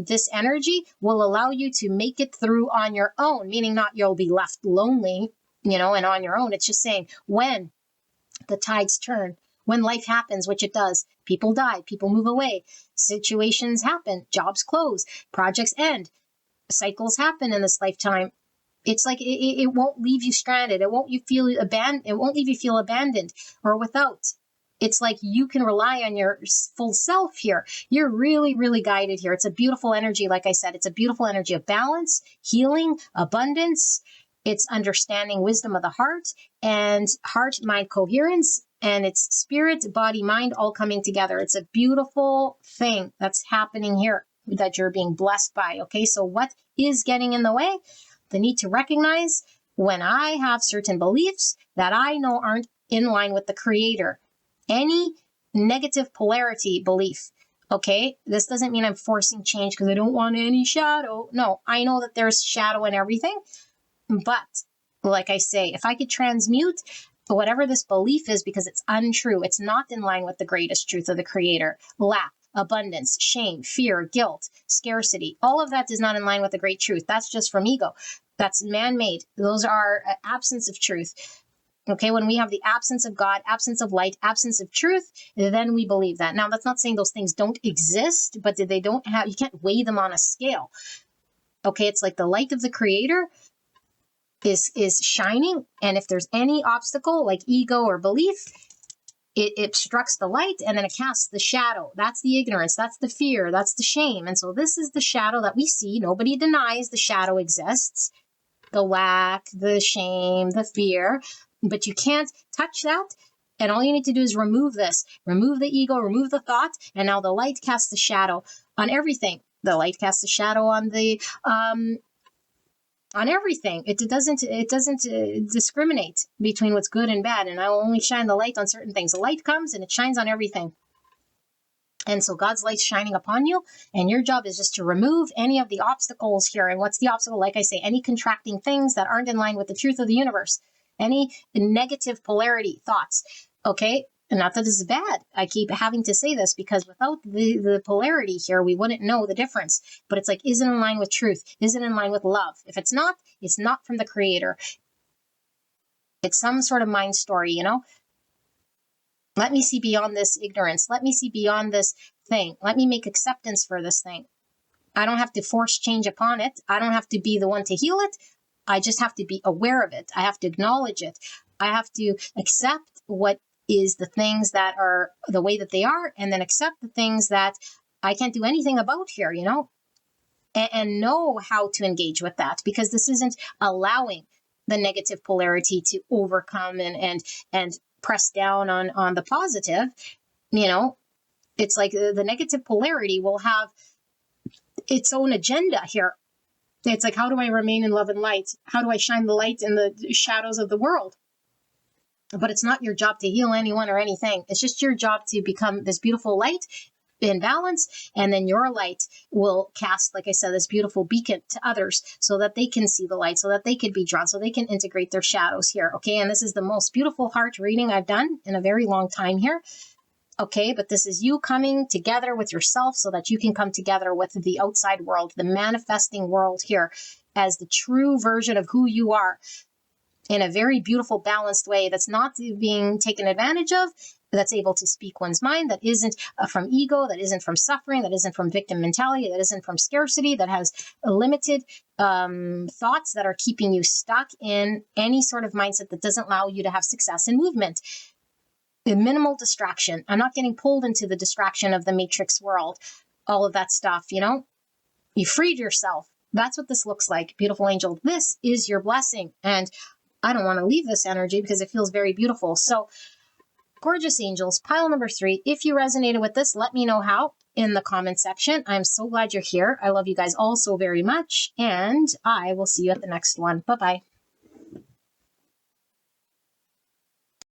[SPEAKER 2] this energy will allow you to make it through on your own, meaning not you'll be left lonely, and on your own. It's just saying when the tides turn, when life happens, which it does, people die, people move away, situations happen, jobs close, projects end, cycles happen in this lifetime. It's like it won't leave you stranded. It won't leave you feel abandoned or without. It's like you can rely on your full self here. You're really, really guided here. It's a beautiful energy. Like I said, it's a beautiful energy of balance, healing, abundance. It's understanding wisdom of the heart and heart-mind coherence. And it's spirit, body, mind all coming together. It's a beautiful thing that's happening here that you're being blessed by. Okay, so what is getting in the way? The need to recognize when I have certain beliefs that I know aren't in line with the Creator. Any negative polarity belief Okay, this doesn't mean I'm forcing change because I don't want any shadow. No, I know that there's shadow in everything. But like I say, if I could transmute whatever this belief is because it's untrue, it's not in line with the greatest truth of the Creator, lack, abundance, shame, fear, guilt, scarcity, all of that is not in line with the great truth. That's just from ego. That's man-made. Those are absence of truth. Okay, when we have the absence of God, absence of light, absence of truth, then we believe that. Now, that's not saying those things don't exist, but they don't have, you can't weigh them on a scale. Okay, it's like the light of the Creator is shining, and if there's any obstacle like ego or belief, it obstructs the light, and then it casts the shadow. That's the ignorance, that's the fear, that's the shame. And so this is the shadow that we see. Nobody denies the shadow exists, the lack, the shame, the fear, but you can't touch that. And all you need to do is remove this, remove the ego, remove the thought, and now the light casts the shadow on everything. The light casts the shadow on the on everything. It doesn't discriminate between what's good and bad. And I will only shine the light on certain things. The light comes and it shines on everything. And so God's light's shining upon you, and your job is just to remove any of the obstacles here. And what's the obstacle? Like I say, any contracting things that aren't in line with the truth of the universe, any negative polarity thoughts. Okay. And not that this is bad. I keep having to say this because without the polarity here, we wouldn't know the difference. But it's like, is it in line with truth? Is it in line with love? If it's not from the Creator. It's some sort of mind story, you know? Let me see beyond this ignorance. Let me see beyond this thing. Let me make acceptance for this thing. I don't have to force change upon it. I don't have to be the one to heal it. I just have to be aware of it. I have to acknowledge it. I have to accept what is the things that are the way that they are, and then accept the things that I can't do anything about here, you know, and know how to engage with that, because this isn't allowing the negative polarity to overcome and press down on the positive. You know, it's like the negative polarity will have its own agenda here. It's like, how do I remain in love and light? How do I shine the light in the shadows of the world? But it's not your job to heal anyone or anything. It's just your job to become this beautiful light in balance, and then your light will cast, like I said, this beautiful beacon to others so that they can see the light, so that they could be drawn, so they can integrate their shadows here. Okay, and this is the most beautiful heart reading I've done in a very long time here. Okay, but this is you coming together with yourself so that you can come together with the outside world, the manifesting world here, as the true version of who you are, in a very beautiful, balanced way that's not being taken advantage of, that's able to speak one's mind, that isn't from ego, that isn't from suffering, that isn't from victim mentality, that isn't from scarcity, that has limited thoughts that are keeping you stuck in any sort of mindset that doesn't allow you to have success and movement. The minimal distraction. I'm not getting pulled into the distraction of the matrix world, all of that stuff, you know? You freed yourself. That's what this looks like, beautiful angel. This is your blessing. And I don't want to leave this energy because it feels very beautiful. So, gorgeous angels, pile number 3. If you resonated with this, let me know how in the comment section. I'm so glad you're here. I love you guys all so very much. And I will see you at the next one. Bye-bye.